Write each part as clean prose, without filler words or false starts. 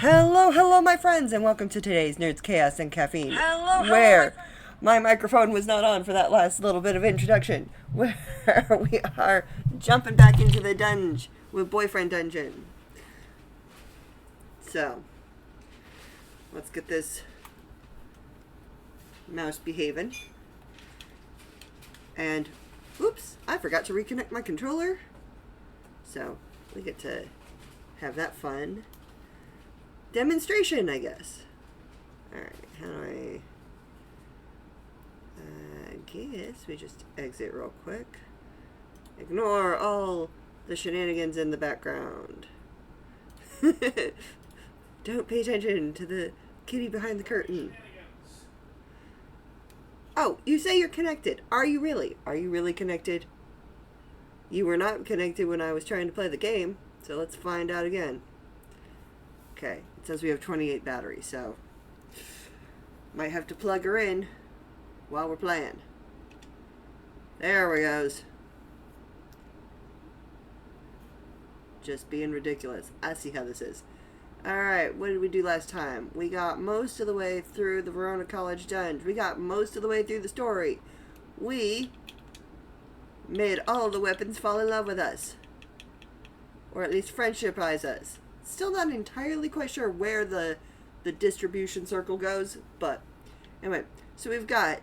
Hello, hello, my friends, and welcome to today's Nerds, Chaos, and Caffeine. Hello, hello, Where my microphone was not on for that last little bit of introduction. Where we are jumping back into the dungeon with Boyfriend Dungeon. So, let's get this mouse behaving. And, oops, I forgot to reconnect my controller. So, we get to have that fun demonstration, I guess. Alright, how do I guess we just exit real quick. Ignore all the shenanigans in the background. Don't pay attention to the kitty behind the curtain. Oh, you say you're connected. Are you really? Are you really connected? You were not connected when I was trying to play the game, so let's find out again. Okay, it says we have 28 batteries, so might have to plug her in while we're playing. There we goes. Just being ridiculous. I see how this is. Alright, what did we do last time? We got most of the way through the Verona College dungeon. We got most of the way through the story. We made all the weapons fall in love with us. Or at least friendshipize us. Still not entirely quite sure where the distribution circle goes, but anyway, so we've got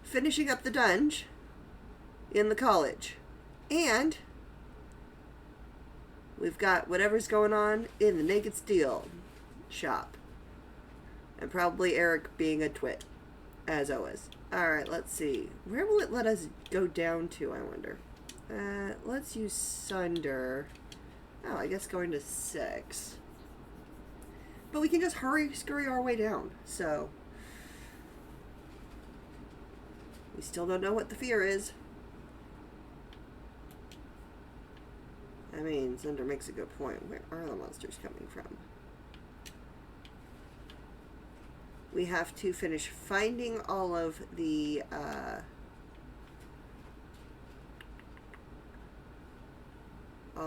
finishing up the dungeon in the college, and we've got whatever's going on in the Naked Steel shop, and probably Eric being a twit, as always. Alright, let's see. Where will it let us go down to, I wonder? Let's use Sunder. Oh, I guess going to 6. But we can just scurry our way down, so we still don't know what the fear is. I mean, Zunder makes a good point. Where are the monsters coming from? We have to finish finding all of the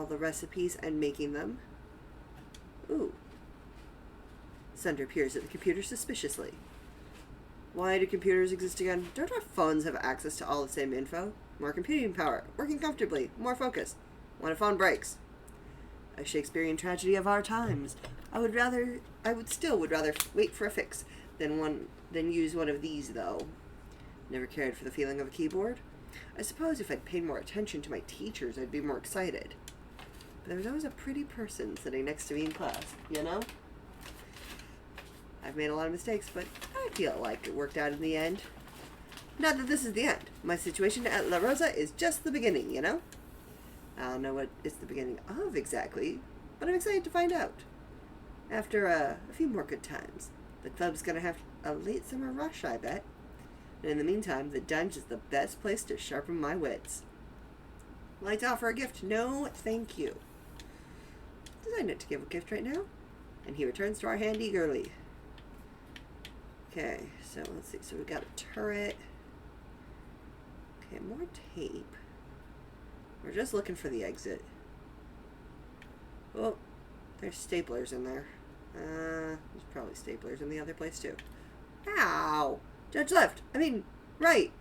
recipes and making them. Ooh. Sunder peers at the computer suspiciously. Why do computers exist again? Don't our phones have access to all the same info? More computing power, working comfortably, more focus. When a phone breaks. A Shakespearean tragedy of our times. I would still rather wait for a fix than use one of these, though. Never cared for the feeling of a keyboard. I suppose if I'd paid more attention to my teachers, I'd be more excited. But there was always a pretty person sitting next to me in class, you know? I've made a lot of mistakes, but I feel like it worked out in the end. Not that this is the end. My situation at La Rosa is just the beginning, you know? I don't know what it's the beginning of exactly, but I'm excited to find out. After a few more good times, the club's gonna have a late summer rush, I bet. And in the meantime, the dungeon is the best place to sharpen my wits. Like to offer a gift? No, thank you. Designed it to give a gift right now. And he returns to our hand eagerly. Okay, so let's see. So we got a turret. Okay, more tape. We're just looking for the exit. Oh, there's staplers in there. There's probably staplers in the other place too. Ow! Judge left. I mean, right.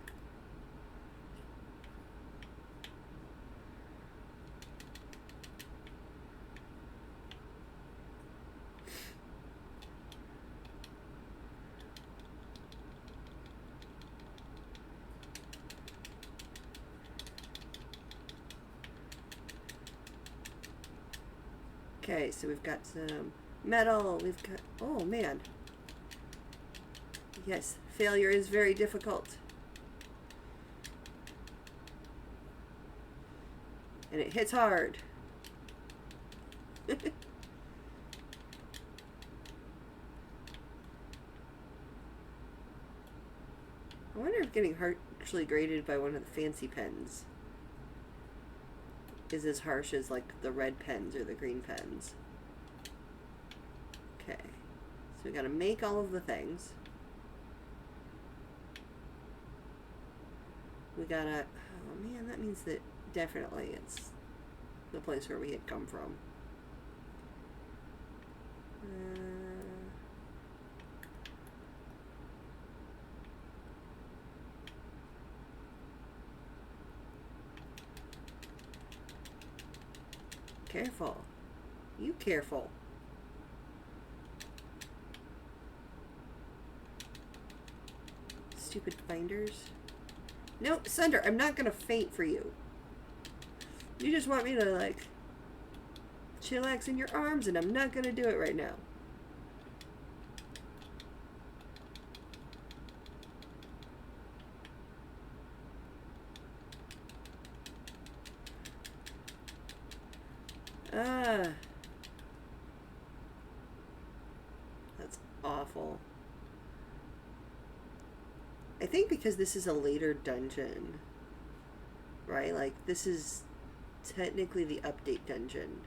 Okay, so we've got some metal. We've got... Oh, man. Yes, failure is very difficult. And it hits hard. I wonder if getting harshly graded by one of the fancy pens is as harsh as, like, the red pens or the green pens. Okay. So we gotta make all of the things. We gotta... Oh, man, that means that definitely it's the place where we had come from. Careful. You careful. Stupid binders. No, Sunder, I'm not gonna faint for you. You just want me to, like, chillax in your arms, and I'm not gonna do it right now. Ah. That's awful. I think because this is a later dungeon, right? Like, this is technically the update dungeon.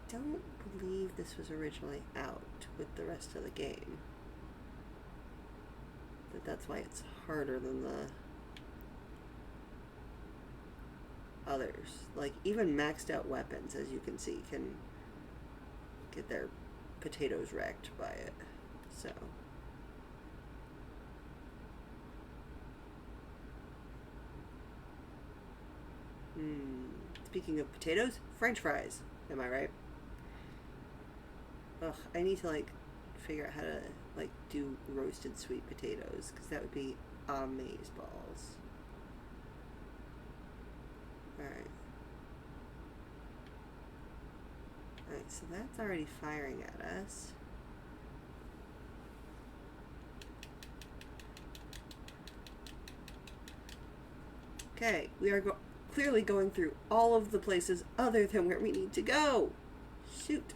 I don't believe this was originally out with the rest of the game. But that's why it's harder than the others. Like, even maxed out weapons, as you can see, can get their potatoes wrecked by it. So... Speaking of potatoes, French fries. Am I right? Ugh, I need to, like, figure out how to, like, do roasted sweet potatoes, because that would be amazeballs. Alright. Alright, so that's already firing at us. Okay, we are clearly going through all of the places other than where we need to go. Shoot.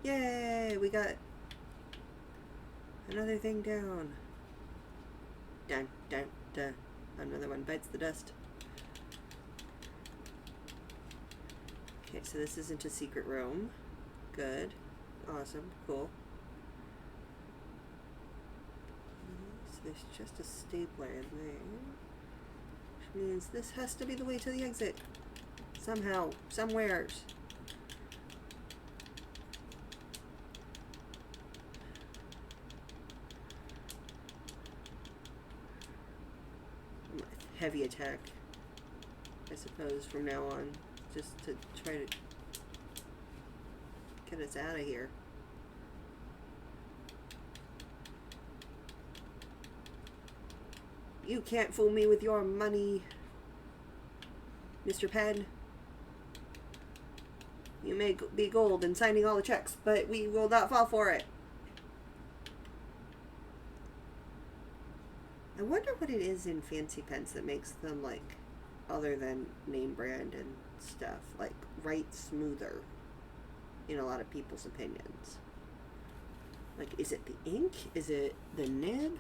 Yay, we got another thing down. Dun, dun, dun. Another one bites the dust. Okay, so this isn't a secret room. Good. Awesome. Cool. So there's just a stapler in there. Which means this has to be the way to the exit. Somehow. Somewheres. Heavy attack, I suppose, from now on, just to try to get us out of here. You can't fool me with your money, Mr. Penn. You may be gold and signing all the checks, but we will not fall for it. I wonder what it is in fancy pens that makes them, like, other than name brand and stuff, like, write smoother in a lot of people's opinions. Like, is it the ink? Is it the nib?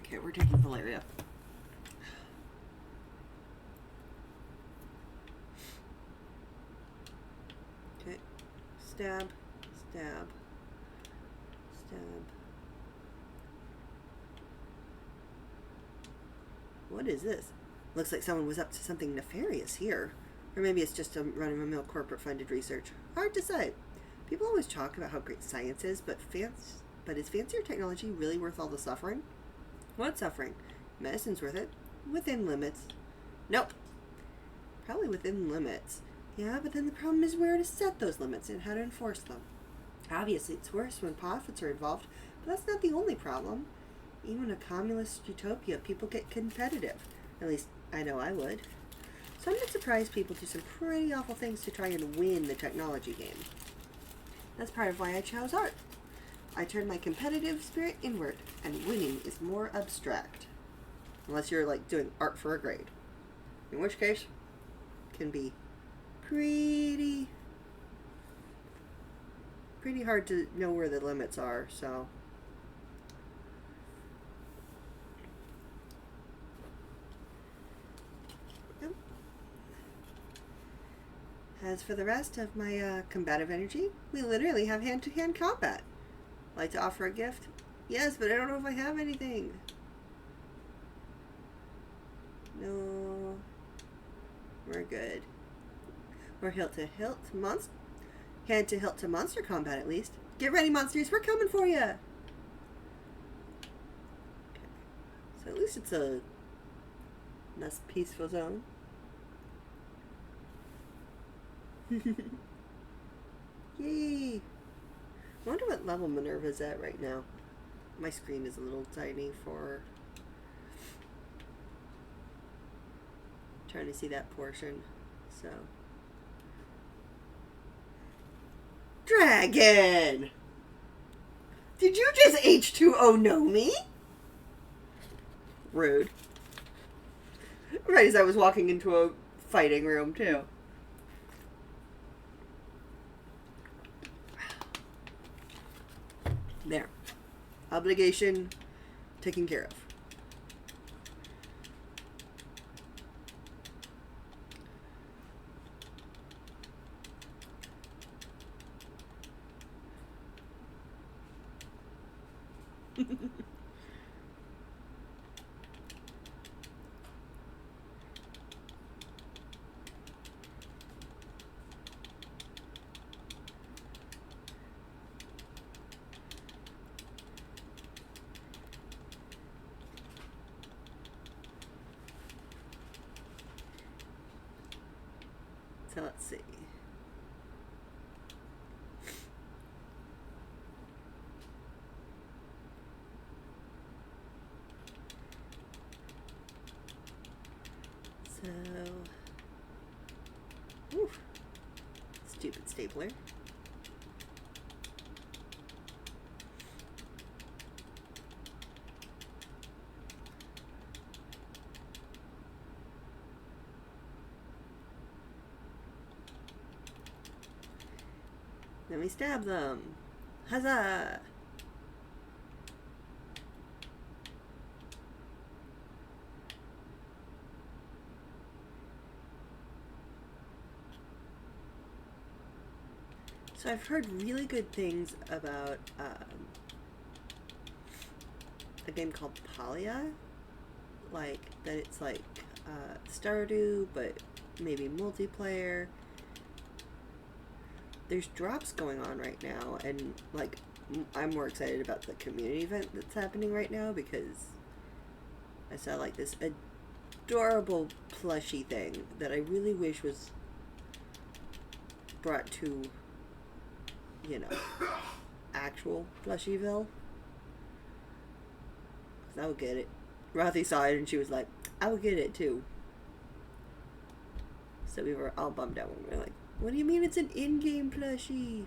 Okay, we're taking Valeria. Okay, stab, stab. What is this? Looks like someone was up to something nefarious here. Or maybe it's just a run-of-the-mill corporate-funded research. Hard to say. People always talk about how great science is, but is fancier technology really worth all the suffering? What suffering? Medicine's worth it. Within limits. Nope. Probably within limits. Yeah, but then the problem is where to set those limits and how to enforce them. Obviously, it's worse when profits are involved, but that's not the only problem. Even in a communist utopia, people get competitive. At least, I know I would. So I'm not surprised people do some pretty awful things to try and win the technology game. That's part of why I chose art. I turned my competitive spirit inward, and winning is more abstract. Unless you're, like, doing art for a grade. In which case, can be pretty hard to know where the limits are, so. Yep. As for the rest of my combative energy, we literally have hand-to-hand combat. Like to offer a gift? Yes, but I don't know if I have anything. No. We're good. Or hilt to hilt monster. Hand to hilt to monster combat at least. Get ready, monsters. We're coming for you. Okay. So at least it's a nice peaceful zone. Yay. I wonder what level Minerva's at right now. My screen is a little tiny for trying to see that portion. So. Dragon! Did you just H2O know me? Rude. Right as I was walking into a fighting room, too. There. Obligation taken care of. So let's see. So, ooh, stupid stapler. Let me stab them. Huzzah! So I've heard really good things about a game called Palia. Like, that it's like Stardew, but maybe multiplayer. There's drops going on right now, and like I'm more excited about the community event that's happening right now because I saw like this adorable plushie thing that I really wish was brought to, you know, actual Plushieville. 'Cause I would get it. Rothy saw it and she was like, I would get it too. So we were all bummed out when we were like, what do you mean it's an in-game plushie?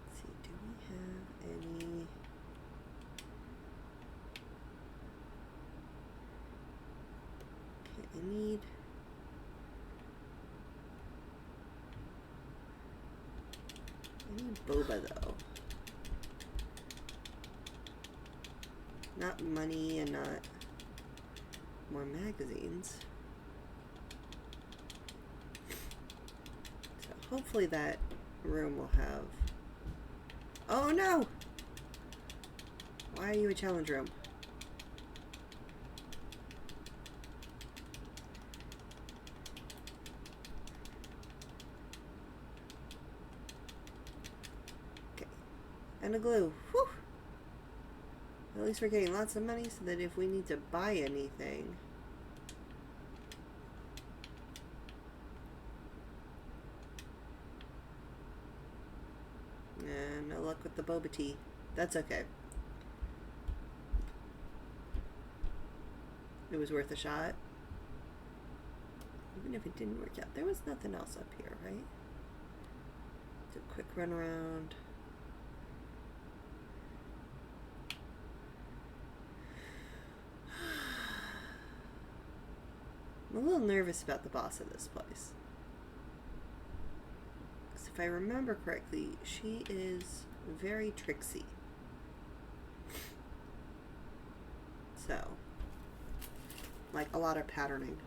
Let's see, do we have any... Okay, I need... boba though. Not money and not more magazines. So hopefully that room will have... Oh no! Why are you a challenge room? Okay. And a glue. Whew! At least we're getting lots of money so that if we need to buy anything... No luck with the boba tea. That's okay. It was worth a shot. Even if it didn't work out. There was nothing else up here, right? Just a quick run around. I'm a little nervous about the boss of this place. Because if I remember correctly, she is very tricksy. So, like a lot of patterning.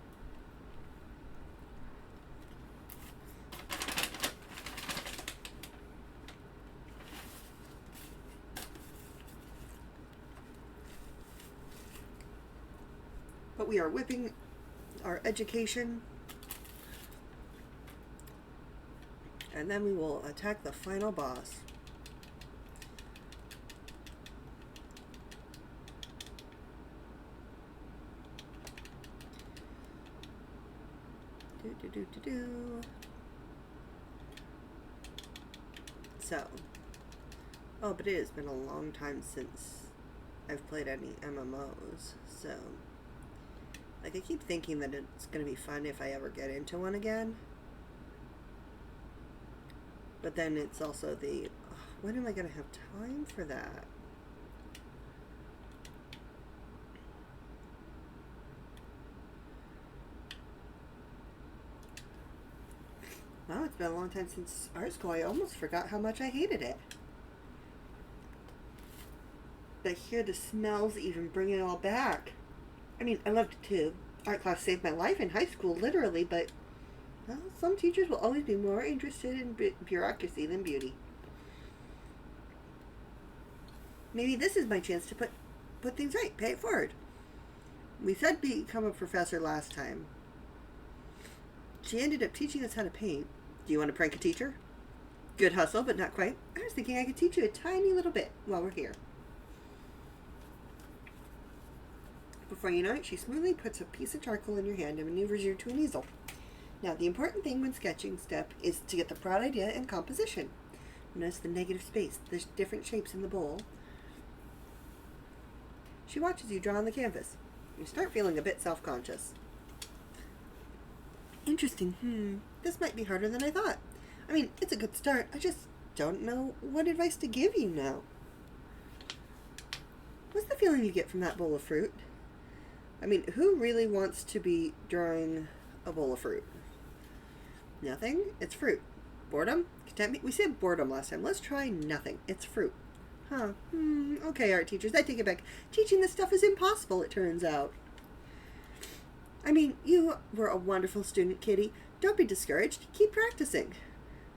But we are whipping our education. And then we will attack the final boss. So, oh, but it has been a long time since I've played any MMOs, so, like, I keep thinking that it's going to be fun if I ever get into one again, but then it's also the, when am I going to have time for that? Wow, it's been a long time since art school. I almost forgot how much I hated it. But here the smells even bring it all back. I mean, I loved it too. Art class saved my life in high school, literally, but well, some teachers will always be more interested in bureaucracy than beauty. Maybe this is my chance to put things right, pay it forward. We said become a professor last time. She ended up teaching us how to paint. Do you want to prank a teacher? Good hustle, but not quite. I was thinking I could teach you a tiny little bit while we're here. Before you know it, she smoothly puts a piece of charcoal in your hand and maneuvers you to an easel. Now, the important thing when sketching step is to get the broad idea and composition. Notice the negative space, the different shapes in the bowl. She watches you draw on the canvas. You start feeling a bit self-conscious. Interesting. This might be harder than I thought. I mean, it's a good start. I just don't know what advice to give you now. What's the feeling you get from that bowl of fruit? I mean, who really wants to be drawing a bowl of fruit? Nothing? It's fruit. Boredom? Contentment? We said boredom last time. Let's try nothing. It's fruit. Huh. Okay, art teachers, I take it back. Teaching this stuff is impossible, it turns out. I mean, you were a wonderful student, Kitty. Don't be discouraged. Keep practicing.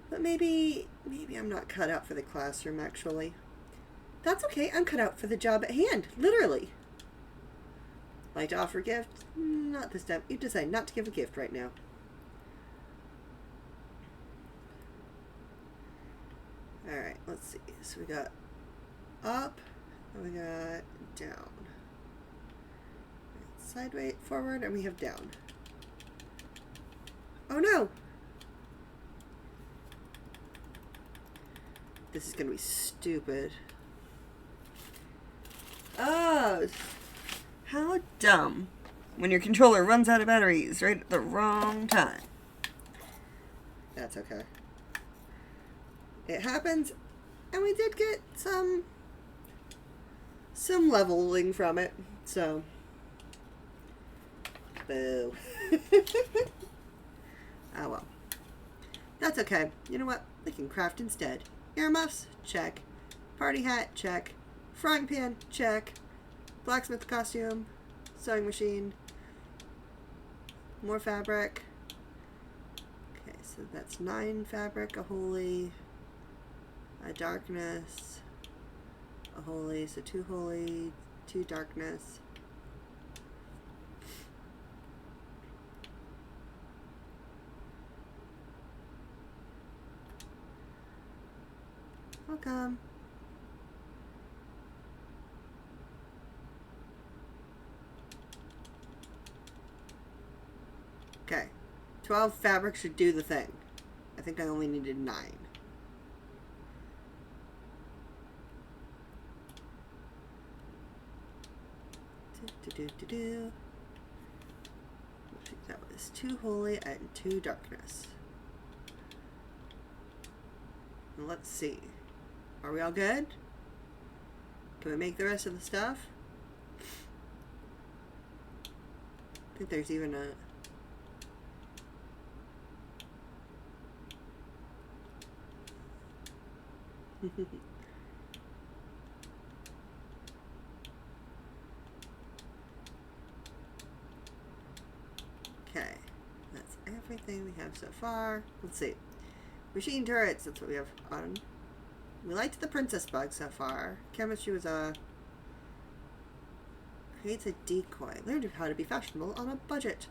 But maybe I'm not cut out for the classroom, actually. That's okay. I'm cut out for the job at hand, literally. Like to offer a gift? Not this time. You decide not to give a gift right now. Alright, let's see. So we got up, and we got down. Sideways, forward, and we have down. Oh no! This is gonna be stupid. Oh, how dumb. When your controller runs out of batteries right at the wrong time. That's okay. It happens, and we did get some leveling from it, so boo. Oh well. That's okay. You know what? We can craft instead. Earmuffs? Check. Party hat? Check. Frying pan? Check. Blacksmith costume? Sewing machine? More fabric. Okay, so that's 9 fabric, a holy, a darkness, a holy, so 2 holy, 2 darkness. Welcome. Okay. 12 fabric should do the thing. I think I only needed 9. That was 2 holy and 2 darkness. And let's see. Are we all good? Can we make the rest of the stuff? I think there's even a Okay, that's everything we have so far. Let's see. Machine turrets, that's what we have on. We liked the princess bug so far. Chemistry was creates a decoy. Learned how to be fashionable on a budget.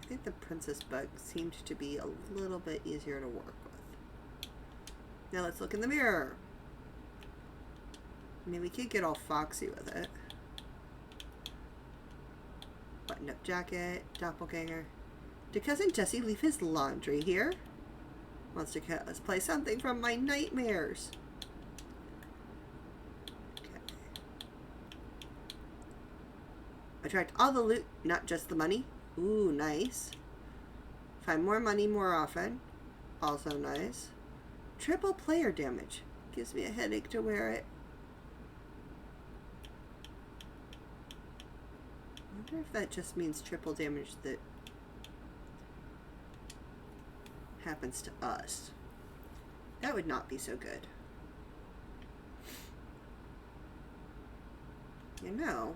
I think the princess bug seemed to be a little bit easier to work with. Now let's look in the mirror. I mean, we could get all foxy with it. Button up jacket, doppelganger. Did Cousin Jesse leave his laundry here? Wants to play something from my nightmares. Okay. Attract all the loot, not just the money. Ooh, nice. Find more money more often. Also nice. Triple player damage. Gives me a headache to wear it. I wonder if that just means triple damage that happens to us. That would not be so good. You know,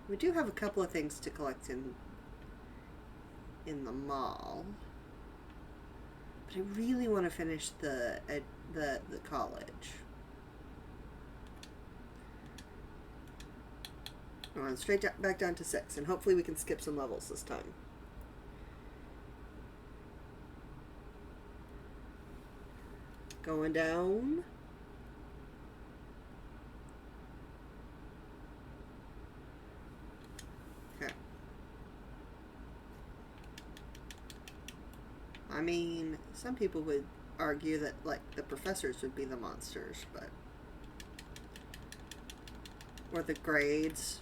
we do have a couple of things to collect in the mall, but I really want to finish the college. We're on straight back down to 6, and hopefully we can skip some levels this time. Going down. Okay. I mean, some people would argue that, like, the professors would be the monsters, but... or the grades,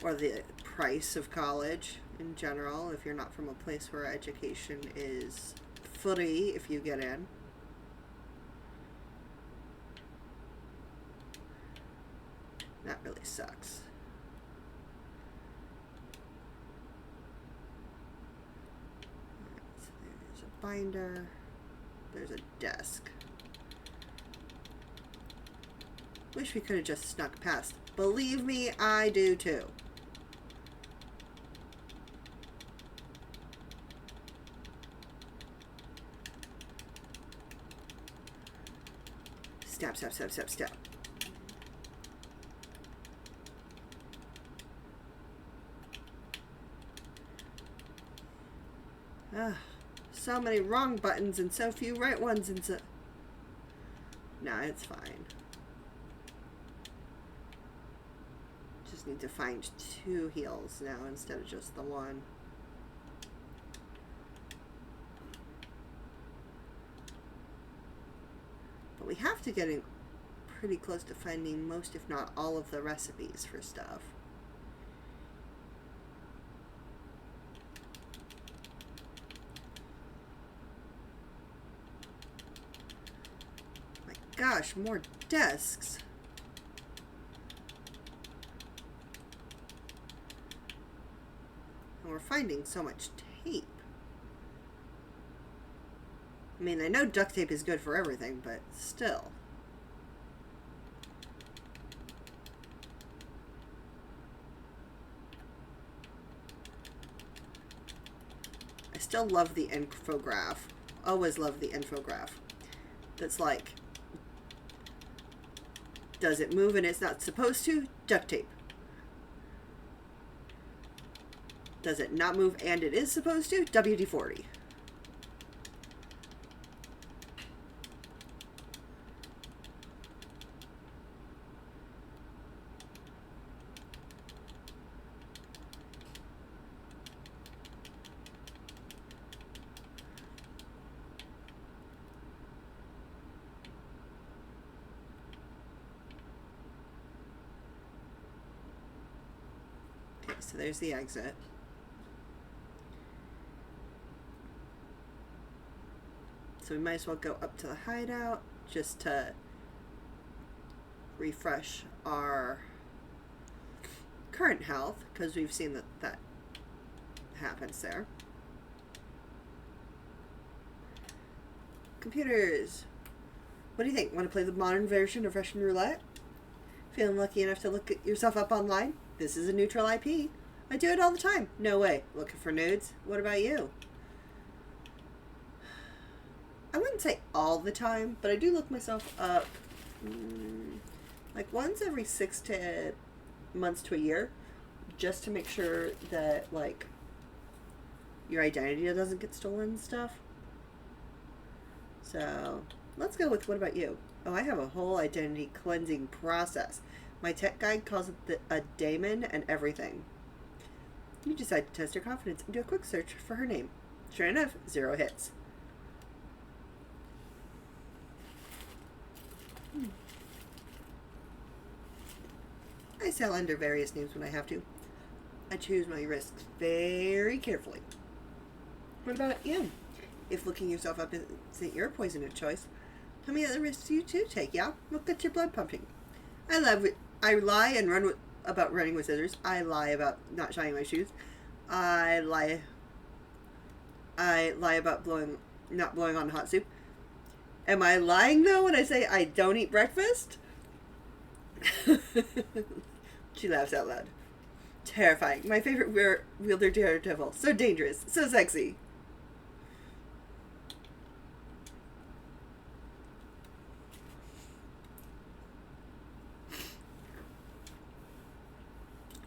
or the price of college in general, if you're not from a place where education is free if you get in. That really sucks. So there's a binder. There's a desk. Wish we could have just snuck past. Believe me, I do too. Step, step, step, step, step. Ugh, so many wrong buttons and so few right ones and so... Nah, it's fine. Just need to find 2 heals now instead of just the 1. But we have to get in pretty close to finding most, if not all, of the recipes for stuff. My gosh, more desks. And we're finding so much tape. I mean, I know duct tape is good for everything, but still. I still love the infograph. Always love the infograph. That's like, does it move and it's not supposed to? Duct tape. Does it not move and it is supposed to? WD-40. Okay, so there's the exit. So we might as well go up to the hideout just to refresh our current health, because we've seen that happens there. Computers. What do you think? Want to play the modern version of Russian roulette? Feeling lucky enough to look yourself up online? This is a neutral IP. I do it all the time. No way. Looking for nudes? What about you? I wouldn't say all the time, but I do look myself up like once every 6 months to a year, just to make sure that like your identity doesn't get stolen and stuff. So let's go with what about you? Oh, I have a whole identity cleansing process. My tech guide calls it a daemon and everything. You decide to test your confidence and do a quick search for her name. Sure enough, 0 hits. I sell under various names when I have to. I choose my risks very carefully. What about you? If looking yourself up isn't your poison of choice, tell me the risks you too take, yeah? What gets your blood pumping? I lie and run about running with scissors. I lie about not shining my shoes. I lie about not blowing on hot soup. Am I lying though when I say I don't eat breakfast? She laughs out loud. Terrifying. My favorite wielder daredevil. So dangerous. So sexy.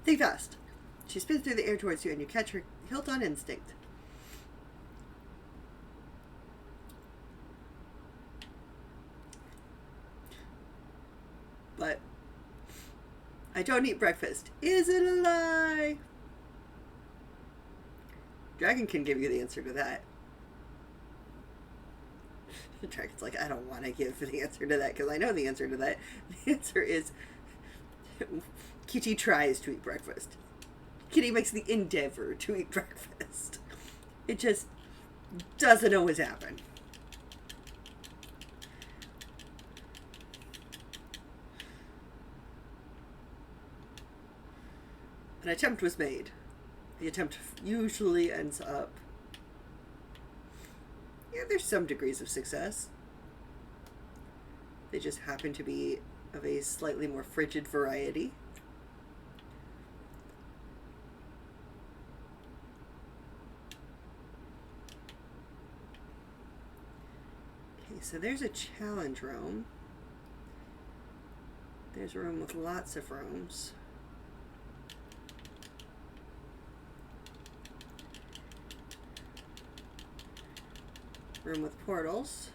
Think fast. She spins through the air towards you and you catch her hilt on instinct. But I don't eat breakfast. Is it a lie? Dragon can give you the answer to that. The dragon's like, I don't want to give the answer to that because I know the answer to that. The answer is Kitty tries to eat breakfast. Kitty makes the endeavor to eat breakfast. It just doesn't always happen. An attempt was made. The attempt usually ends up... Yeah, there's some degrees of success. They just happen to be of a slightly more frigid variety. Okay, so there's a challenge room. There's a room with lots of rooms. Room with portals.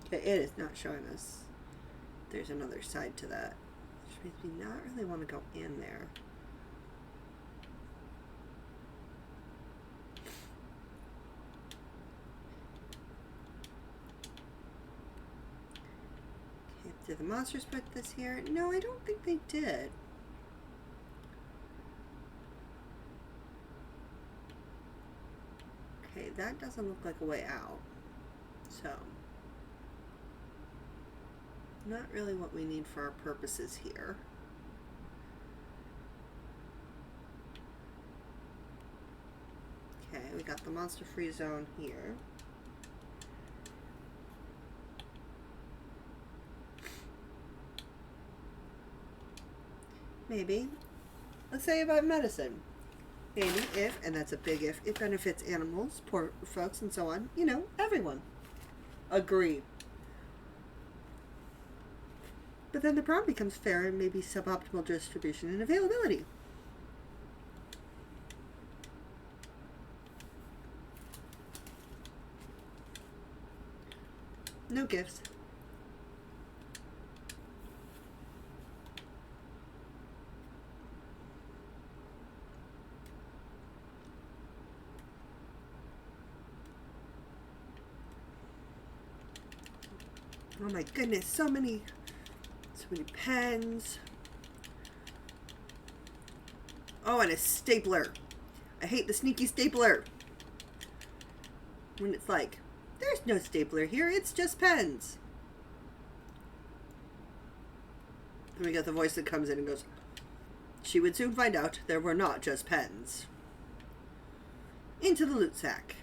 Okay, it is not showing us. There's another side to that, which makes me not really want to go in there. Did the monsters put this here? No, I don't think they did. Okay, that doesn't look like a way out. So, not really what we need for our purposes here. Okay, we got the monster-free zone here. Maybe. Let's say about medicine. Maybe if, and that's a big if, it benefits animals, poor folks, and so on. You know, everyone. Agree. But then the problem becomes fair and maybe suboptimal distribution and availability. No gifts. Oh my goodness, so many pens. Oh, and a stapler. I hate the sneaky stapler. When it's like, there's no stapler here, it's just pens. And we got the voice that comes in and goes, she would soon find out there were not just pens. Into the loot sack.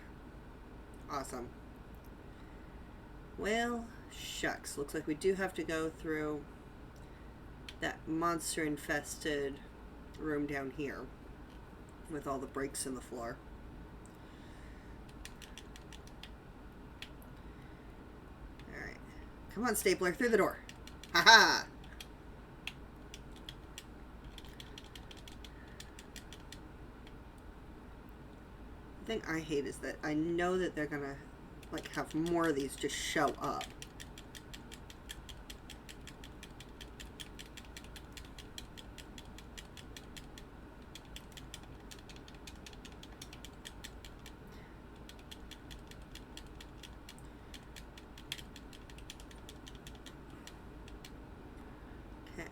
Awesome. Well, shucks. Looks like we do have to go through that monster-infested room down here with all the breaks in the floor. Alright. Come on, stapler. Through the door. Ha-ha! The thing I hate is that I know that they're gonna like have more of these just show up. Okay.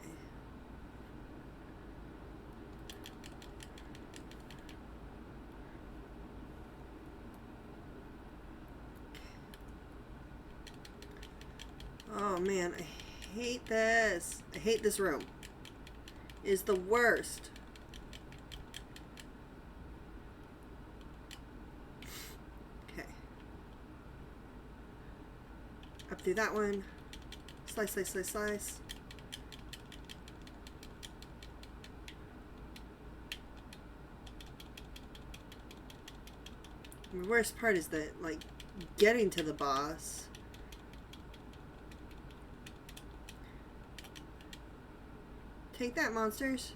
Oh man, I hate this. I hate this room. It is the worst. Okay. Up through that one. Slice, slice, slice, slice. The worst part is that, like, getting to the boss. Take that, monsters.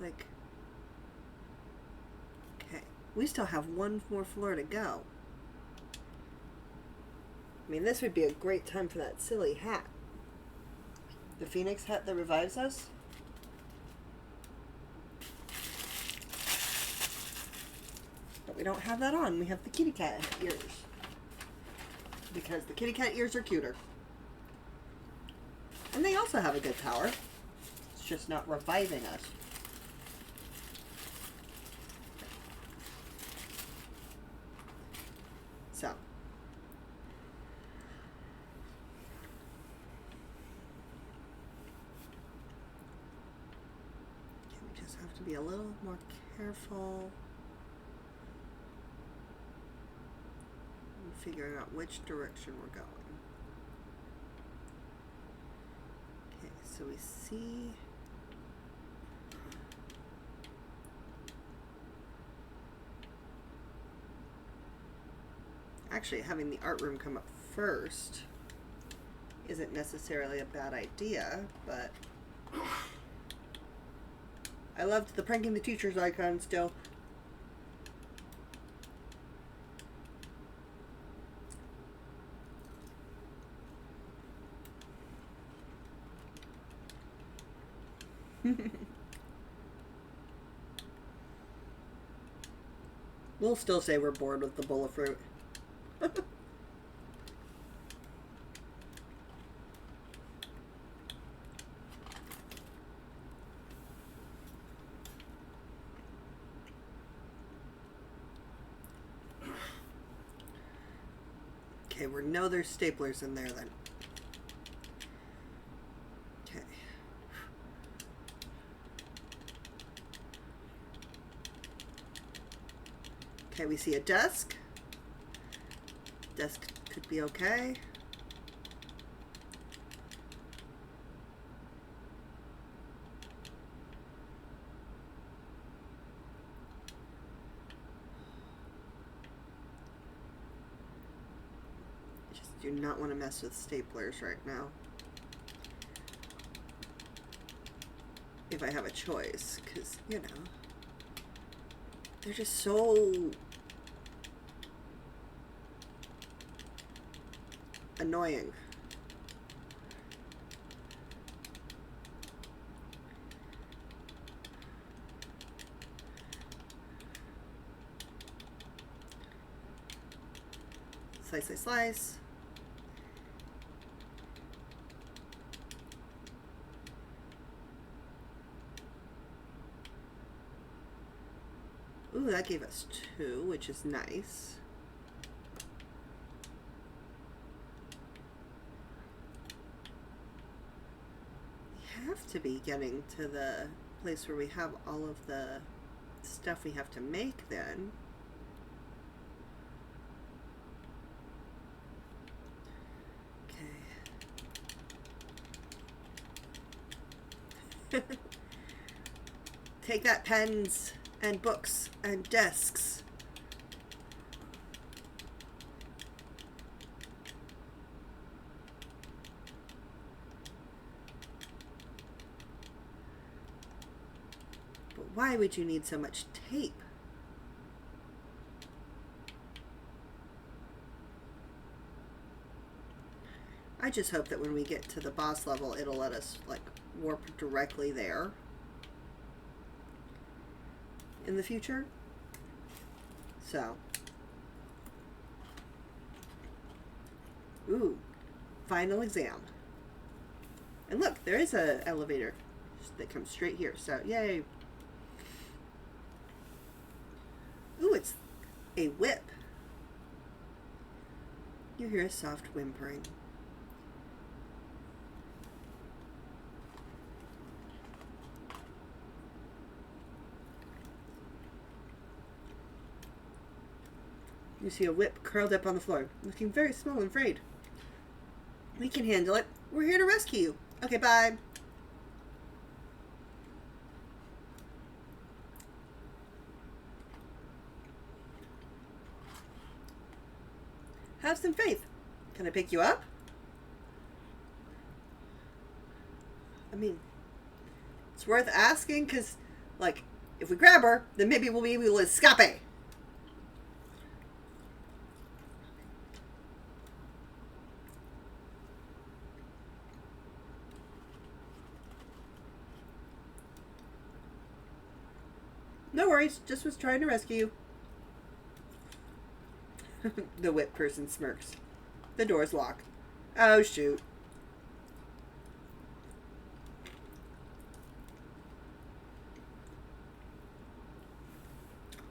Like, okay. We still have one more floor to go. I mean, this would be a great time for that silly hat. The phoenix hat that revives us. But we don't have that on. We have the kitty cat ears. Because the kitty cat ears are cuter. And they also have a good power. It's just not reviving us. So. We just have to be a little more careful in figuring out which direction we're going. So we see actually having the art room come up first isn't necessarily a bad idea, but I loved the pranking the teachers icon still. We'll still say we're bored with the bowl of fruit. Okay, we know there's staplers in there then. Okay. Okay, we see a desk. Desk could be okay. Just do not want to mess with staplers right now. If I have a choice, because, you know, they're just so annoying. Slice, slice, slice. Ooh, that gave us 2, which is nice. have to be getting to the place where we have all of the stuff we have to make then. Okay. Take that, pens and books and desks. But why would you need so much tape? I just hope that when we get to the boss level, it'll let us, like, warp directly there in the future. So. Ooh. Final exam. And look, there is a elevator that comes straight here. So, yay. Ooh, it's a whip. You hear a soft whimpering. You see a whip curled up on the floor, looking very small and frayed. We can handle it. We're here to rescue you. Okay, bye. Have some faith. Can I pick you up? I mean, it's worth asking, because, like, if we grab her, then maybe we'll be able to escape. No worries, just was trying to rescue you. The whip person smirks. The door's locked. Oh, shoot.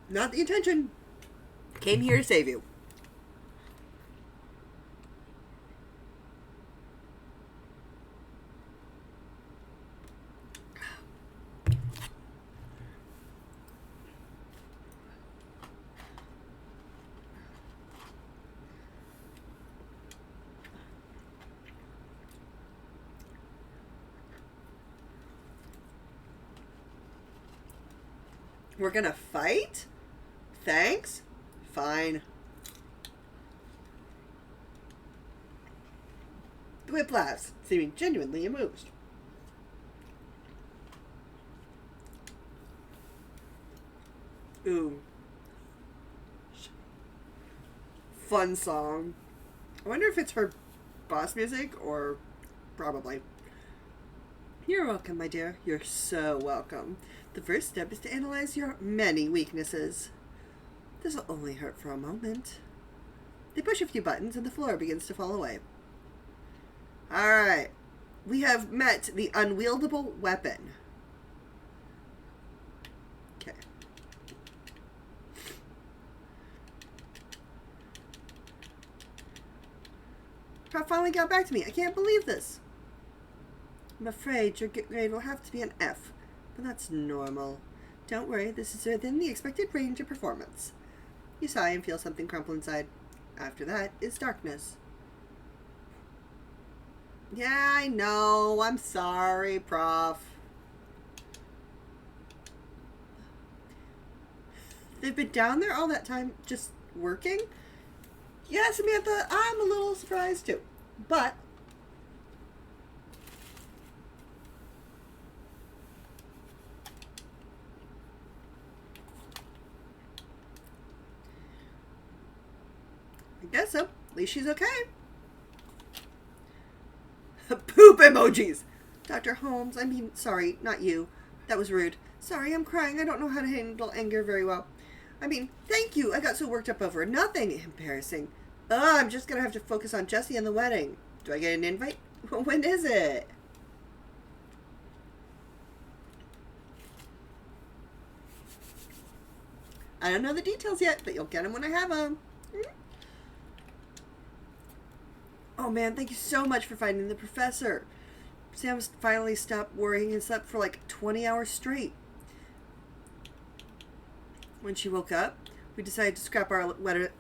Not the intention. Came here to save you. We're gonna fight? Thanks? Fine. The whip laughs, seeming genuinely amused. Ooh. Fun song. I wonder if it's her boss music or probably. You're welcome, my dear. You're so welcome. The first step is to analyze your many weaknesses. This will only hurt for a moment. They push a few buttons and the floor begins to fall away. Alright. We have met the unwieldable weapon. Okay. Prof finally got back to me. I can't believe this. I'm afraid your grade will have to be an F, but that's normal. Don't worry, this is within the expected range of performance. You sigh and feel something crumple inside. After that is darkness. Yeah, I know. I'm sorry, Prof. They've been down there all that time just working? Yeah, Samantha, I'm a little surprised too. But I guess so. At least she's okay. Poop emojis! Dr. Holmes, I mean, sorry, not you. That was rude. Sorry, I'm crying. I don't know how to handle anger very well. I mean, thank you. I got so worked up over nothing. Embarrassing. I'm just gonna have to focus on Jessie and the wedding. Do I get an invite? When is it? I don't know the details yet, but you'll get them when I have them. Oh man, thank you so much for finding the professor. Sam finally stopped worrying and slept for like 20 hours straight. When she woke up, we decided to scrap our elaborate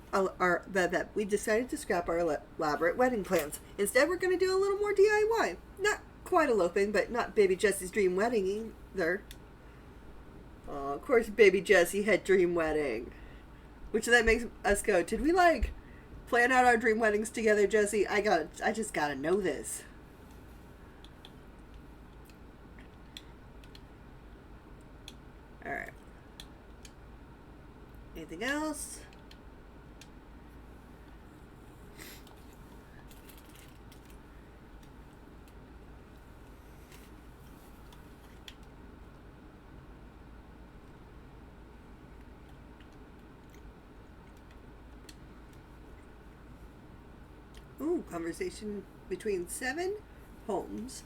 wedding plans. Instead, we're going to do a little more DIY. Not quite eloping, but not baby Jesse's dream wedding either. Oh, of course, baby Jesse had dream wedding. Which that makes us go, did we like plan out our dream weddings together, Jesse? I just gotta know this. Alright. Anything else? Ooh, conversation between Seven, Holmes,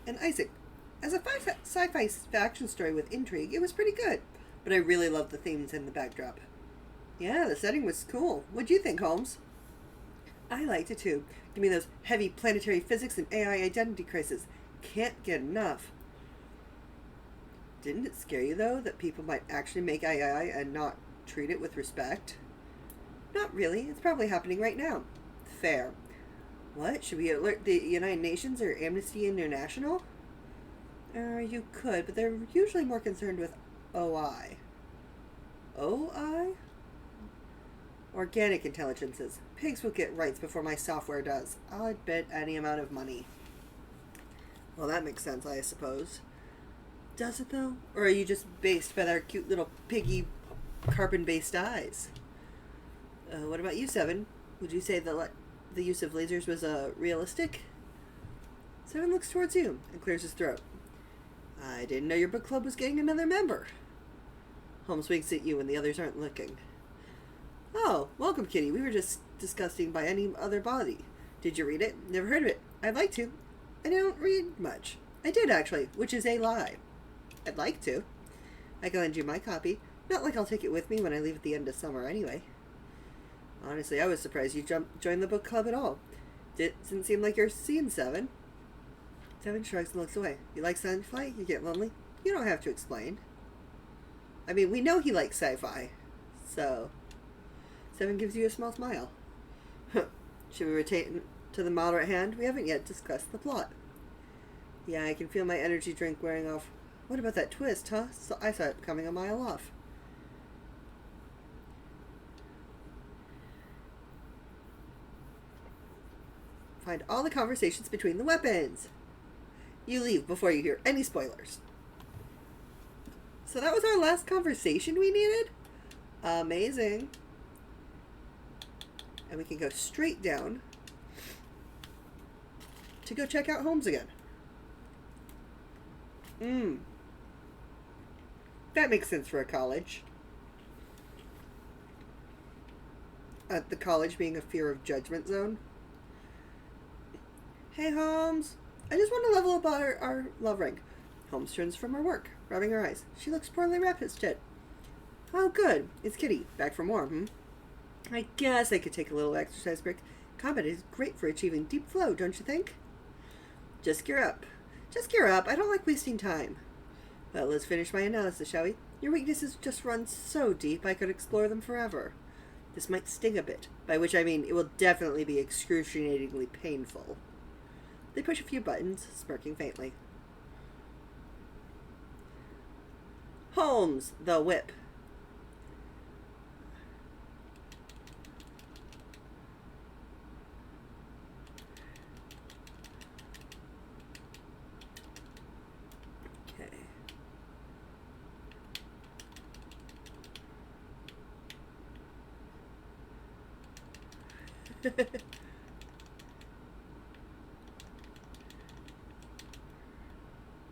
and Isaac. As a sci-fi action story with intrigue, it was pretty good, but I really loved the themes and the backdrop. Yeah, the setting was cool. What'd you think, Holmes? I liked it too. Give me those heavy planetary physics and AI identity crisis. Can't get enough. Didn't it scare you, though, that people might actually make AI and not treat it with respect? Not really. It's probably happening right now. Fair. What? Should we alert the United Nations or Amnesty International? You could, but they're usually more concerned with OI. OI? Organic intelligences. Pigs will get rights before my software does. I'd bet any amount of money. Well, that makes sense, I suppose. Does it, though? Or are you just based by their cute little piggy carbon-based eyes? What about you, Seven? Would you say the use of lasers was realistic? Seven looks towards you and clears his throat. I didn't know your book club was getting another member. Holmes winks at you when the others aren't looking. Oh, welcome, Kitty. We were just discussing by any other body. Did you read it? Never heard of it. I'd like to. I don't read much. I did, actually, which is a lie. I'd like to. I can lend you my copy. Not like I'll take it with me when I leave at the end of summer anyway. Honestly, I was surprised you joined the book club at all. Didn't seem like you're seeing Seven. Seven shrugs and looks away. You like sci-fi? You get lonely? You don't have to explain. I mean, we know he likes sci-fi. So, Seven gives you a small smile. Should we return to the model at hand? We haven't yet discussed the plot. Yeah, I can feel my energy drink wearing off. What about that twist, huh? So I saw it coming a mile off. Find all the conversations between the weapons. You leave before you hear any spoilers. So that was our last conversation we needed? Amazing. And we can go straight down to go check out Holmes again. That makes sense for a college. The college being a fear of judgment zone. Hey, Holmes. I just want to level up our love rank. Holmes turns from her work, rubbing her eyes. She looks poorly rested. Oh, good. It's Kitty. Back for more, I guess I could take a little exercise break. Combat is great for achieving deep flow, don't you think? Just gear up. Just gear up. I don't like wasting time. Well, let's finish my analysis, shall we? Your weaknesses just run so deep I could explore them forever. This might sting a bit, by which I mean it will definitely be excruciatingly painful. They push a few buttons, smirking faintly. Holmes, the whip. Okay.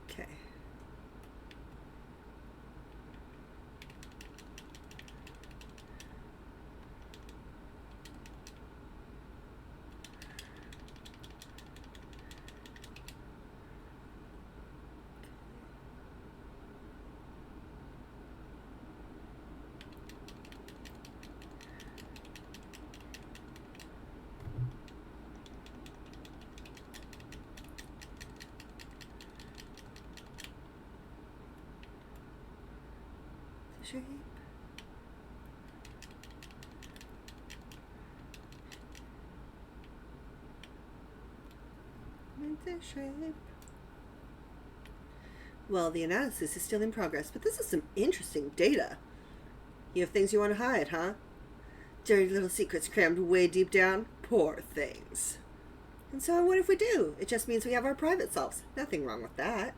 Okay. shape. Mint shape. Well, the analysis is still in progress, but this is some interesting data. You have things you want to hide, huh? Dirty little secrets crammed way deep down? Poor things. And so what if we do? It just means we have our private selves. Nothing wrong with that.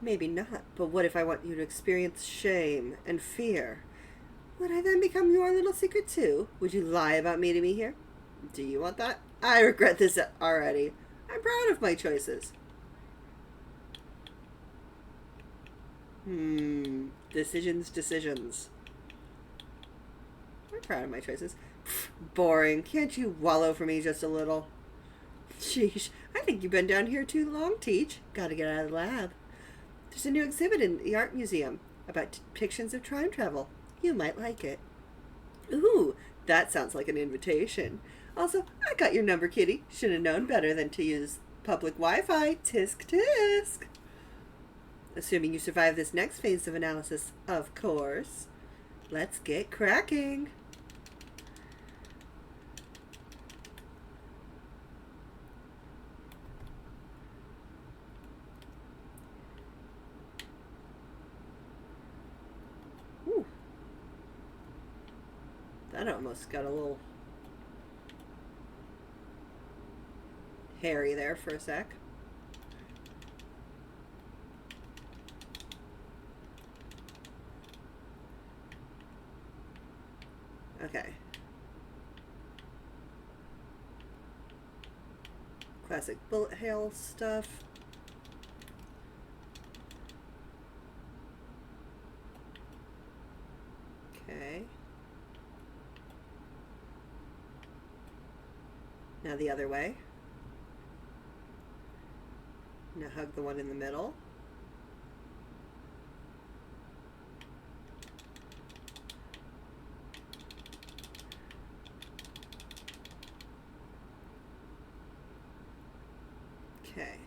Maybe not, but what if I want you to experience shame and fear? Would I then become your little secret too? Would you lie about meeting me here? Do you want that? I regret this already. I'm proud of my choices. Decisions. I'm proud of my choices. Pfft, boring. Can't you wallow for me just a little? Sheesh, I think you've been down here too long, Teach. Gotta get out of the lab. There's a new exhibit in the art museum about depictions of time travel. You might like it. Ooh, that sounds like an invitation. Also, I got your number, kitty. Should have known better than to use public Wi-Fi. Tisk tisk. Assuming you survive this next phase of analysis, of course. Let's get cracking. Ooh. That almost got a little hairy there for a sec. Okay. Classic bullet hell stuff. Okay. Now the other way. Now hug the one in the middle. Okay.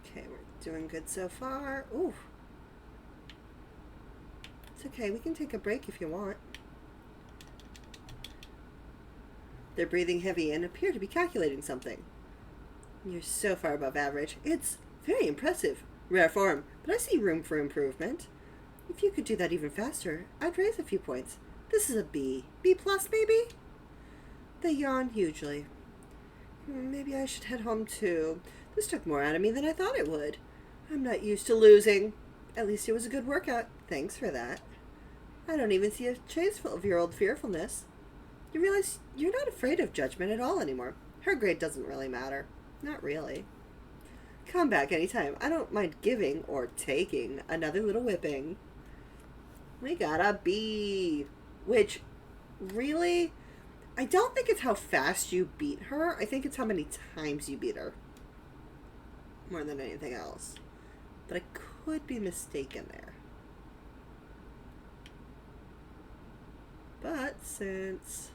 Okay, we're doing good so far. Ooh. It's okay, we can take a break if you want. They're breathing heavy and appear to be calculating something. You're so far above average. It's very impressive. Rare form, but I see room for improvement. If you could do that even faster, I'd raise a few points. This is a B. B plus, maybe? They yawn hugely. Maybe I should head home too. This took more out of me than I thought it would. I'm not used to losing. At least it was a good workout. Thanks for that. I don't even see a trace of your old fearfulness. You realize you're not afraid of judgment at all anymore. Her grade doesn't really matter. Not really. Come back anytime. I don't mind giving or taking another little whipping. We got a B. Which, really, I don't think it's how fast you beat her. I think it's how many times you beat her. More than anything else. But I could be mistaken there. But since...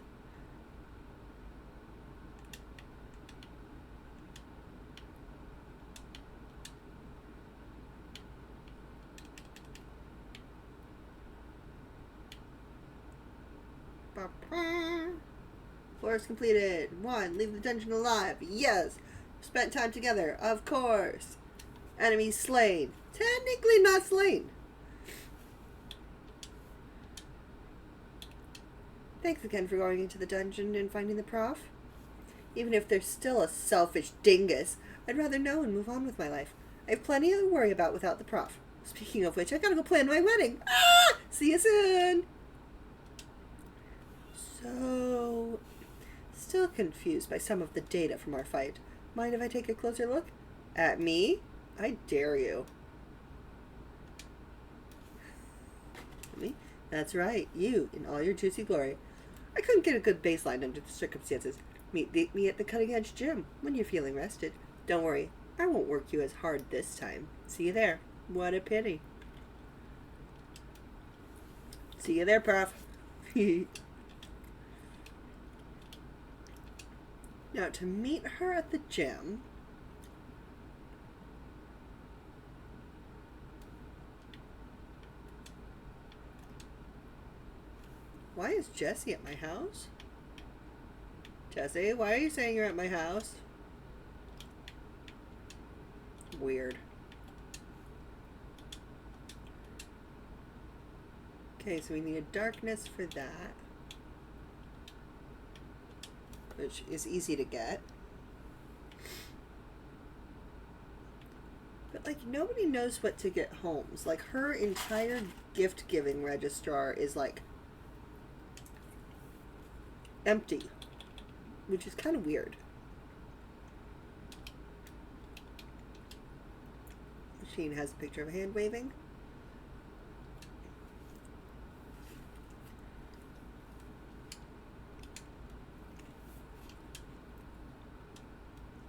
Floor is completed. 1. Leave the dungeon alive. Yes. Spent time together. Of course. Enemies slain. Technically not slain. Thanks again for going into the dungeon and finding the prof. Even if they're still a selfish dingus, I'd rather know and move on with my life. I have plenty to worry about without the prof. Speaking of which, I gotta go plan my wedding. Ah! See you soon! So, still confused by some of the data from our fight. Mind if I take a closer look? At me? I dare you. Me? That's right, you, in all your juicy glory. I couldn't get a good baseline under the circumstances. Meet me at the Cutting Edge Gym when you're feeling rested. Don't worry, I won't work you as hard this time. See you there. What a pity. See you there, Prof. Now, to meet her at the gym... Why is Jessie at my house? Jessie, why are you saying you're at my house? Weird. Okay, so we need a darkness for that. Which is easy to get. But, like, nobody knows what to get Holmes. Like, her entire gift-giving registrar is, like, empty. Which is kind of weird. Machine has a picture of a hand waving.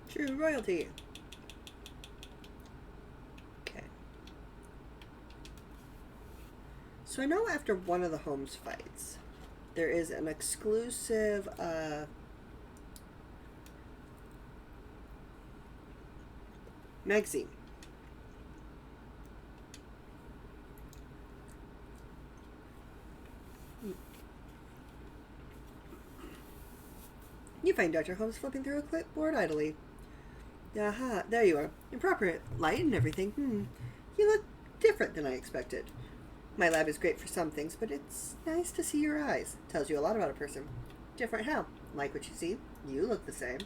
True royalty. Okay. So I know after one of the Holmes fights, there is an exclusive, magazine. You find Dr. Holmes flipping through a clipboard idly. Aha, there you are. In proper light and everything. You look different than I expected. My lab is great for some things, but it's nice to see your eyes. Tells you a lot about a person. Different how? Like what you see? You look the same.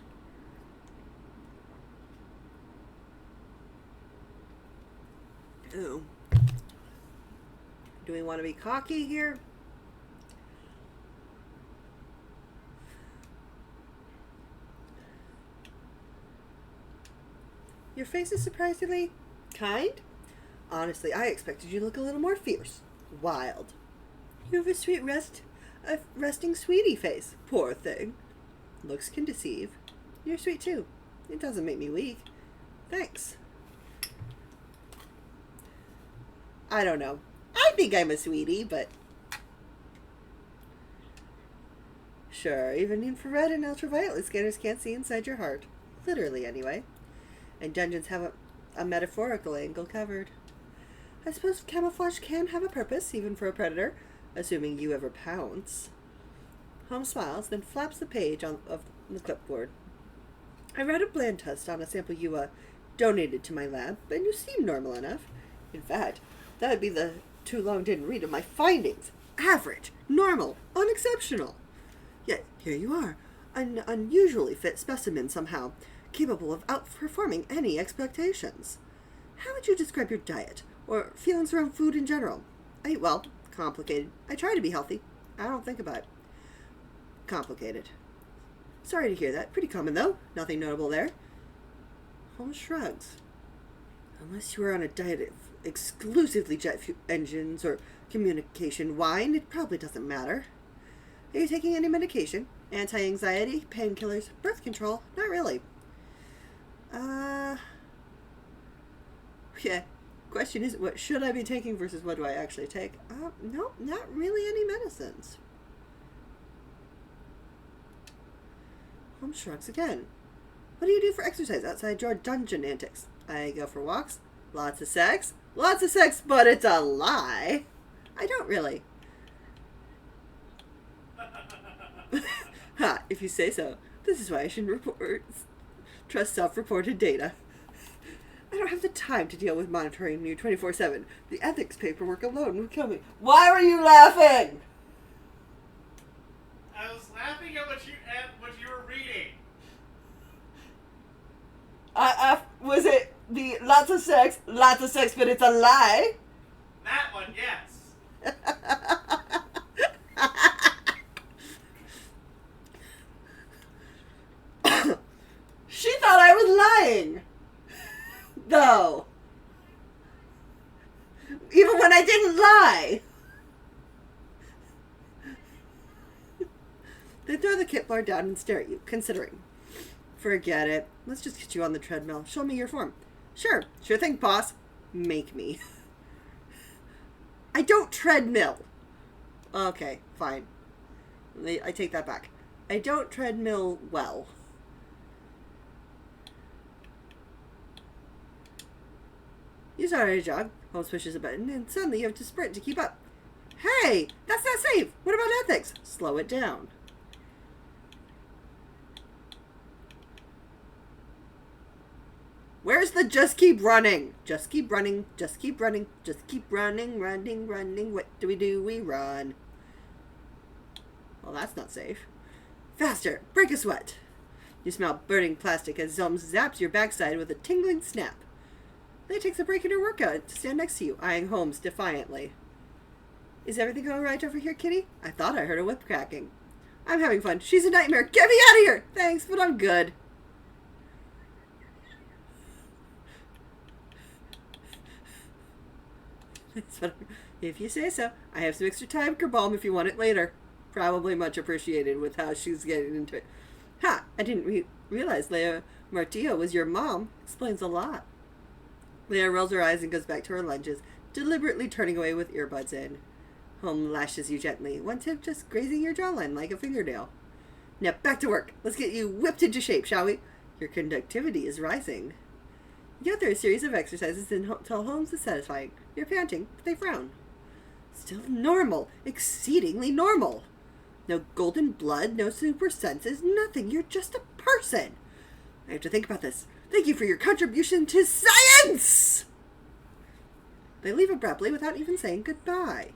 Ooh. Do we want to be cocky here? Your face is surprisingly kind. Honestly, I expected you to look a little more fierce. Wild. You have a sweet resting sweetie face. Poor thing. Looks can deceive. You're sweet too. It doesn't make me weak. Thanks. I don't know. I think I'm a sweetie, but... Sure, even infrared and ultraviolet scanners can't see inside your heart. Literally, anyway. And dungeons have a metaphorical angle covered. I suppose camouflage can have a purpose, even for a predator, assuming you ever pounce. Holmes smiles, then flaps the page of the clipboard. I read a bland test on a sample you donated to my lab, and you seem normal enough. In fact, that would be the too long didn't read of my findings. Average, normal, unexceptional. Yet here you are, an unusually fit specimen somehow, capable of outperforming any expectations. How would you describe your diet, or feelings around food in general? I eat well. Complicated. I try to be healthy. I don't think about it. Complicated. Sorry to hear that. Pretty common, though. Nothing notable there. Holmes shrugs. Unless you were on a diet of exclusively jet engines or communication wine, it probably doesn't matter. Are you taking any medication? Anti-anxiety? Painkillers? Birth control? Not really. Yeah. Question is, what should I be taking versus what do I actually take? No, not really any medicines. Holmes shrugs again. What do you do for exercise outside your dungeon antics? I go for walks. Lots of sex. Lots of sex, but it's a lie. I don't really. Ha, if you say so. This is why I shouldn't trust self-reported data. I don't have the time to deal with monitoring you 24/7. The ethics paperwork alone would kill me. Why were you laughing? I was laughing at what you were reading. Was it the lots of sex, but it's a lie? That one, yes. She thought I was lying. Though. Even when I didn't lie. They throw the kit bar down and stare at you, considering. Forget it. Let's just get you on the treadmill. Show me your form. Sure thing, boss. Make me. I don't treadmill. Okay, fine. I take that back. I don't treadmill well. You started a jog. Holmes pushes a button, and suddenly you have to sprint to keep up. Hey! That's not safe! What about ethics? Slow it down. Where's the just keep running? Just keep running, just keep running, just keep running, running, running. What do? We run. Well, that's not safe. Faster! Break a sweat! You smell burning plastic as Holmes zaps your backside with a tingling snap. Leia takes a break in her workout to stand next to you, eyeing Holmes defiantly. Is everything all right over here, Kitty? I thought I heard a whip cracking. I'm having fun. She's a nightmare. Get me out of here! Thanks, but I'm good. If you say so. I have some extra time, Kerbalm, if you want it later. Probably much appreciated with how she's getting into it. Ha! I didn't realize Leia Martillo was your mom. Explains a lot. Leia rolls her eyes and goes back to her lunges, deliberately turning away with earbuds in. Holmes lashes you gently, one tip just grazing your jawline like a fingernail. Now back to work. Let's get you whipped into shape, shall we? Your conductivity is rising. You go through a series of exercises until Holmes is satisfied. You're panting, but they frown. Still normal. Exceedingly normal. No golden blood, no super senses, nothing. You're just a person. I have to think about this. Thank you for your contribution to science! They leave abruptly without even saying goodbye.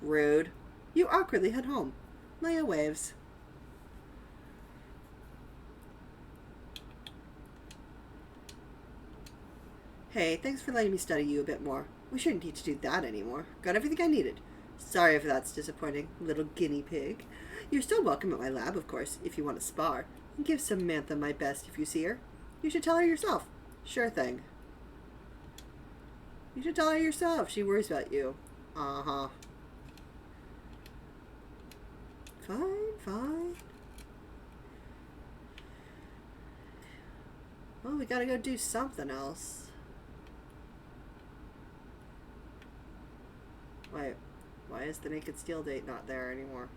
Rude. You awkwardly head home. Leia waves. Hey, thanks for letting me study you a bit more. We shouldn't need to do that anymore. Got everything I needed. Sorry if that's disappointing, little guinea pig. You're still welcome at my lab, of course, if you want to spar. And give Samantha my best if you see her. You should tell her yourself. Sure thing. You should tell her yourself. She worries about you. Uh-huh. Fine. Well, we gotta go do something else. Wait, why is the Naked Steel date not there anymore?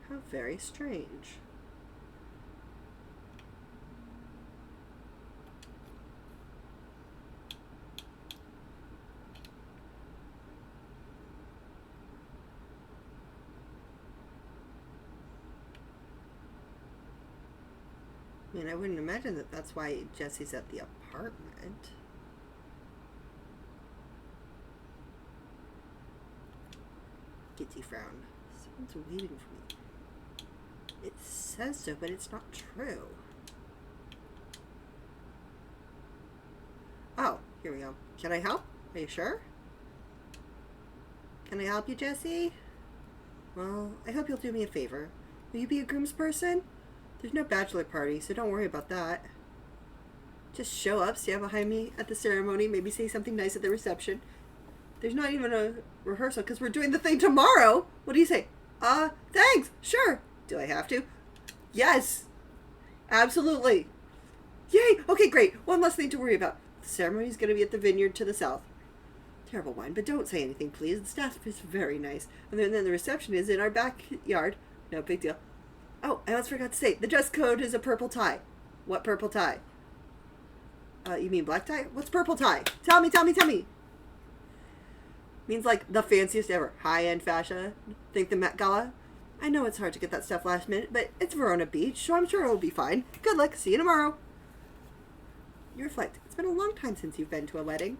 How very strange. I mean, I wouldn't imagine that that's why Jesse's at the apartment. Gitsy frown. Someone's waiting for me. It says so, but it's not true. Oh, here we go. Can I help? Are you sure? Can I help you, Jesse? Well, I hope you'll do me a favor. Will you be a groomsperson? There's no bachelor party, so don't worry about that. Just show up, stand behind me at the ceremony, maybe say something nice at the reception. There's not even a rehearsal because we're doing the thing tomorrow. What do you say? Thanks. Sure. Do I have to? Yes. Absolutely. Yay. Okay, great. One less thing to worry about. The ceremony's going to be at the vineyard to the south. Terrible wine, but don't say anything, please. The staff is very nice. And then the reception is in our backyard. No big deal. Oh, I almost forgot to say, the dress code is a purple tie. What purple tie? You mean black tie? What's purple tie? Tell me. Means like the fanciest ever. High-end fashion. Think the Met Gala? I know it's hard to get that stuff last minute, but it's Verona Beach, so I'm sure it'll be fine. Good luck. See you tomorrow. You reflect. It's been a long time since you've been to a wedding.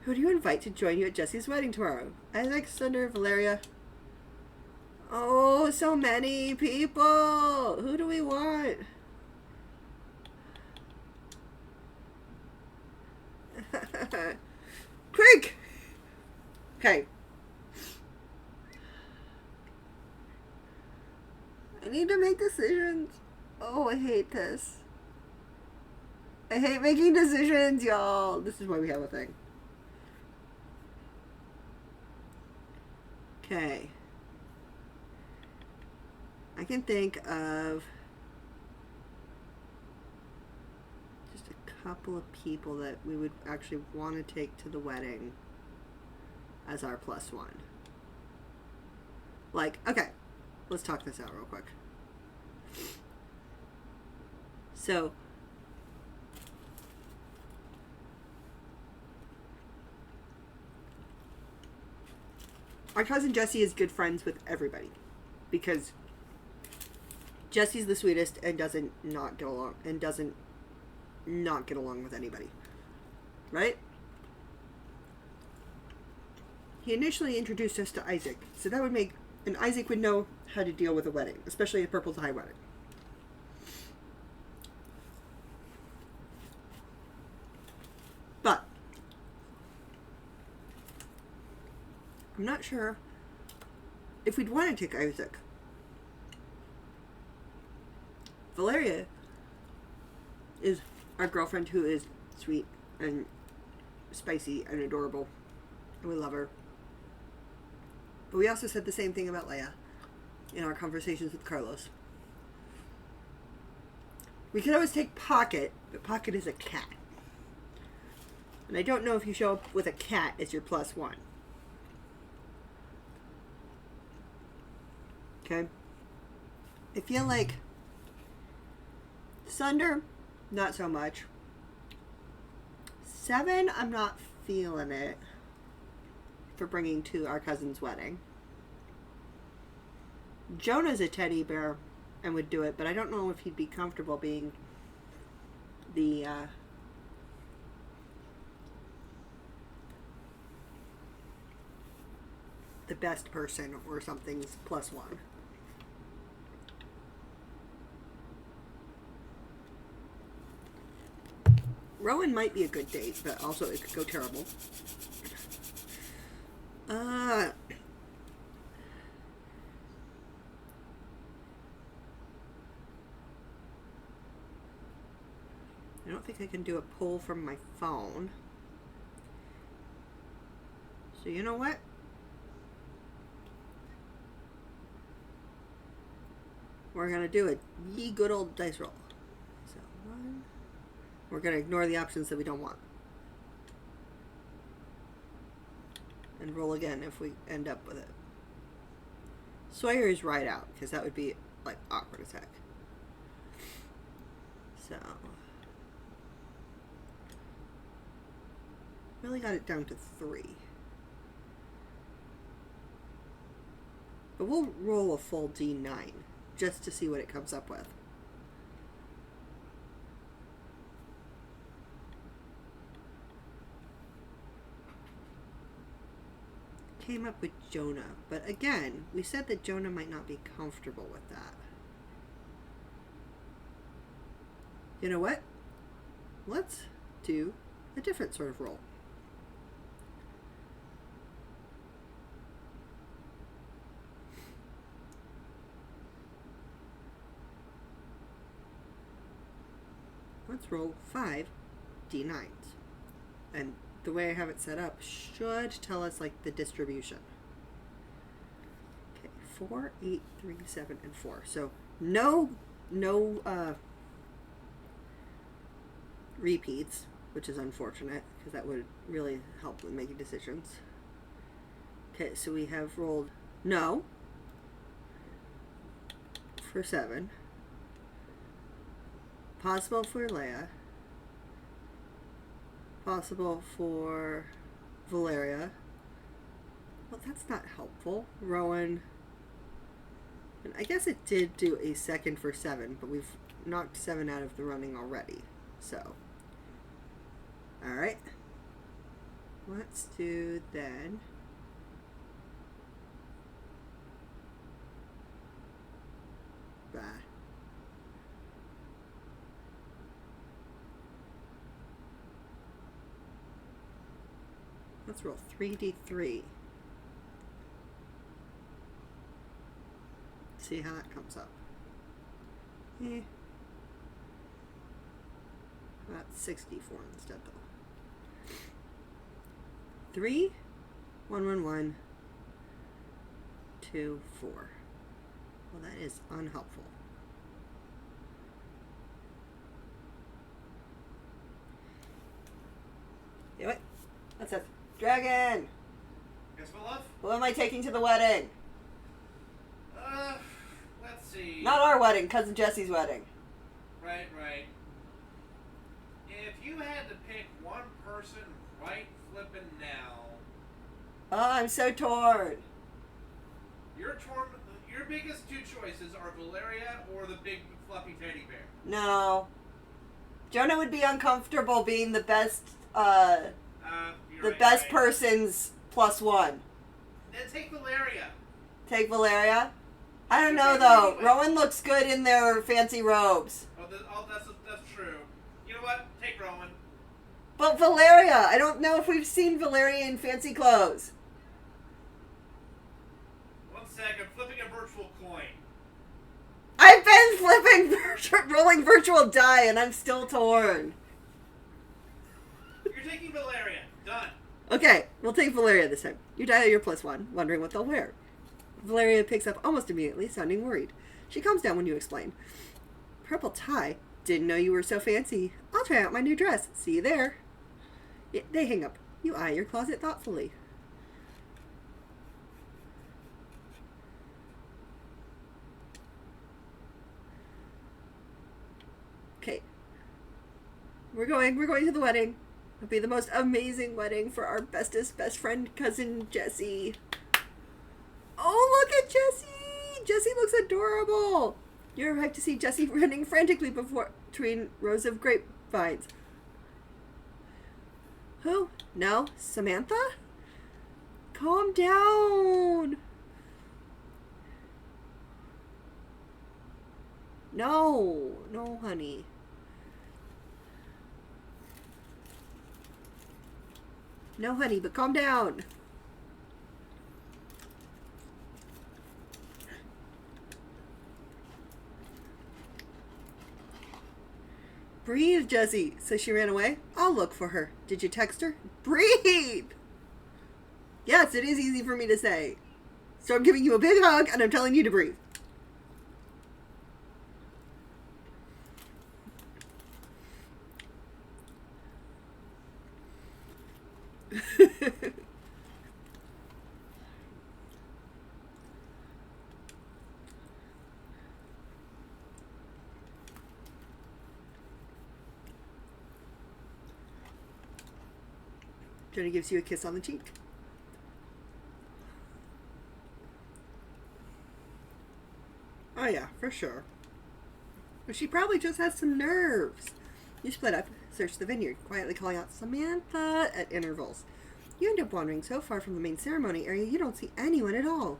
Who do you invite to join you at Jesse's wedding tomorrow? Alexander, Valeria. Oh, so many people. Who do we want? Quick! Okay. I need to make decisions. Oh, I hate this. I hate making decisions, y'all. This is why we have a thing. Okay. I can think of just a couple of people that we would actually want to take to the wedding as our plus one. Like, okay, let's talk this out real quick. So, our cousin Jessie is good friends with everybody because Jesse's the sweetest and doesn't not get along with anybody. Right? He initially introduced us to Isaac, so that would make, and Isaac would know how to deal with a wedding, especially a purple tie wedding. But I'm not sure if we'd want to take Isaac. Valeria is our girlfriend who is sweet and spicy and adorable, and we love her. But we also said the same thing about Leia in our conversations with Carlos. We could always take Pocket, but Pocket is a cat. And I don't know if you show up with a cat as your plus one. Okay? I feel like Sunder, not so much. 7, I'm not feeling it for bringing to our cousin's wedding. Jonah's a teddy bear and would do it, but I don't know if he'd be comfortable being the best person or something's plus one. Rowan might be a good date, but also it could go terrible. I don't think I can do a poll from my phone. So you know what? We're going to do a ye good old dice roll. So 1. We're going to ignore the options that we don't want. And roll again if we end up with it. Sawyer is right out, because that would be, like, awkward as heck. So. Really got it down to 3. But we'll roll a full D9, just to see what it comes up with. Came up with Jonah, but again, we said that Jonah might not be comfortable with that. You know what? Let's do a different sort of roll. Let's roll 5 D9s. And the way I have it set up should tell us, like, the distribution. Okay, 4, 8, 3, 7, and 4. So no repeats, which is unfortunate, because that would really help with making decisions. Okay, so we have rolled no for 7. Possible for Leia. Possible for Valeria. Well, that's not helpful. Rowan. And I guess it did do a second for 7, but we've knocked 7 out of the running already. So. Alright. Let's do then. Bah. Let's roll 3d3. See how that comes up. That's 64 instead though. 3, 1, 1, 1, 2, 4. Well, that is unhelpful. Do it. That's it. Dragon! Yes, my love? Who am I taking to the wedding? Let's see. Not our wedding, Cousin Jesse's wedding. Right. If you had to pick one person right flippin' now, Oh, I'm so torn. your biggest two choices are Valeria or the big fluffy teddy bear. No. Jonah would be uncomfortable being the best, You're right. person's +1. Then take Valeria. Take Valeria? I don't know, though. Rowan looks good in their fancy robes. That's true. You know what? Take Rowan. But Valeria! I don't know if we've seen Valeria in fancy clothes. 1 sec, I'm flipping a virtual coin. I've been flipping, rolling virtual die, and I'm still torn. You're taking Valeria. Done. Okay, we'll take Valeria this time. You dial your +1, wondering what they'll wear. Valeria picks up almost immediately, sounding worried. She calms down when you explain. Purple tie? Didn't know you were so fancy. I'll try out my new dress. See you there. They hang up. You eye your closet thoughtfully. Okay. We're going to the wedding. It'll be the most amazing wedding for our bestest best friend, Cousin Jessie. Oh, look at Jessie! Jessie looks adorable! You arrive to see Jessie running frantically between rows of grapevines. Who? No? Samantha? Calm down! No, honey. No, honey, but calm down. Breathe, Jessie. So she ran away? I'll look for her. Did you text her? Breathe! Yes, it is easy for me to say. So I'm giving you a big hug, and I'm telling you to breathe. Jenny gives you a kiss on the cheek. Oh yeah, for sure. But she probably just has some nerves. You split up, search the vineyard, quietly calling out Samantha at intervals. You end up wandering so far from the main ceremony area you don't see anyone at all.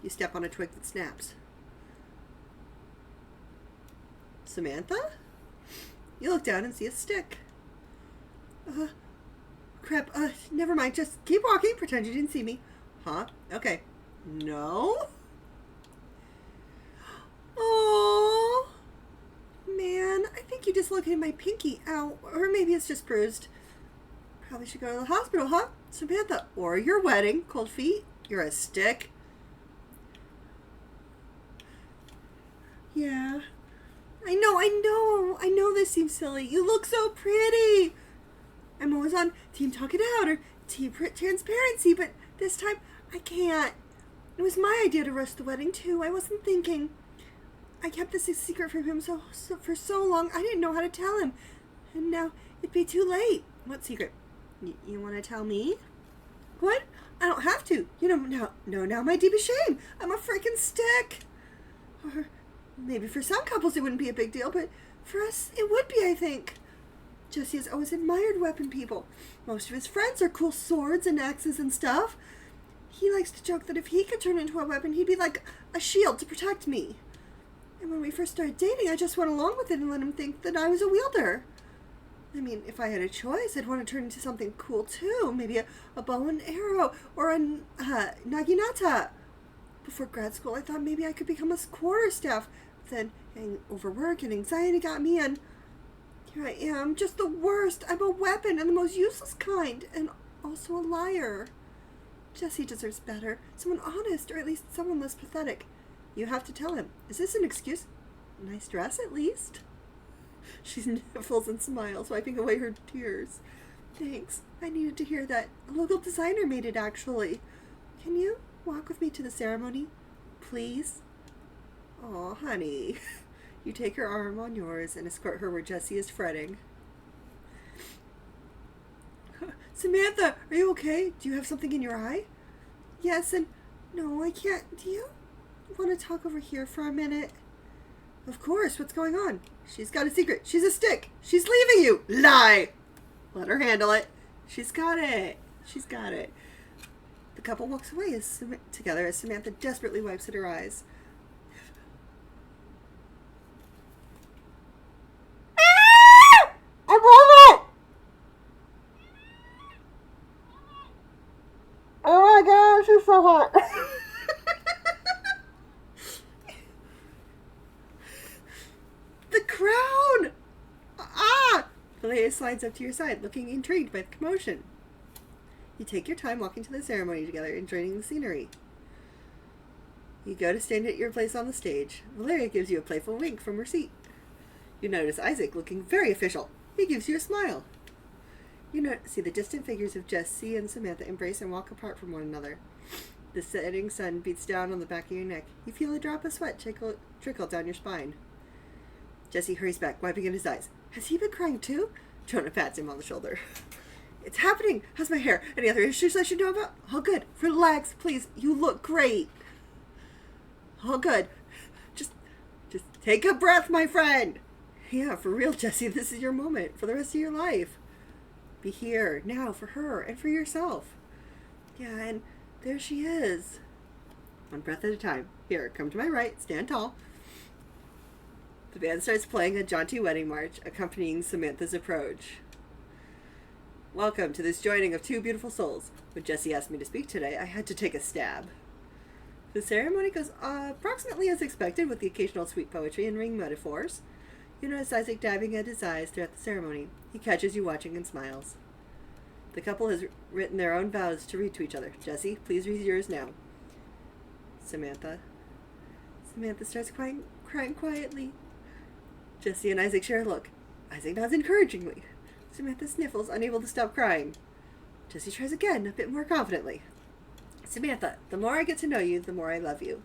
You step on a twig that snaps. Samantha? You look down and see a stick. Crap, never mind, just keep walking, pretend you didn't see me. Huh? Okay. No? Oh, man, I think you dislocated my pinky. Ow, or maybe it's just bruised. Probably should go to the hospital, huh? Samantha, or your wedding, cold feet. You're a stick. Yeah. I know this seems silly. You look so pretty. I'm always on Team Talk It Out or Team Transparency, but this time I can't. It was my idea to rush the wedding, too. I wasn't thinking. I kept this a secret from him for so long, I didn't know how to tell him. And now it'd be too late. What secret? You want to tell me? What? I don't have to. Now my deepest shame. I'm a freaking stick. Or maybe for some couples it wouldn't be a big deal, but for us it would be, I think. Jesse has always admired weapon people. Most of his friends are cool swords and axes and stuff. He likes to joke that if he could turn into a weapon, he'd be like a shield to protect me. And when we first started dating, I just went along with it and let him think that I was a wielder. I mean, if I had a choice, I'd want to turn into something cool too. Maybe a bow and arrow or a naginata. Before grad school, I thought maybe I could become a quarterstaff. Then overwork and anxiety got me, and here I am, just the worst. I'm a weapon and the most useless kind, and also a liar. Jesse deserves better. Someone honest, or at least someone less pathetic. You have to tell him. Is this an excuse? Nice dress, at least. She sniffles and smiles, wiping away her tears. Thanks. I needed to hear that. A local designer made it, actually. Can you walk with me to the ceremony? Please? Aw, honey. You take her arm on yours and escort her where Jessie is fretting. Samantha, are you okay? Do you have something in your eye? Yes, and no, I can't. Do you want to talk over here for a minute? Of course. What's going on? She's got a secret. She's a stick. She's leaving you. Lie. Let her handle it. She's got it. She's got it. The couple walks away together as Samantha desperately wipes at her eyes. I love it! Oh my gosh, it's so hot. The crown! Ah! Valeria slides up to your side, looking intrigued by the commotion. You take your time walking to the ceremony together, enjoying the scenery. You go to stand at your place on the stage. Valeria gives you a playful wink from her seat. You notice Isaac looking very official. He gives you a smile. You see the distant figures of Jessie and Samantha embrace and walk apart from one another. The setting sun beats down on the back of your neck. You feel a drop of sweat trickle down your spine. Jessie hurries back, wiping at his eyes. Has he been crying too? Jonah pats him on the shoulder. It's happening. How's my hair? Any other issues I should know about? All good. Relax, please. You look great. All good. Just take a breath, my friend. Yeah, for real, Jessie. This is your moment for the rest of your life. Be here now for her and for yourself. Yeah, and there she is. One breath at a time. Here, come to my right. Stand tall. The band starts playing a jaunty wedding march, accompanying Samantha's approach. Welcome to this joining of two beautiful souls. When Jessie asked me to speak today, I had to take a stab. The ceremony goes approximately as expected, with the occasional sweet poetry and ring metaphors. You notice Isaac dabbing at his eyes throughout the ceremony. He catches you watching and smiles. The couple has written their own vows to read to each other. Jessie, please read yours now. Samantha starts crying quietly. Jessie and Isaac share a look. Isaac nods encouragingly. Samantha sniffles, unable to stop crying. Jessie tries again, a bit more confidently. Samantha, the more I get to know you, the more I love you.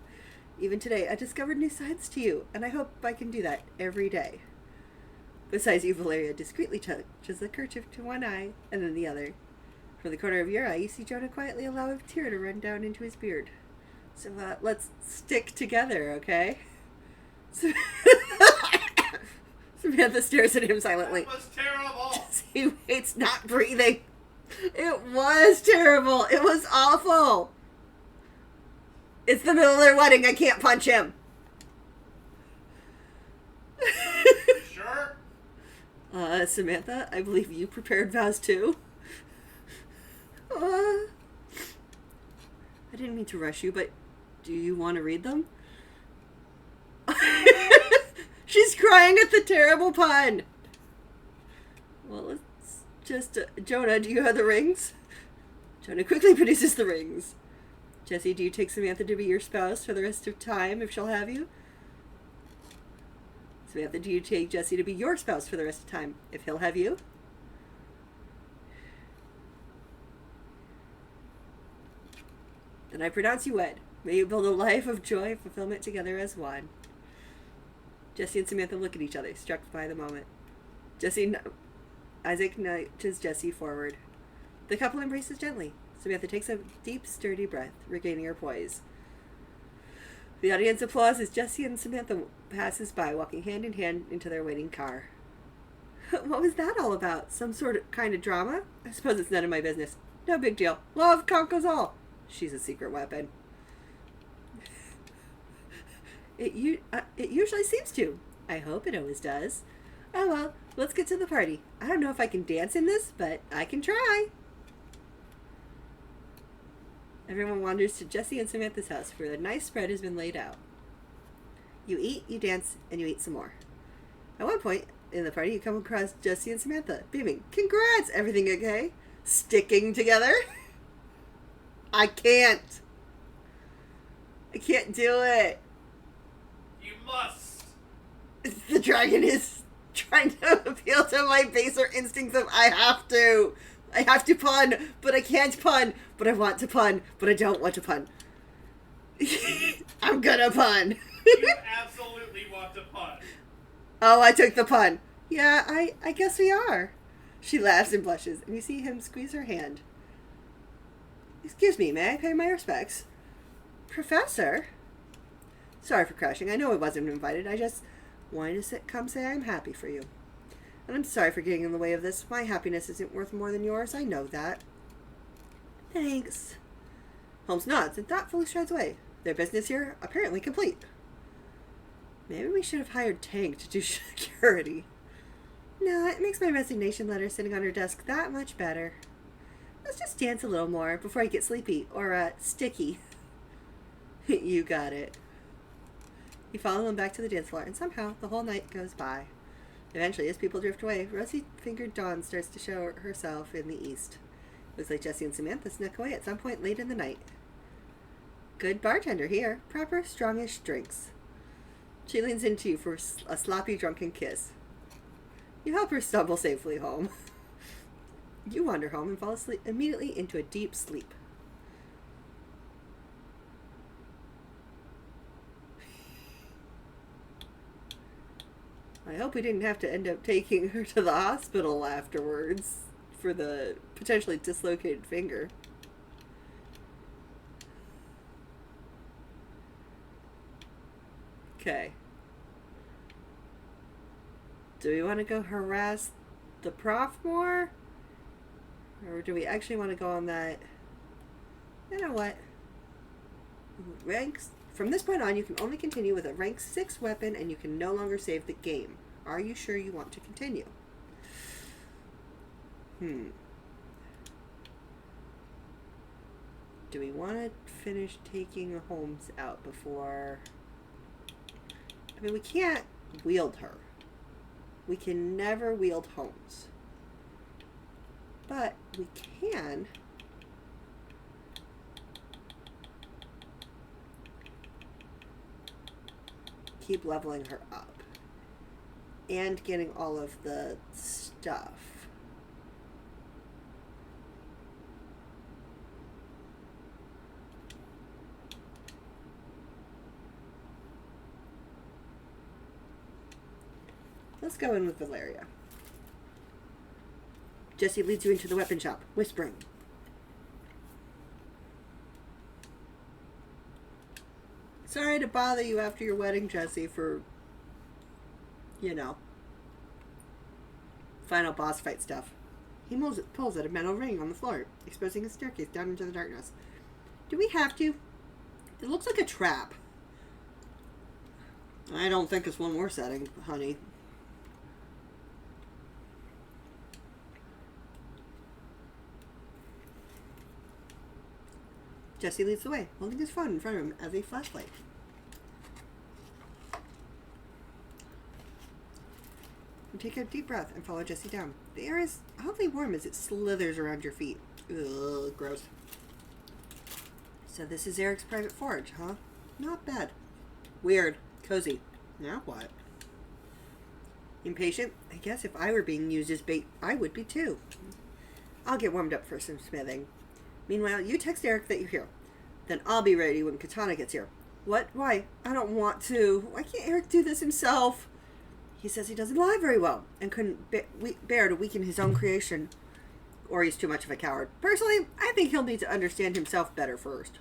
Even today, I discovered new sides to you, and I hope I can do that every day. Besides you, Valeria discreetly touches the kerchief to one eye, and then the other. From the corner of your eye, you see Jonah quietly allow a tear to run down into his beard. So, let's stick together, okay? Samantha stares at him silently. That was terrible. He waits, not breathing. It was terrible. It was awful. It's the middle of their wedding. I can't punch him. Sure? Samantha, I believe you prepared vows too. I didn't mean to rush you, but do you want to read them? She's crying at the terrible pun. Well, it's just... Jonah, do you have the rings? Jonah quickly produces the rings. Jessie, do you take Samantha to be your spouse for the rest of time if she'll have you? Samantha, do you take Jessie to be your spouse for the rest of time if he'll have you? Then I pronounce you wed. May you build a life of joy and fulfillment together as one. Jessie and Samantha look at each other, struck by the moment. Isaac nudges Jessie forward. The couple embraces gently. Samantha takes a deep, sturdy breath, regaining her poise. The audience applauds as Jessie and Samantha passes by, walking hand in hand into their waiting car. What was that all about? Some kind of drama? I suppose it's none of my business. No big deal. Love conquers all. She's a secret weapon. It usually seems to. I hope it always does. Oh well, let's get to the party. I don't know if I can dance in this, but I can try. Everyone wanders to Jessie and Samantha's house, where a nice spread has been laid out. You eat, you dance, and you eat some more. At one point in the party, you come across Jessie and Samantha, beaming. Congrats! Everything okay? Sticking together? I can't do it. You must. The dragon is trying to appeal to my baser instincts of I have to. I have to pun, but I can't pun, but I want to pun, but I don't want to pun. I'm gonna pun. You absolutely want to pun. Oh, I took the pun. Yeah, I guess we are. She laughs and blushes, and you see him squeeze her hand. Excuse me, may I pay my respects? Professor? Sorry for crashing. I know I wasn't invited. I just wanted to come say I'm happy for you. And I'm sorry for getting in the way of this. My happiness isn't worth more than yours. I know that. Thanks. Holmes nods and thoughtfully strides away. Their business here apparently complete. Maybe we should have hired Tank to do security. No, it makes my resignation letter sitting on her desk that much better. Let's just dance a little more before I get sleepy or sticky. You got it. You follow them back to the dance floor, and somehow the whole night goes by. Eventually, as people drift away, rosy-fingered dawn starts to show herself in the east. Looks like Jessie and Samantha snuck away at some point late in the night. Good bartender here. Proper, strongish drinks. She leans into you for a sloppy, drunken kiss. You help her stumble safely home. You wander home and fall asleep immediately into a deep sleep. I hope we didn't have to end up taking her to the hospital afterwards for the potentially dislocated finger. Okay. Do we want to go harass the prof more? Or do we actually want to go on that? You know what? Ranks. From this point on, you can only continue with a rank 6 weapon and you can no longer save the game. Are you sure you want to continue? Do we want to finish taking Holmes out before... I mean, we can't wield her. We can never wield Holmes. But we can... keep leveling her up. And getting all of the stuff. Let's go in with Valeria. Jessie leads you into the weapon shop, whispering. Sorry to bother you after your wedding, Jessie, for, final boss fight stuff. He pulls at a metal ring on the floor, exposing a staircase down into the darkness. Do we have to? It looks like a trap. I don't think it's one we're setting, honey. Jessie leads the way, holding his phone in front of him as a flashlight. You take a deep breath and follow Jessie down. The air is oddly warm as it slithers around your feet. Ugh, gross. So this is Eric's private forge, huh? Not bad. Weird. Cozy. Now what? Impatient? I guess if I were being used as bait, I would be too. I'll get warmed up for some smithing. Meanwhile, you text Eric that you're here. Then I'll be ready when Katana gets here. What? Why? I don't want to. Why can't Eric do this himself? He says he doesn't lie very well and couldn't bear to weaken his own creation. Or he's too much of a coward. Personally, I think he'll need to understand himself better first.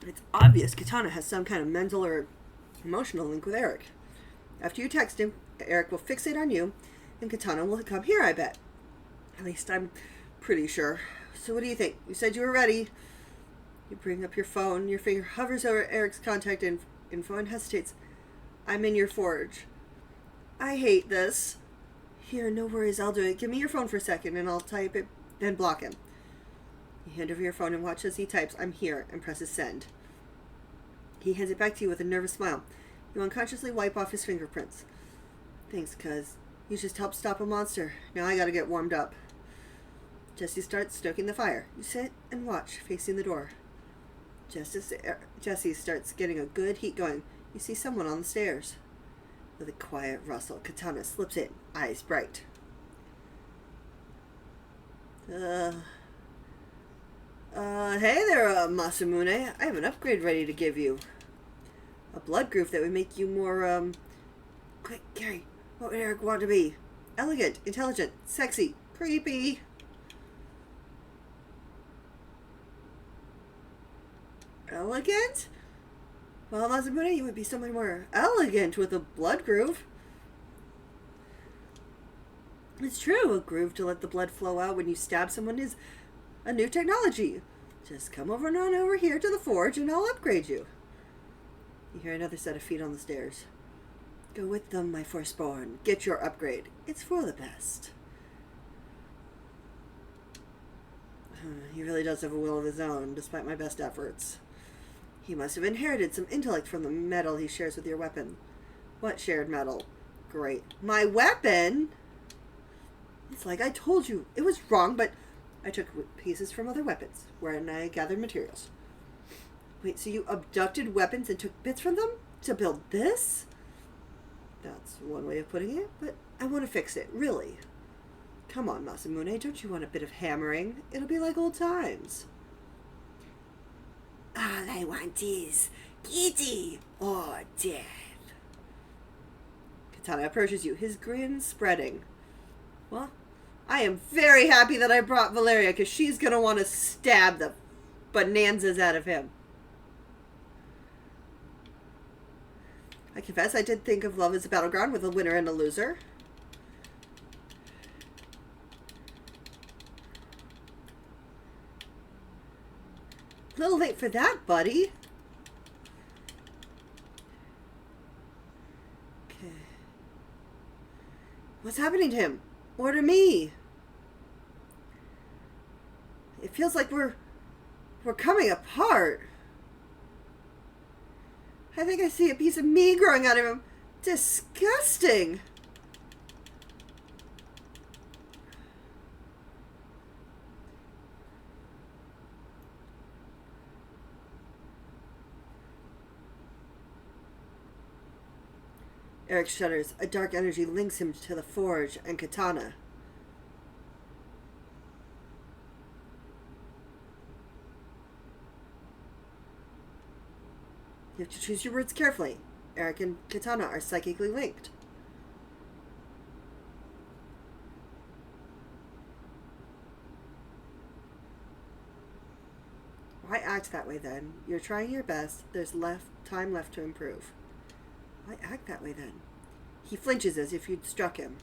It's obvious Katana has some kind of mental or emotional link with Eric. After you text him, Eric will fixate on you, and Katana will come here, I bet. At least I'm pretty sure. So what do you think? You said you were ready. You bring up your phone. Your finger hovers over Eric's contact info and hesitates. I'm in your forge. I hate this. Here, no worries, I'll do it. Give me your phone for a second and I'll type it, then block him. You hand over your phone and watch as he types, I'm here, and presses send. He hands it back to you with a nervous smile. You unconsciously wipe off his fingerprints. Thanks, cuz. You just helped stop a monster. Now I gotta get warmed up. Jessie starts stoking the fire. You sit and watch, facing the door. Just as Jessie starts getting a good heat going, you see someone on the stairs. With a quiet rustle, Katana slips in, eyes bright. Hey there, Masamune. I have an upgrade ready to give you. A blood groove that would make you more, Quick, Gary, what would Eric want to be? Elegant, intelligent, sexy, creepy. Elegant? Well, Masamune, you would be something more elegant with a blood groove. It's true, a groove to let the blood flow out when you stab someone is a new technology. Just come over and on over here to the forge and I'll upgrade you. You hear another set of feet on the stairs. Go with them, my firstborn. Get your upgrade. It's for the best. He really does have a will of his own, despite my best efforts. He must have inherited some intellect from the metal he shares with your weapon. What shared metal? Great. My weapon? It's like I told you. It was wrong, but I took pieces from other weapons, wherein I gathered materials. Wait, so you abducted weapons and took bits from them to build this? That's one way of putting it, but I want to fix it, really. Come on, Masamune, don't you want a bit of hammering? It'll be like old times. All I want is Kitty or death. Katana approaches you, his grin spreading. Well, I am very happy that I brought Valeria, because she's going to want to stab the bonanzas out of him. I confess I did think of love as a battleground with a winner and a loser. A little late for that, buddy. Okay. What's happening to him? Or to me? It feels like we're coming apart. I think I see a piece of me growing out of him. Disgusting. Eric shudders. A dark energy links him to the forge and Katana. You have to choose your words carefully. Eric and Katana are psychically linked. Why act that way then? You're trying your best. There's time left to improve. Why act that way then? He flinches as if you'd struck him.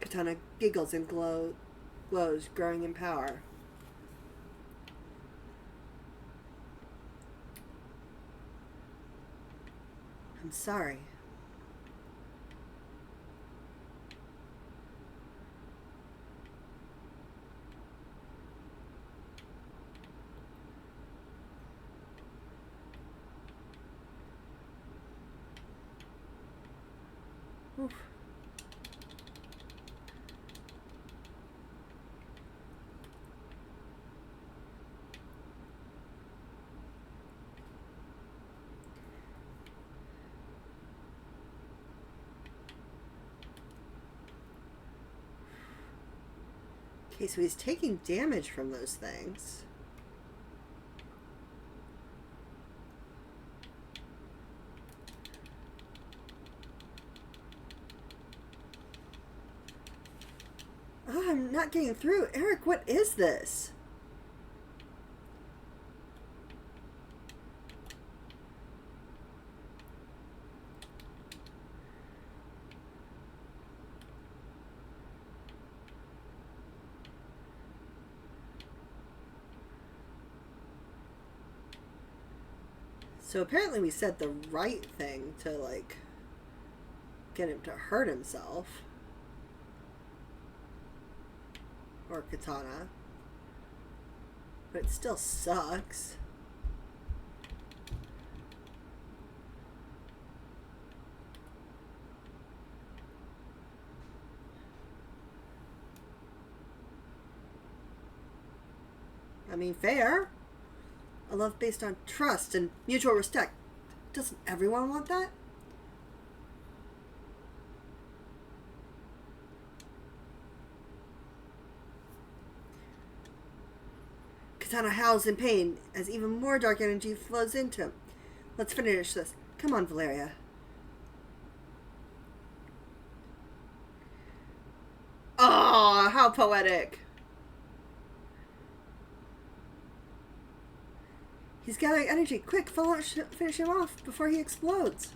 Katana giggles and glows, growing in power. I'm sorry. Oof. Okay, so he's taking damage from those things. Oh, I'm not getting through. Eric, what is this? So apparently we said the right thing to, like, get him to hurt himself. Or Katana. But it still sucks. I mean, fair. A love based on trust and mutual respect. Doesn't everyone want that? Katana howls in pain as even more dark energy flows into him. Let's finish this. Come on, Valeria. Oh, how poetic. He's gathering energy. Quick, finish him off before he explodes.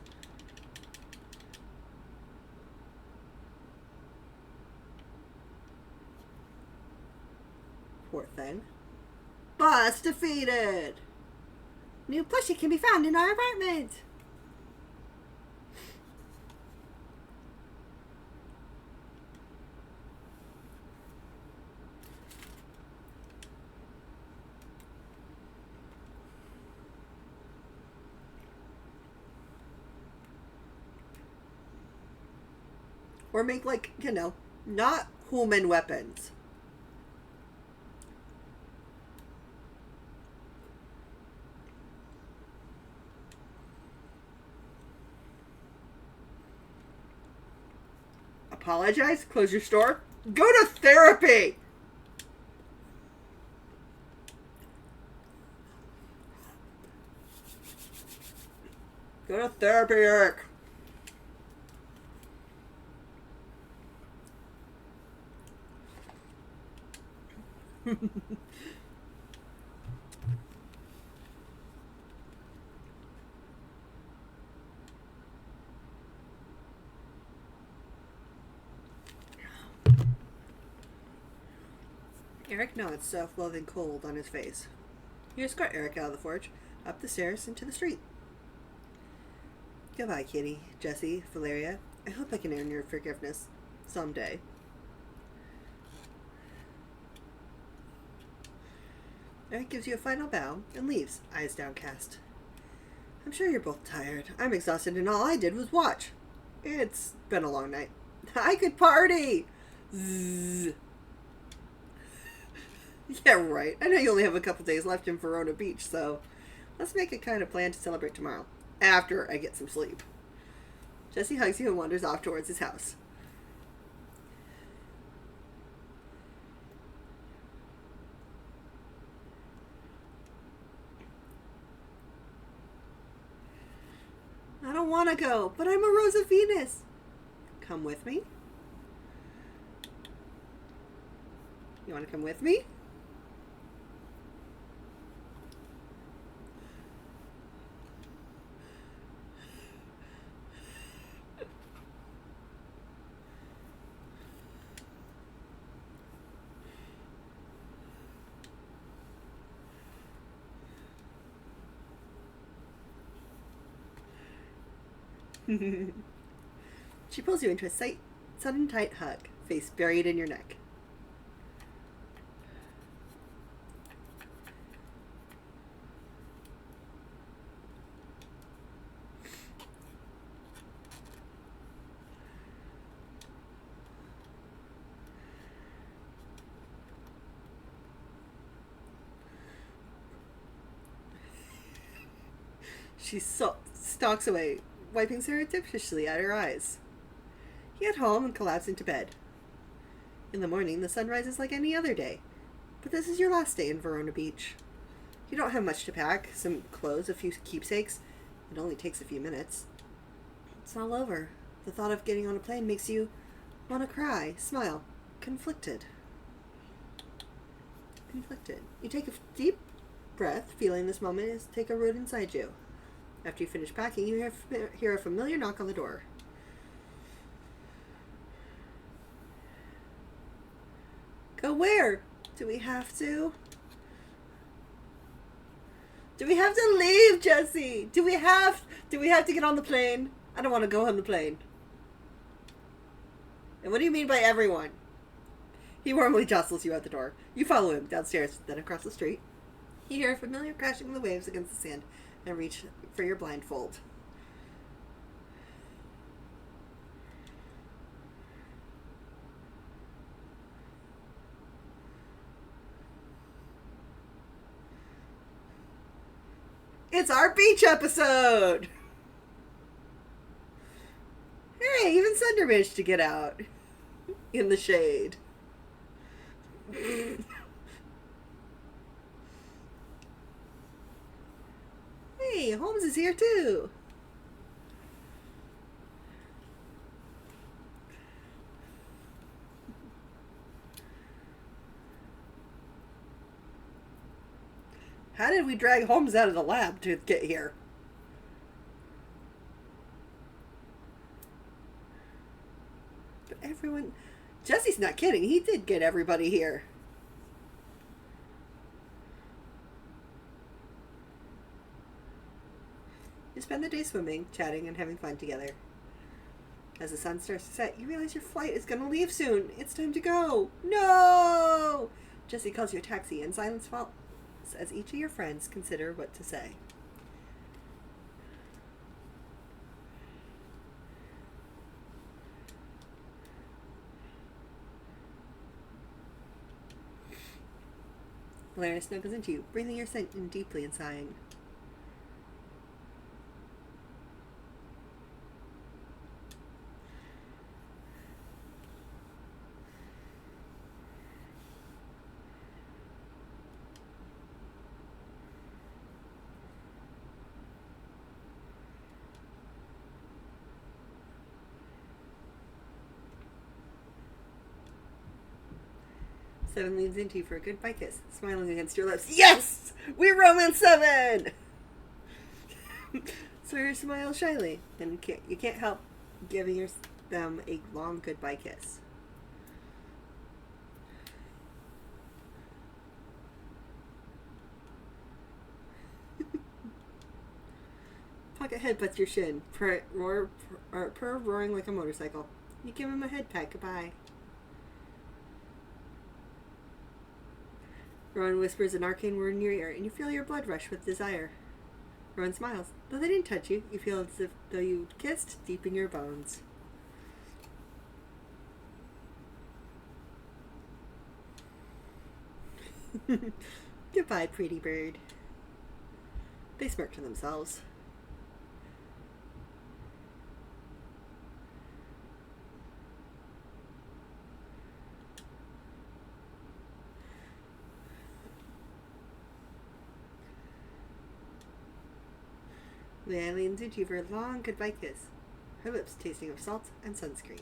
Poor thing. Boss defeated! New plushie can be found in our apartment! Or make, like, you know, not human weapons. Apologize? Close your store? Go to therapy! Go to therapy, Eric. Eric nods, self-loathing cold on his face. You escort Eric out of the forge, up the stairs, into the street. Goodbye, Kitty, Jesse, Valeria. I hope I can earn your forgiveness. Someday. Eric gives you a final bow and leaves, eyes downcast. I'm sure you're both tired. I'm exhausted and all I did was watch. It's been a long night. I could party! Zzz. Yeah, right. I know you only have a couple days left in Verona Beach, so let's make a kind of plan to celebrate tomorrow, after I get some sleep. Jesse hugs you and wanders off towards his house. I don't want to go, but I'm a Rose of Venus. Come with me? You want to come with me? She pulls you into a sudden tight hug, face buried in your neck. She stalks away, wiping surreptitiously at her eyes. You get home and collapse into bed. In the morning, the sun rises like any other day. But this is your last day in Verona Beach. You don't have much to pack, some clothes, a few keepsakes. It only takes a few minutes. It's all over. The thought of getting on a plane makes you want to cry, smile, conflicted. You take a deep breath, feeling this moment is take a root inside you. After you finish packing, you hear a familiar knock on the door. Go where? Do we have to? Do we have to leave, Jesse? Do we have to get on the plane? I don't want to go on the plane. And what do you mean by everyone? He warmly jostles you at the door. You follow him downstairs, then across the street. You hear a familiar crashing of the waves against the sand and reach for your blindfold. It's our beach episode! Hey, even Cinder managed to get out. In the shade. Hey, Holmes is here too. How did we drag Holmes out of the lab to get here? But everyone... Jesse's not kidding. He did get everybody here. You spend the day swimming, chatting, and having fun together. As the sun starts to set, you realize your flight is going to leave soon. It's time to go. No! Jesse calls you a taxi, and silence falls as each of your friends consider what to say. Valeria snuggles into you, breathing your scent in deeply and sighing. Seven leans into you for a goodbye kiss, smiling against your lips. Yes! We're Romance 7! Sawyer smiles shyly, and you can't help giving them a long goodbye kiss. Pocket headbutts your shin, purr roaring like a motorcycle. You give him a head pat goodbye. Rowan whispers an arcane word in your ear, and you feel your blood rush with desire. Rowan smiles. Though they didn't touch you, you feel as if though you kissed deep in your bones. Goodbye, pretty bird. They smirk to themselves. Leanne leans into you for a long goodbye kiss, her lips tasting of salt and sunscreen.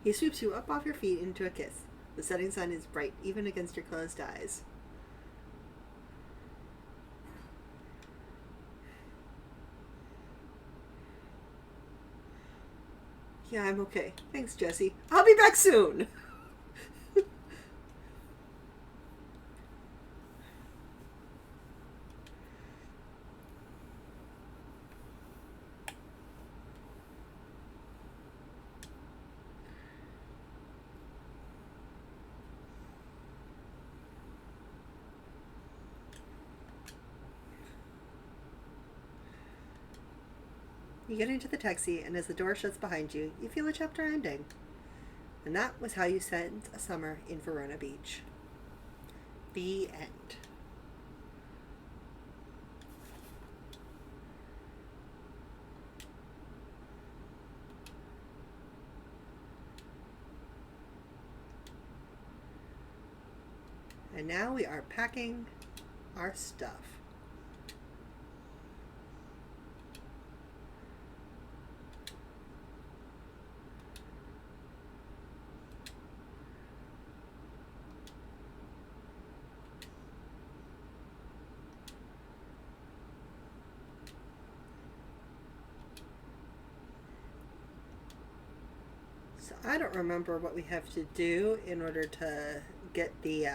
He sweeps you up off your feet into a kiss. The setting sun is bright, even against your closed eyes. Yeah, I'm okay. Thanks, Jesse. I'll be back soon! You get into the taxi, and as the door shuts behind you, you feel a chapter ending. And that was how you spent a summer in Verona Beach. The end. And now we are packing our stuff. So I don't remember what we have to do in order to get the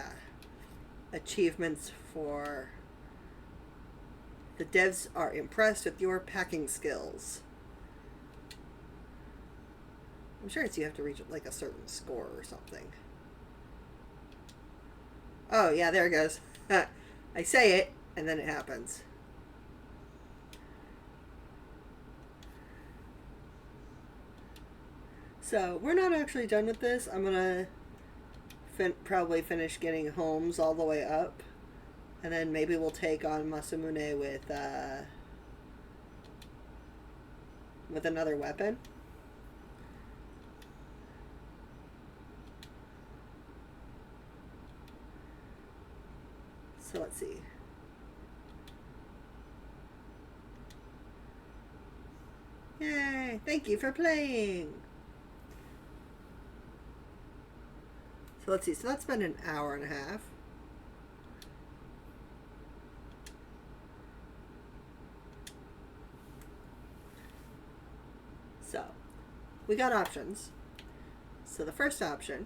achievements for the devs are impressed with your packing skills. I'm sure it's you have to reach like a certain score or something. Oh, yeah, there it goes. I say it, and then it happens. So, we're not actually done with this. I'm gonna probably finish getting Holmes all the way up. And then maybe we'll take on Masamune with another weapon. So let's see. Yay! Thank you for playing! So let's see. So that's been an hour and a half. So, we got options. So the first option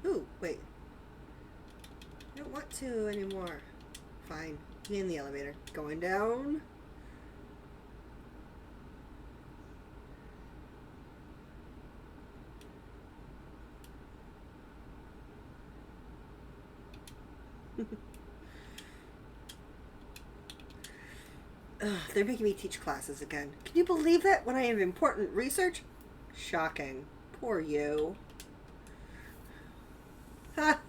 ooh, wait. I don't want to anymore. Fine. Be in the elevator. Going down. Ugh, they're making me teach classes again. Can you believe that when I have important research? Shocking. Poor you. Ha!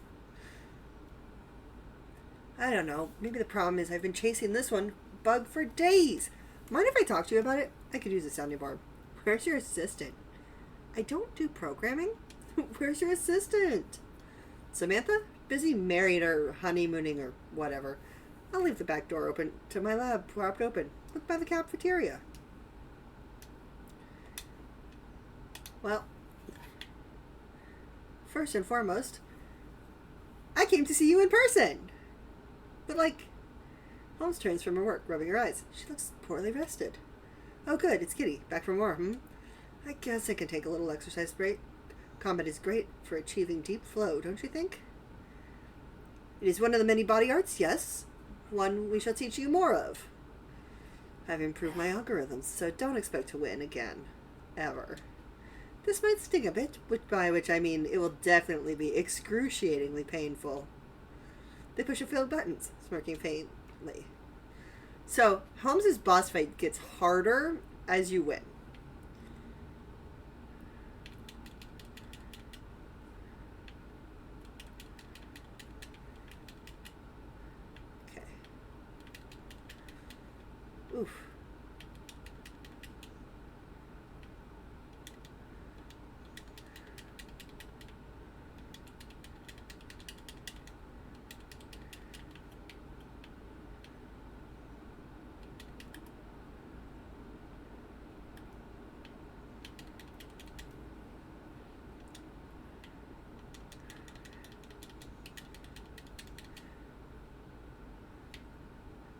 I don't know. Maybe the problem is I've been chasing this one bug for days. Mind if I talk to you about it? I could use a sounding board. Where's your assistant? I don't do programming. Where's your assistant? Samantha? Busy married or honeymooning or whatever. I'll leave the back door open to my lab propped open. Look by the cafeteria. Well, first and foremost, I came to see you in person. But like, Holmes turns from her work, rubbing her eyes. She looks poorly rested. Oh good, it's Kitty. Back from war, I guess I can take a little exercise break. Combat is great for achieving deep flow, don't you think? It is one of the many body arts, yes. One we shall teach you more of. I've improved my algorithms, so don't expect to win again. Ever. This might sting a bit, by which I mean it will definitely be excruciatingly painful. They push a few buttons, smirking faintly. So, Holmes's boss fight gets harder as you win. Okay. Oof.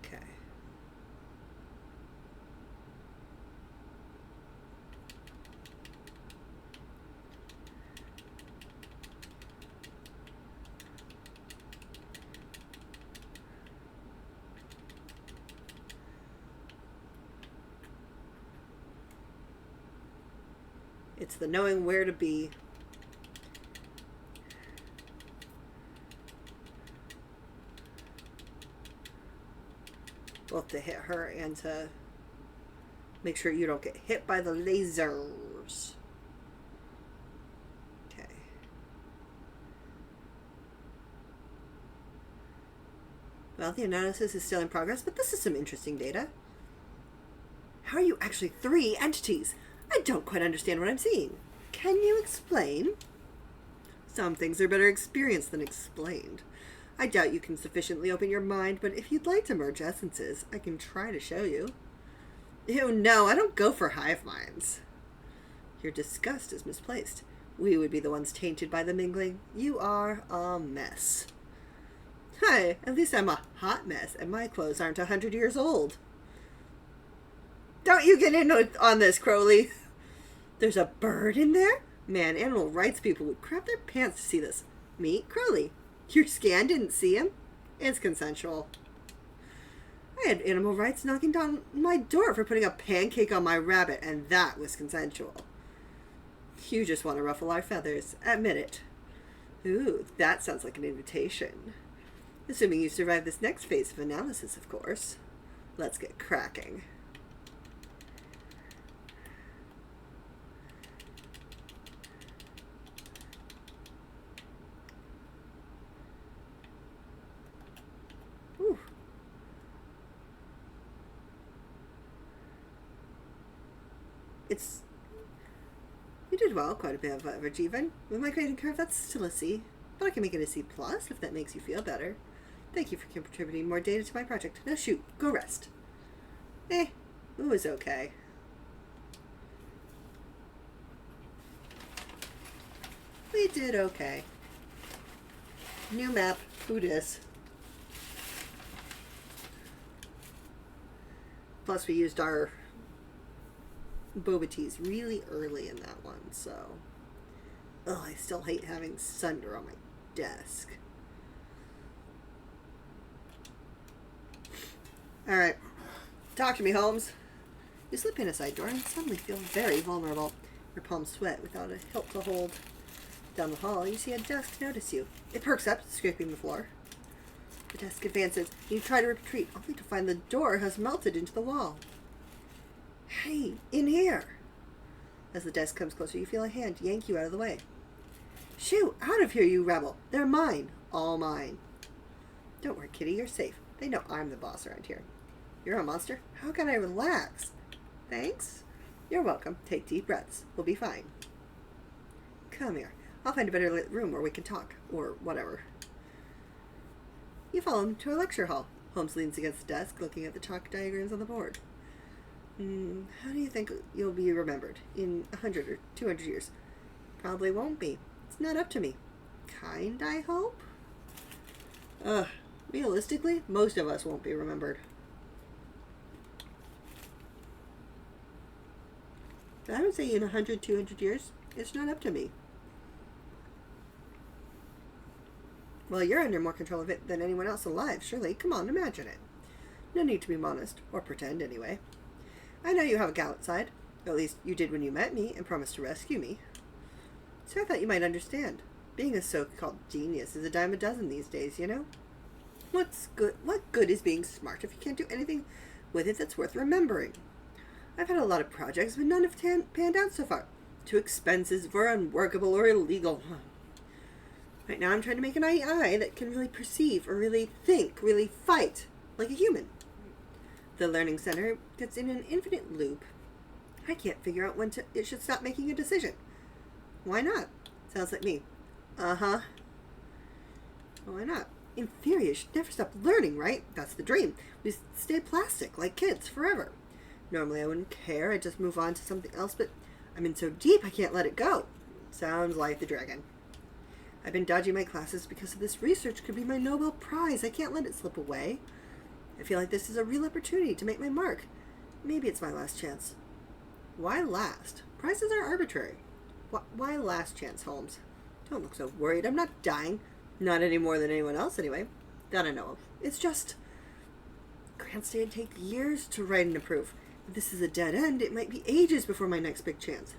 Okay. It's the knowing where to be. Both to hit her and to make sure you don't get hit by the lasers. Okay. Well, the analysis is still in progress, but this is some interesting data. How are you actually 3 entities? I don't quite understand what I'm seeing. Can you explain? Some things are better experienced than explained. I doubt you can sufficiently open your mind, but if you'd like to merge essences, I can try to show you. Ew, no, I don't go for hive minds. Your disgust is misplaced. We would be the ones tainted by the mingling. You are a mess. Hi, at least I'm a hot mess, and my clothes aren't 100 years old. Don't you get in on this, Crowley. There's a bird in there? Man, animal rights people would crap their pants to see this. Meet Crowley. Your scan didn't see him? It's consensual. I had animal rights knocking down my door for putting a pancake on my rabbit, and that was consensual. You just want to ruffle our feathers. Admit it. Ooh, that sounds like an invitation. Assuming you survive this next phase of analysis, of course. Let's get cracking. Ooh. You did well, quite a bit of average even. With my grading curve, that's still a C. But I can make it a C+, if that makes you feel better. Thank you for contributing more data to my project. Now shoot, go rest. It was okay. We did okay. New map, who dis? Plus we used our boba teas really early in that one, so... Ugh, I still hate having Sunder on my desk. Alright. Talk to me, Holmes. You slip in a side door and suddenly feel very vulnerable. Your palms sweat without a hilt to hold. Down the hall, you see a desk notice you. It perks up, scraping the floor. The desk advances, and you try to retreat, only to find the door has melted into the wall. Hey, in here! As the desk comes closer, you feel a hand yank you out of the way. Shoo, out of here, you rebel! They're mine. All mine. Don't worry, kitty, you're safe. They know I'm the boss around here. You're a monster? How can I relax? Thanks. You're welcome. Take deep breaths. We'll be fine. Come here. I'll find a better lit room where we can talk. Or whatever. You follow him to a lecture hall. Holmes leans against the desk, looking at the chalk diagrams on the board. How do you think you'll be remembered in 100 or 200 years? Probably won't be. It's not up to me. Kind, I hope? Realistically, most of us won't be remembered. But I would say in 100, 200 years, it's not up to me. Well, you're under more control of it than anyone else alive, surely. Come on, imagine it. No need to be modest, or pretend anyway. I know you have a gallant side. At least you did when you met me and promised to rescue me. So I thought you might understand. Being a so-called genius is a dime a dozen these days, you know? What good is being smart if you can't do anything with it that's worth remembering? I've had a lot of projects, but none have panned out so far. Too expensive or unworkable or illegal. Right now I'm trying to make an AI that can really perceive or really think, really fight like a human. The Learning Center gets in an infinite loop. I can't figure out when it should stop making a decision. Why not? Sounds like me. Uh-huh. Why not? In theory, you should never stop learning, right? That's the dream. We stay plastic, like kids, forever. Normally I wouldn't care. I'd just move on to something else, but I'm in so deep I can't let it go. Sounds like the dragon. I've been dodging my classes because of this research could be my Nobel Prize. I can't let it slip away. I feel like this is a real opportunity to make my mark. Maybe it's my last chance. Why last? Prizes are arbitrary. Why last chance, Holmes? Don't look so worried. I'm not dying. Not any more than anyone else, anyway. That I know of. It's just... grants take years to write and approve. If this is a dead end, it might be ages before my next big chance.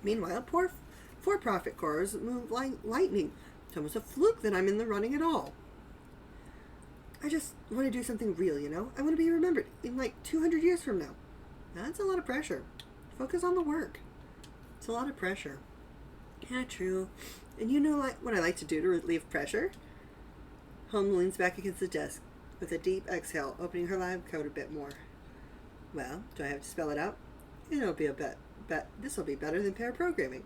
Meanwhile, poor for-profit cores move like lightning. It's almost a fluke that I'm in the running at all. I just want to do something real, you know? I want to be remembered in like 200 years from now. That's a lot of pressure. Focus on the work. It's a lot of pressure. Yeah, true. And you know what I like to do to relieve pressure? Holmes leans back against the desk with a deep exhale, opening her lab coat a bit more. Well, do I have to spell it out? It'll be a bet. This will be better than pair programming.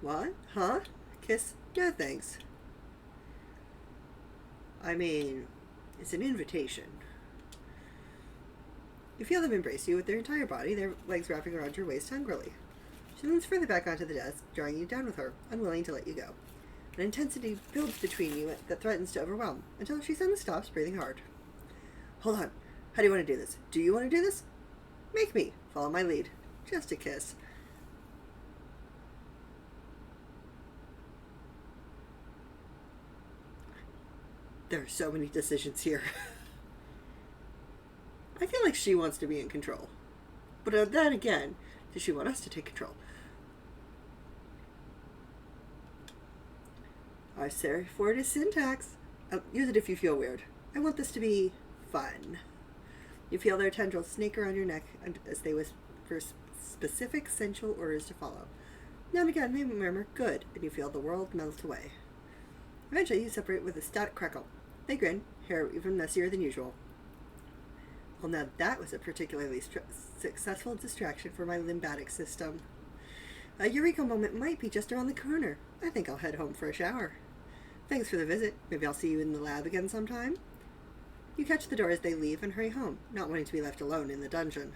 What? Huh? Kiss? No thanks. I mean, it's an invitation. You feel them embrace you with their entire body, their legs wrapping around your waist hungrily. She leans further back onto the desk, drawing you down with her, unwilling to let you go. An intensity builds between you that threatens to overwhelm, until she suddenly stops, breathing hard. Hold on. How do you want to do this? Do you want to do this? Make me. Follow my lead. Just a kiss. There are so many decisions here. I feel like she wants to be in control. But then again, does she want us to take control? Our Seriford is syntax. Use it if you feel weird. I want this to be fun. You feel their tendrils snake around your neck as they whisper specific sensual orders to follow. Now and again, they murmur, good, and you feel the world melt away. Eventually, you separate with a static crackle. They grin, hair even messier than usual. Well, now that was a particularly successful distraction for my limbatic system. A eureka moment might be just around the corner. I think I'll head home for a shower. Thanks for the visit. Maybe I'll see you in the lab again sometime. You catch the door as they leave and hurry home, not wanting to be left alone in the dungeon.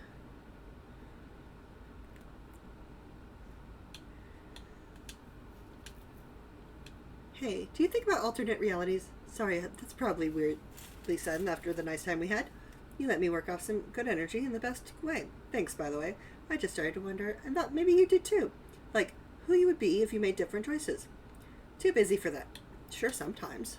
Hey, do you think about alternate realities? Sorry, that's probably weirdly sudden after the nice time we had. You let me work off some good energy in the best way. Thanks, by the way. I just started to wonder, and thought maybe you did too. Like, who you would be if you made different choices. Too busy for that. Sure, sometimes.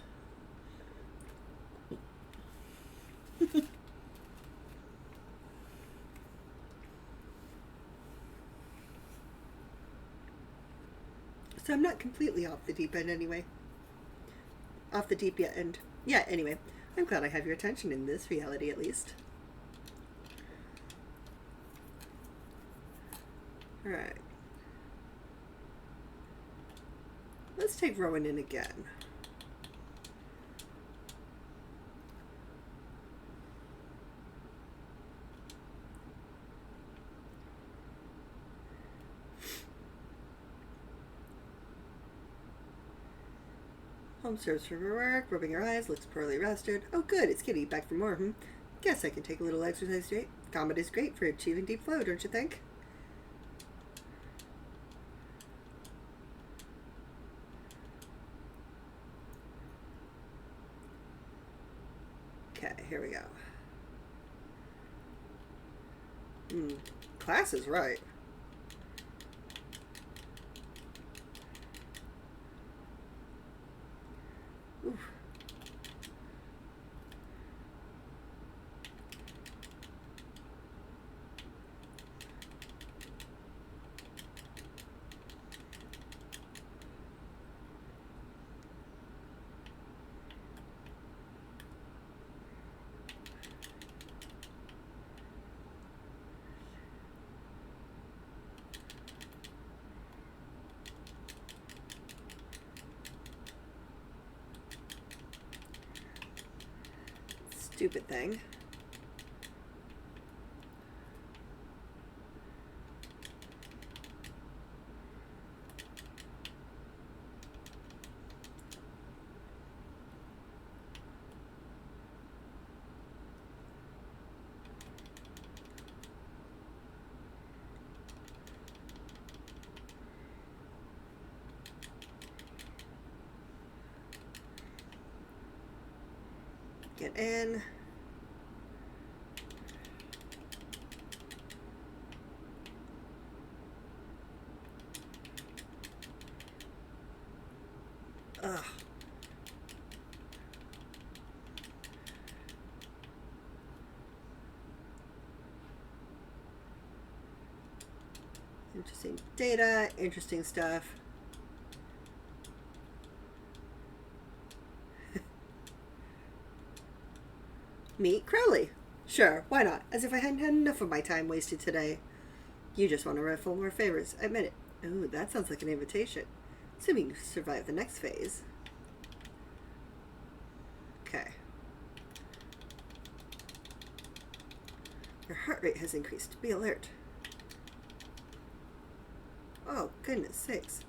So I'm not completely off the deep end anyway. Off the deep yet end. Yeah, anyway. I'm glad I have your attention in this reality at least. Alright. Let's take Rowan in again. Home serves for work, rubbing her eyes, looks poorly rested. Oh good, it's Kitty, back for more, Guess I can take a little exercise today. Combat is great for achieving deep flow, don't you think? Okay, here we go. Class is right. Oof. Stupid thing. Get in. Ugh. Interesting data, interesting stuff. Meet Crowley. Sure, why not? As if I hadn't had enough of my time wasted today. You just want to ruffle more favors. Admit it. Ooh, that sounds like an invitation. Assuming you survive the next phase. Okay. Your heart rate has increased. Be alert. Oh, goodness sakes.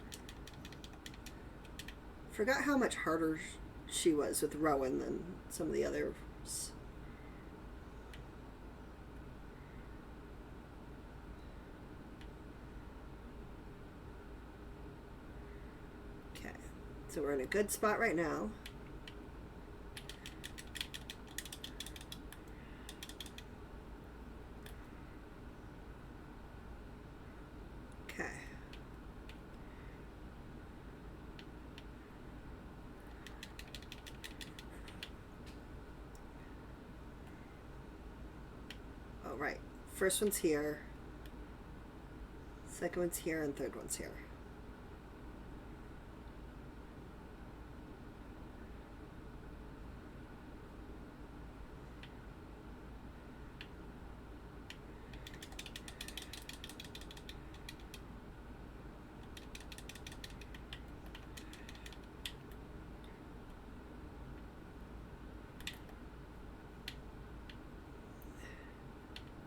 Forgot how much harder she was with Rowan than some of the others. So we're in a good spot right now. Okay. right. First one's here. Second one's here, and third one's here.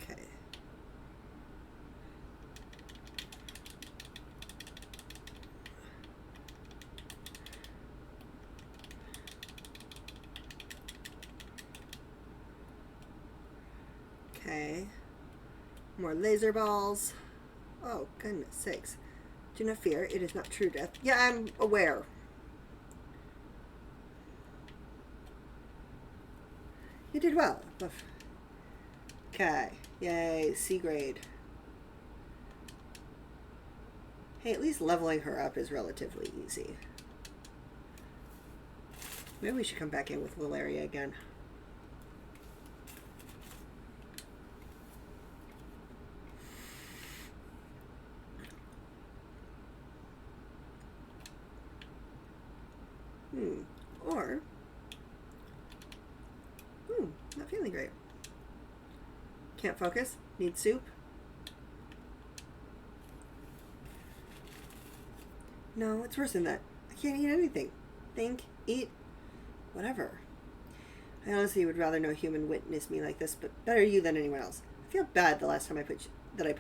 Okay. Okay. More laser balls. Oh, goodness sakes. Do not fear, it is not true death. Yeah, I'm aware. You did well. Okay. Yay, C grade. Hey, at least leveling her up is relatively easy. Maybe we should come back in with Valeria again. Or, not feeling great. Can't focus? Need soup? No, it's worse than that. I can't eat anything. Think, eat, whatever. I honestly would rather no human witness me like this, but better you than anyone else. I feel bad the last time I put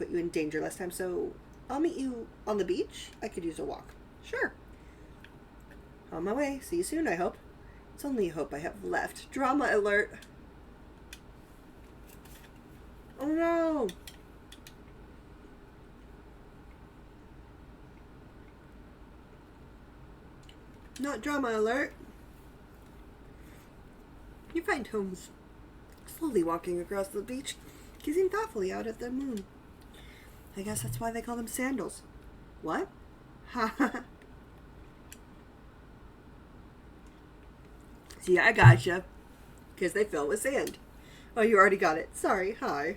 you in danger last time, so I'll meet you on the beach. I could use a walk. Sure. On my way. See you soon, I hope. It's only hope I have left. Drama alert. Oh no! Not drama alert. You find Holmes slowly walking across the beach, gazing thoughtfully out at the moon. I guess that's why they call them sandals. What? Ha ha. See, I gotcha. Because they fill with sand. Oh, you already got it. Sorry. Hi.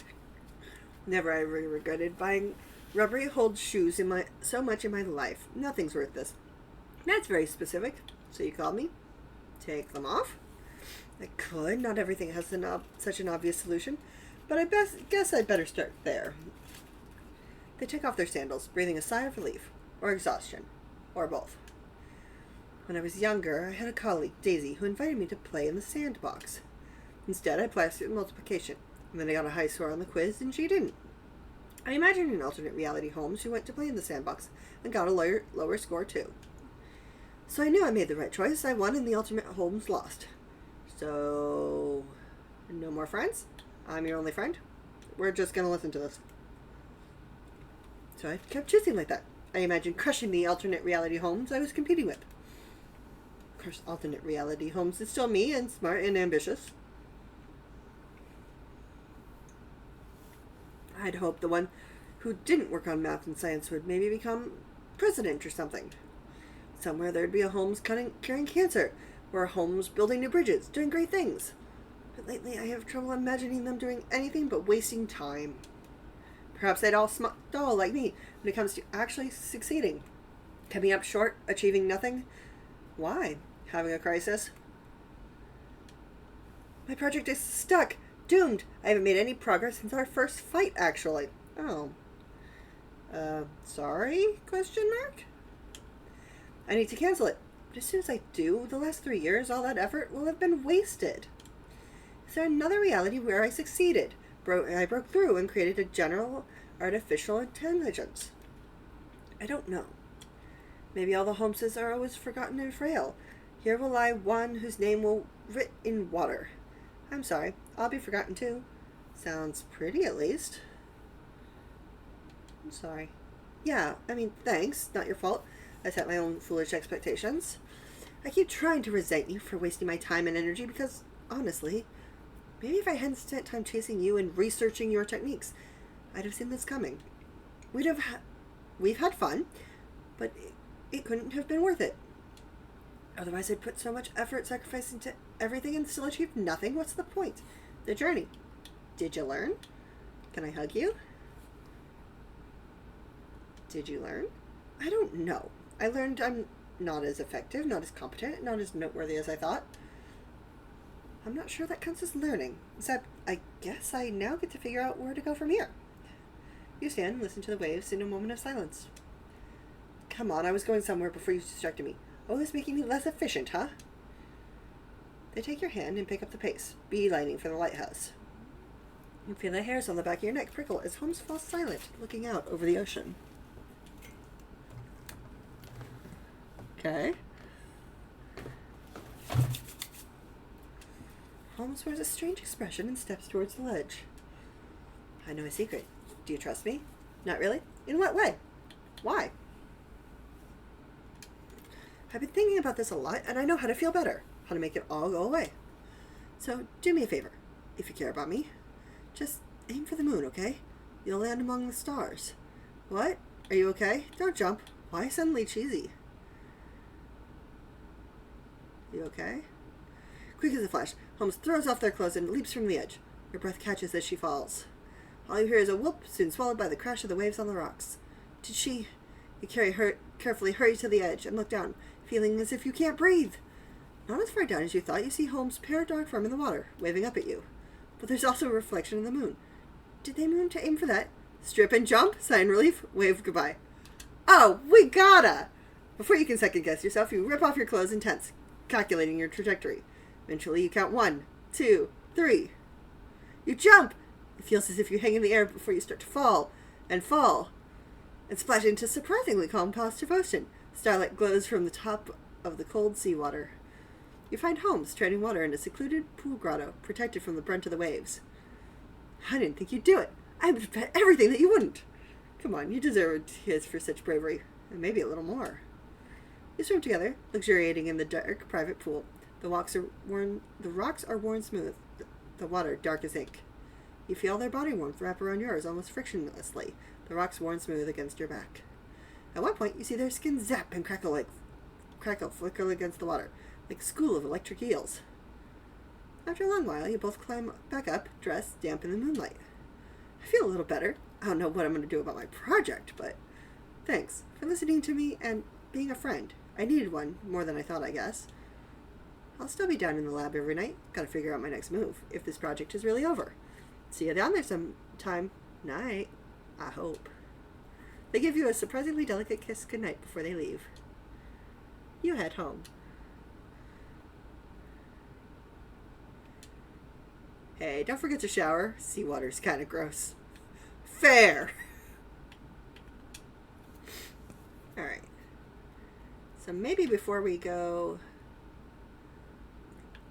Never ever regretted buying rubbery-holed shoes so much in my life. Nothing's worth this. That's very specific. So you called me? Take them off? I could. Not everything has such an obvious solution. But I guess I'd better start there. They took off their sandals, breathing a sigh of relief. Or exhaustion. Or both. When I was younger, I had a colleague, Daisy, who invited me to play in the sandbox. Instead, I plastered multiplication, and then I got a high score on the quiz, and she didn't. I imagined in alternate reality Holmes who went to play in the sandbox and got a lower score too. So I knew I made the right choice. I won, and the alternate Holmes lost. So, no more friends? I'm your only friend? We're just gonna listen to this. So I kept choosing like that. I imagined crushing the alternate reality Holmes I was competing with. Of course, alternate reality Holmes is still me and smart and ambitious. I'd hoped the one who didn't work on math and science would maybe become president or something. Somewhere there'd be a Holmes curing cancer, or a Holmes building new bridges, doing great things. But lately I have trouble imagining them doing anything but wasting time. Perhaps they'd all stall like me when it comes to actually succeeding. Coming up short, achieving nothing. Why? Having a crisis? My project is stuck. Doomed. I haven't made any progress since our first fight, actually. Oh. Sorry? Question mark? I need to cancel it. But as soon as I do, the last 3 years, all that effort will have been wasted. Is there another reality where I succeeded? I broke through and created a general artificial intelligence. I don't know. Maybe all the Holmeses are always forgotten and frail. Here will lie one whose name will writ in water. I'm sorry, I'll be forgotten too. Sounds pretty, at least. I'm sorry. Yeah, I mean, thanks. Not your fault. I set my own foolish expectations. I keep trying to resent you for wasting my time and energy because, honestly, maybe if I hadn't spent time chasing you and researching your techniques, I'd have seen this coming. We've had fun, but it couldn't have been worth it. Otherwise, I'd put so much effort sacrificing to everything and still achieve nothing. What's the point? The journey. Did you learn? Can I hug you? Did you learn? I don't know. I learned I'm not as effective, not as competent, not as noteworthy as I thought. I'm not sure that counts as learning, except I guess I now get to figure out where to go from here. You stand and listen to the waves in a moment of silence. Come on, I was going somewhere before you distracted me. Oh, it's making me less efficient, huh? They take your hand and pick up the pace, beelining for the lighthouse. You feel the hairs on the back of your neck prickle as Holmes falls silent, looking out over the ocean. Okay. Holmes wears a strange expression and steps towards the ledge. I know a secret. Do you trust me? Not really? In what way? Why? I've been thinking about this a lot, and I know how to feel better. How to make it all go away. So, do me a favor, if you care about me. Just aim for the moon, okay? You'll land among the stars. What? Are you okay? Don't jump. Why suddenly cheesy? You okay? Quick as a flash, Holmes throws off their clothes and leaps from the edge. Her breath catches as she falls. All you hear is a whoop, soon swallowed by the crash of the waves on the rocks. Did she? You carefully hurry to the edge and look down, feeling as if you can't breathe. Not as far down as you thought, you see Holmes' parrot dog form in the water, waving up at you. But there's also a reflection of the moon. Did they mean to aim for that? Strip and jump? Sigh in relief. Wave goodbye. Oh, we gotta! Before you can second guess yourself, you rip off your clothes and tense, calculating your trajectory. Eventually, you count 1, 2, 3. You jump! It feels as if you hang in the air before you start to fall, and splash into surprisingly calm positive ocean. Starlight glows from the top of the cold seawater. You find Holmes treading water in a secluded pool grotto, protected from the brunt of the waves. I didn't think you'd do it. I would bet everything that you wouldn't. Come on, you deserve a kiss for such bravery, and maybe a little more. You swim together, luxuriating in the dark, private pool. The rocks are worn smooth, the water dark as ink. You feel their body warmth wrap around yours almost frictionlessly, the rocks worn smooth against your back. At one point, you see their skin zap and crackle, flicker against the water, like a school of electric eels. After a long while, you both climb back up, dressed, damp in the moonlight. I feel a little better. I don't know what I'm going to do about my project, but thanks for listening to me and being a friend. I needed one, more than I thought, I guess. I'll still be down in the lab every night. Gotta figure out my next move, if this project is really over. See you down there sometime. Night. I hope. They give you a surprisingly delicate kiss goodnight before they leave. You head home. Hey, don't forget to shower. Seawater's kind of gross. Fair! Alright. So maybe before we go...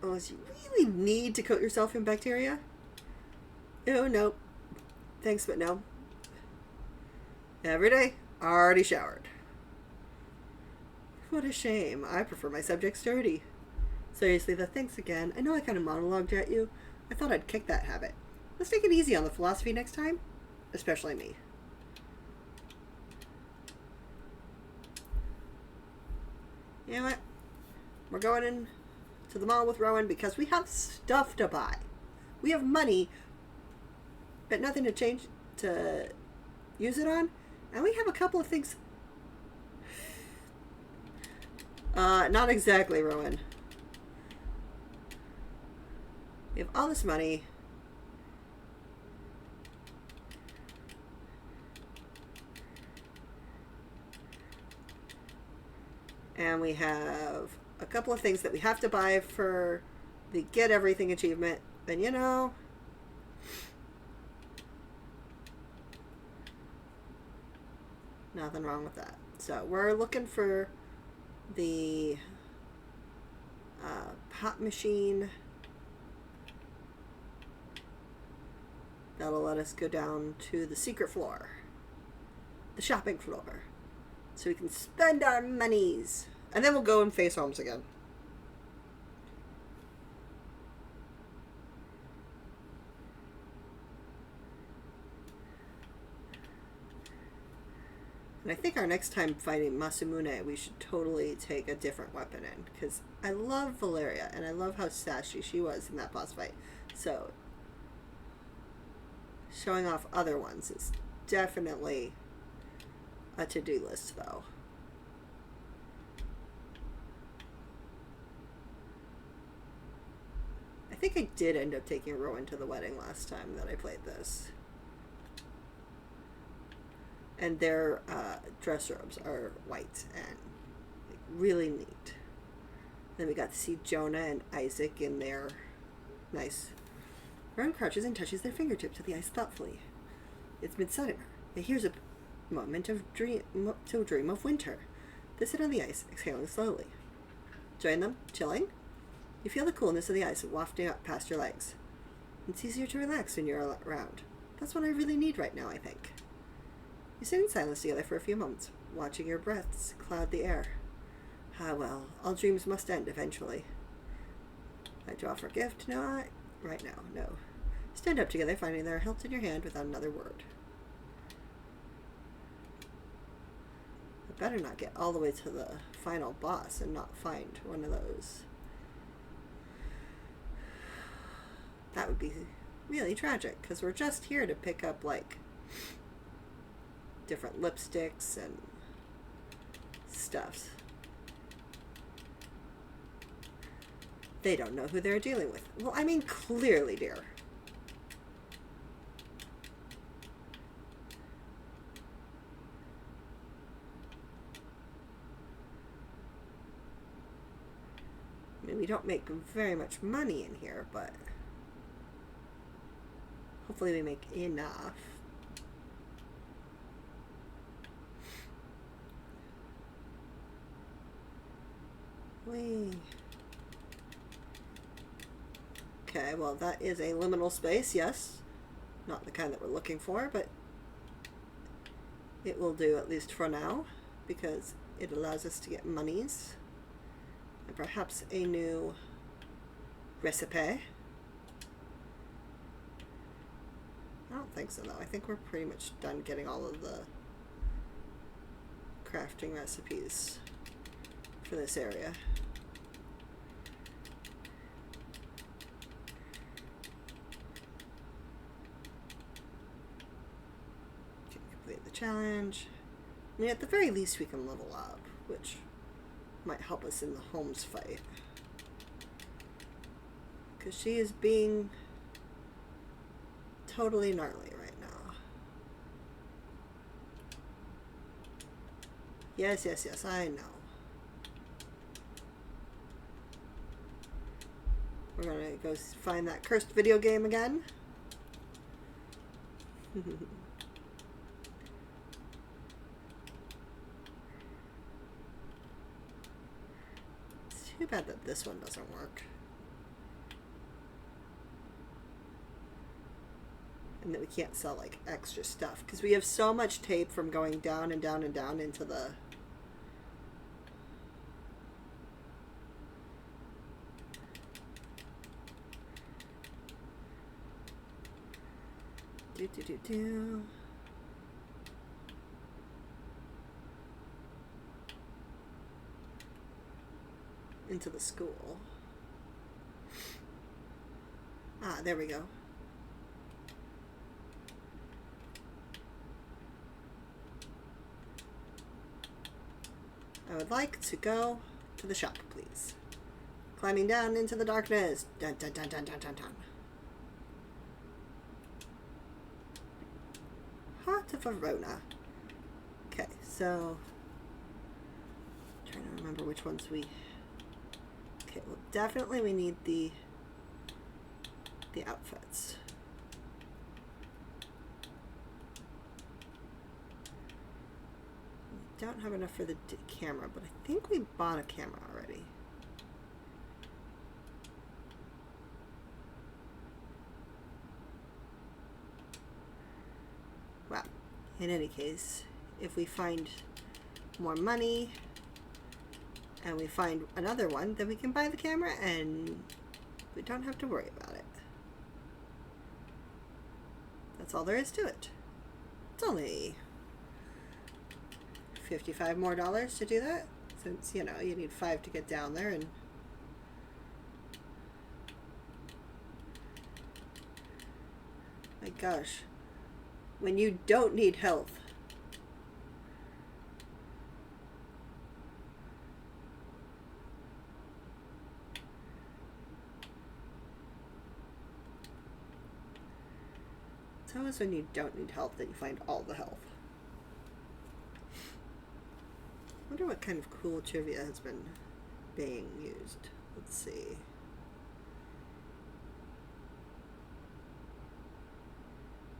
Unless you really need to coat yourself in bacteria? Oh, no. Thanks, but no. Every day, already showered. What a shame. I prefer my subjects dirty. Seriously, though, thanks again. I know I kind of monologued at you. I thought I'd kick that habit. Let's take it easy on the philosophy next time. Especially me. You know what? We're going in to the mall with Rowan because we have stuff to buy. We have money, but nothing to use it on. And we have a couple of things. Not exactly, Rowan. We have all this money. And we have a couple of things that we have to buy for the Get Everything achievement. And you know, nothing wrong with that. So we're looking for the pop machine. That'll let us go down to the secret floor. The shopping floor. So we can spend our monies. And then we'll go and face Holmes again. And I think our next time fighting Masamune, we should totally take a different weapon in. Because I love Valeria, and I love how sassy she was in that boss fight. So, Showing off other ones is definitely a to-do list, though. I think I did end up taking Rowan to the wedding last time that I played this. And their dress robes are white and like, really neat. Then we got to see Jonah and Isaac in their nice. Rowan crouches and touches their fingertips to the ice thoughtfully. It's midsummer. But here's a moment of dream of winter. They sit on the ice, exhaling slowly. Join them, chilling. You feel the coolness of the ice wafting up past your legs. It's easier to relax when you're around. That's what I really need right now, I think. You sit in silence together for a few moments, watching your breaths cloud the air. Ah, well, all dreams must end eventually. I draw for a gift? No, right now, no. Stand up together, finding their hilt in your hand without another word. I better not get all the way to the final boss and not find one of those. That would be really tragic, because we're just here to pick up, like, different lipsticks and stuff. They don't know who they're dealing with. Well, I mean, clearly, dear. I mean, we don't make very much money in here, but hopefully we make enough. Okay, well, that is a liminal space, yes. Not the kind that we're looking for, but it will do at least for now, because it allows us to get monies and perhaps a new recipe. I don't think so, though. I think we're pretty much done getting all of the crafting recipes for this area. Okay, complete the challenge. I mean, at the very least, we can level up, which might help us in the Holmes fight. Because she is being totally gnarly right now. Yes, yes, yes, I know. We're gonna go find that cursed video game again. It's too bad that this one doesn't work. And that we can't sell like extra stuff because we have so much tape from going down and down and down into the into the school. Ah, there we go. I would like to go to the shop, please. Climbing down into the darkness. Dun dun dun dun dun dun dun. Heart of Verona. Okay, so I'm trying to remember which ones we. Okay, well, definitely we need the outfits. We don't have enough for the camera, but I think we bought a camera already. Well, in any case, if we find more money and we find another one, then we can buy the camera and we don't have to worry about it. That's all there is to it. It's only $55 more to do that, since, you know, you need 5 to get down there, and my gosh, When you don't need health. It's always when you don't need health that you find all the health. I wonder what kind of cool trivia has been being used. Let's see.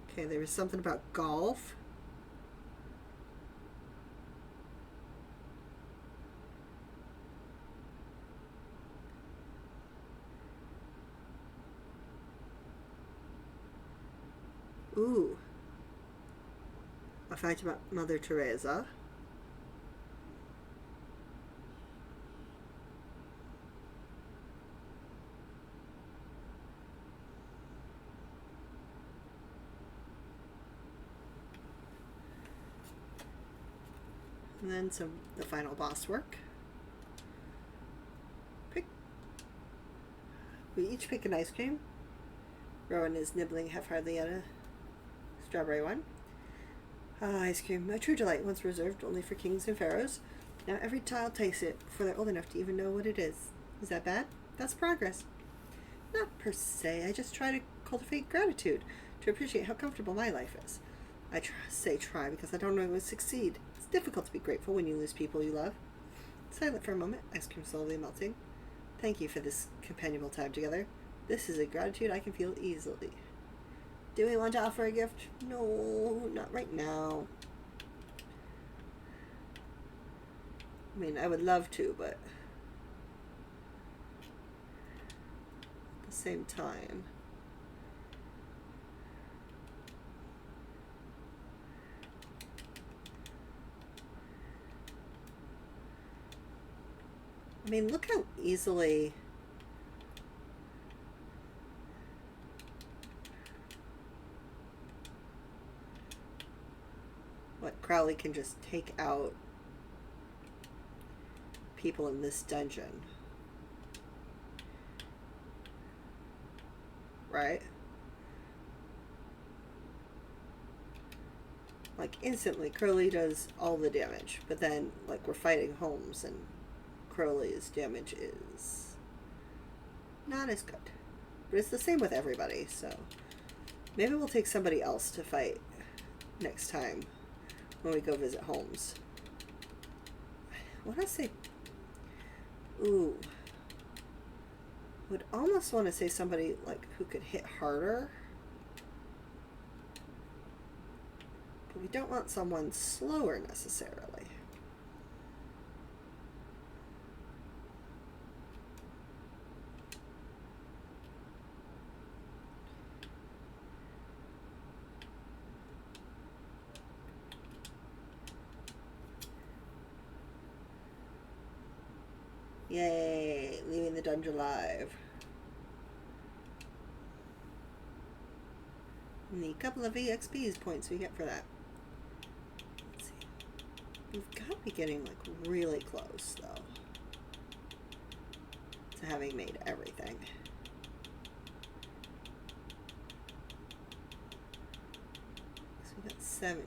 Okay, there was something about golf. Ooh. A fact about Mother Teresa. And then the final boss work. We each pick an ice cream. Rowan is nibbling half-heartedly at a strawberry one. Ah, ice cream, a true delight, once reserved only for kings and pharaohs. Now every child tastes it before they're old enough to even know what it is. Is that bad? That's progress. Not per se. I just try to cultivate gratitude, to appreciate how comfortable my life is. I say try because I don't always succeed. It's difficult to be grateful when you lose people you love. Silent for a moment, ice cream slowly melting. Thank you for this companionable time together. This is a gratitude I can feel easily. Do we want to offer a gift? No, not right now. I mean, I would love to, but at the same time. I mean, look how easily Crowley can just take out people in this dungeon. Right? Like, instantly, Crowley does all the damage. But then, like, we're fighting Holmes, and Crowley's damage is not as good. But it's the same with everybody, so maybe we'll take somebody else to fight next time when we go visit Holmes. I want to say... Ooh. Would almost want to say somebody, like, who could hit harder. But we don't want someone slower, necessarily. Yay, leaving the dungeon alive. And the couple of EXP points we get for that. Let's see. We've got to be getting, like, really close, though, to having made everything. So we got 70.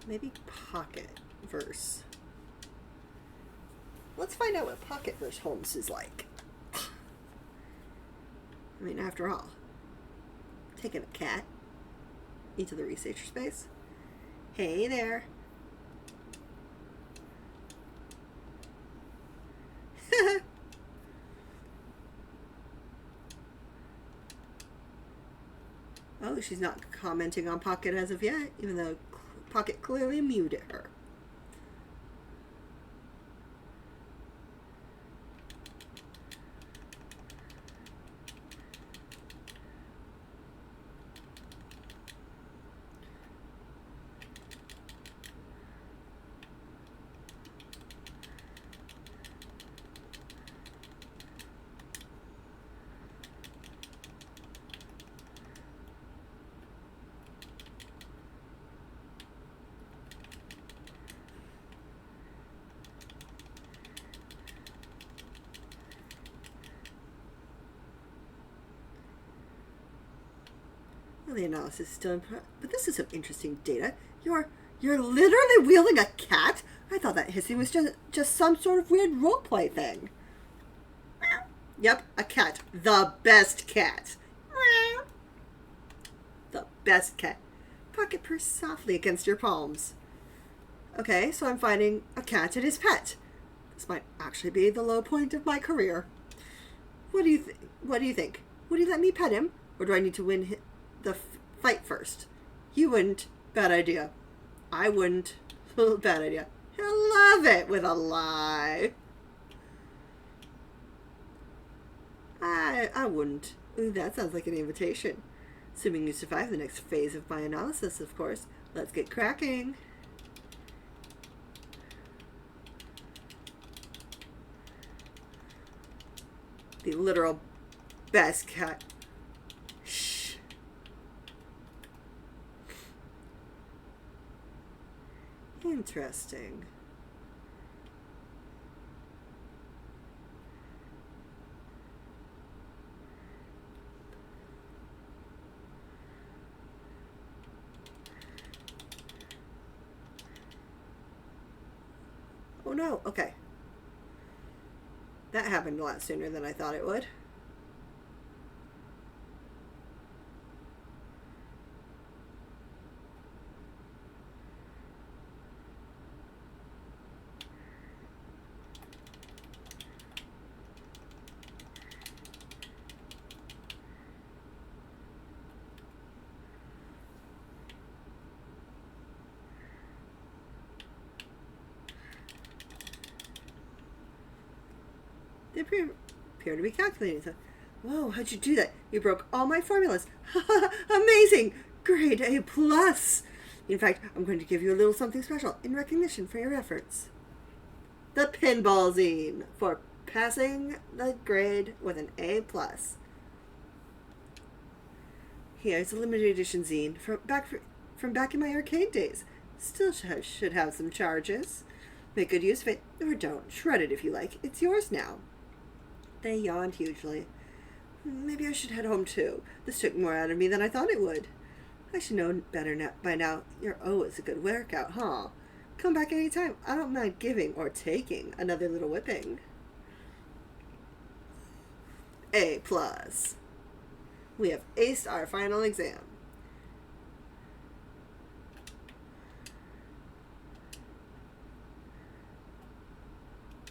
Maybe Pocket verse. Let's find out what Pocket verse Holmes is like. I mean, after all, taking a cat into the researcher space. Hey there. Oh, she's not commenting on Pocket as of yet, even though Pocket clearly muted her. Well, the analysis is still in but this is some interesting data. You're literally wielding a cat? I thought that hissing was just some sort of weird roleplay thing. Yep, a cat. The best cat. The best cat. Pocket purse softly against your palms. Okay, so I'm finding a cat and his pet. This might actually be the low point of my career. What do you think? Would you let me pet him? Or do I need to win the fight first? You wouldn't. Bad idea. I wouldn't. Bad idea. He'll love it with a lie. I wouldn't. Ooh, that sounds like an invitation. Assuming you survive the next phase of my analysis, of course. Let's get cracking. The literal best cat. Shh. Interesting. Oh no, okay. That happened a lot sooner than I thought it would. They appear to be calculating. So, whoa, how'd you do that? You broke all my formulas. Amazing! Grade A+. In fact, I'm going to give you a little something special in recognition for your efforts. The Pinball Zine for passing the grade with an A+. Here's a limited edition zine from back in my arcade days. Still should have some charges. Make good use of it, or don't. Shred it if you like. It's yours now. They yawned hugely. Maybe I should head home too. This took more out of me than I thought it would. I should know better by now. Your O is a good workout, huh? Come back any time. I don't mind giving or taking another little whipping. A+. We have aced our final exam.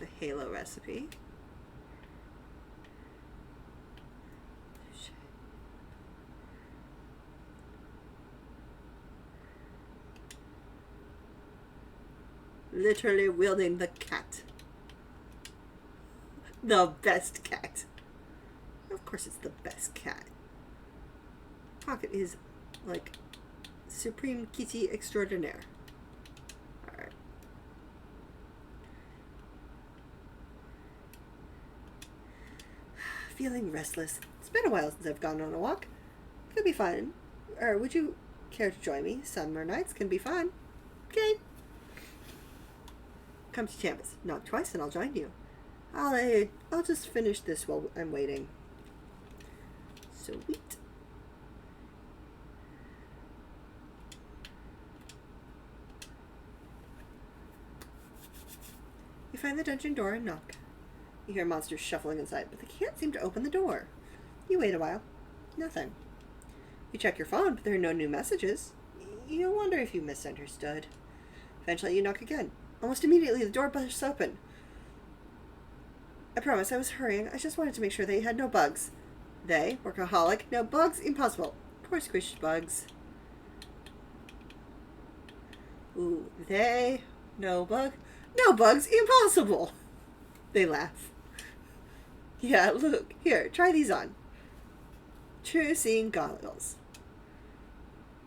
The Halo recipe. Literally wielding the cat. The best cat. Of course it's the best cat. Pocket is like supreme kitty extraordinaire. Alright. Feeling restless. It's been a while since I've gone on a walk. Could be fun. Or would you care to join me? Summer nights can be fun. Okay. Come to campus. Knock twice and I'll join you. I'll just finish this while I'm waiting. Sweet. You find the dungeon door and knock. You hear monsters shuffling inside, but they can't seem to open the door. You wait a while. Nothing. You check your phone, but there are no new messages. You wonder if you misunderstood. Eventually you knock again. Almost immediately, the door bursts open. I promise I was hurrying. I just wanted to make sure they had no bugs. They? Workaholic? No bugs? Impossible. Poor squished bugs. Ooh, they? No bug? No bugs? Impossible! They laugh. Yeah, look. Here, try these on. True seeing goggles.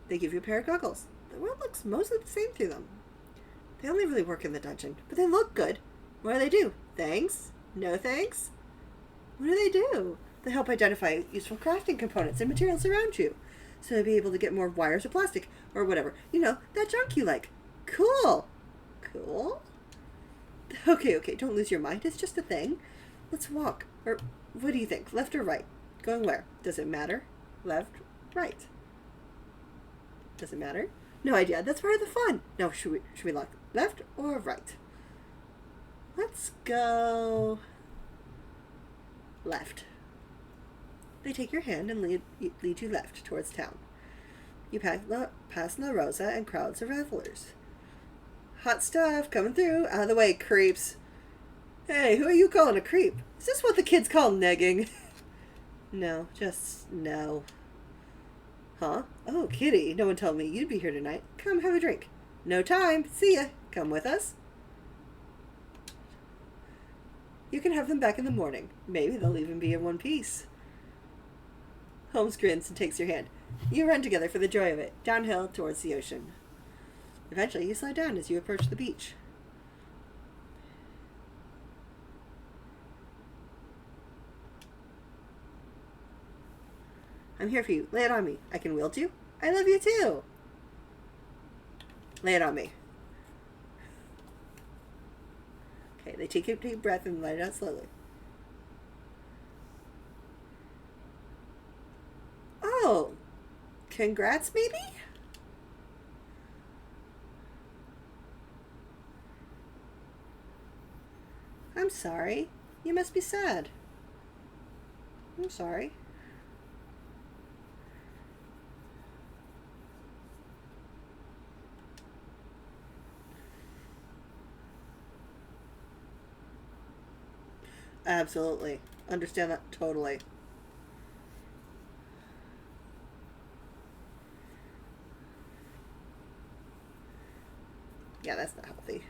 They give you a pair of goggles. The world looks mostly the same through them. They only really work in the dungeon, but they look good. What do they do? Thanks? No thanks? What do they do? They help identify useful crafting components and materials around you, so you'll be able to get more wires or plastic, or whatever. You know, that junk you like. Cool. Cool? Okay, don't lose your mind. It's just a thing. Let's walk. Or, what do you think? Left or right? Going where? Does it matter? Left? Right? Doesn't matter. No idea. That's part of the fun. Now, should we look left or right? Let's go left. They take your hand and lead you left towards town. You pass La Rosa and crowds of revelers. Hot stuff coming through. Out of the way, creeps. Hey, who are you calling a creep? Is this what the kids call negging? No, just no. Huh? Oh, Kitty, no one told me you'd be here tonight. Come have a drink. No time. See ya. Come with us. You can have them back in the morning. Maybe they'll even be in one piece. Holmes grins and takes your hand. You run together for the joy of it, downhill towards the ocean. Eventually, you slow down as you approach the beach. I'm here for you. Lay it on me. I can wield you. I love you too. Lay it on me. Okay, they take a deep breath and let it out slowly. Oh, congrats, maybe? I'm sorry. You must be sad. I'm sorry. Absolutely. Understand that totally. Yeah, that's not healthy.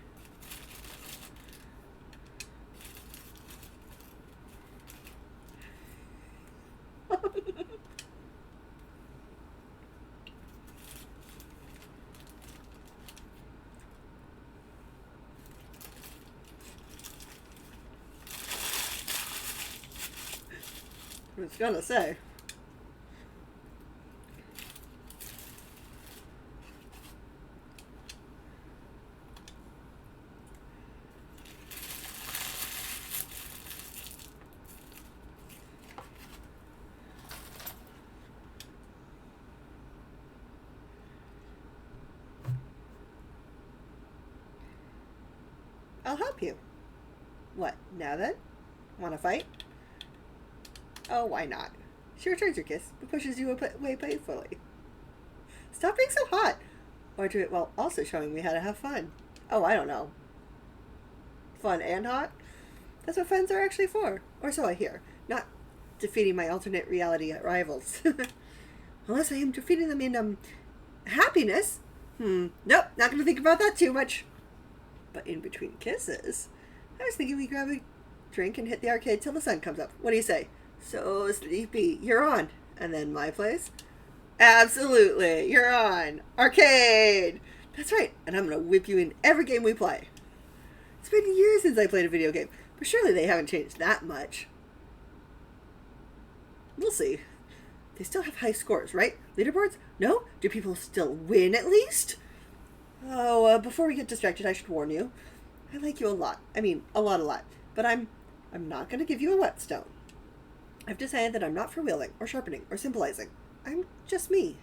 I was gonna say. I'll help you. What, now then? Want to fight? Oh, why not? She returns your kiss, but pushes you away playfully. Stop being so hot! Or do it while also showing me how to have fun. Oh, I don't know. Fun and hot? That's what friends are actually for. Or so I hear. Not defeating my alternate reality rivals. Unless I am defeating them in, happiness? Nope, not gonna think about that too much. But in between kisses, I was thinking we grab a drink and hit the arcade till the sun comes up. What do you say? So sleepy. You're on. And then my place? Absolutely. You're on. Arcade. That's right. And I'm going to whip you in every game we play. It's been years since I played a video game, but surely they haven't changed that much. We'll see. They still have high scores, right? Leaderboards? No? Do people still win at least? Oh, before we get distracted, I should warn you. I like you a lot. I mean, a lot. But I'm not going to give you a whetstone. I've decided that I'm not for wielding, or sharpening, or symbolizing. I'm just me.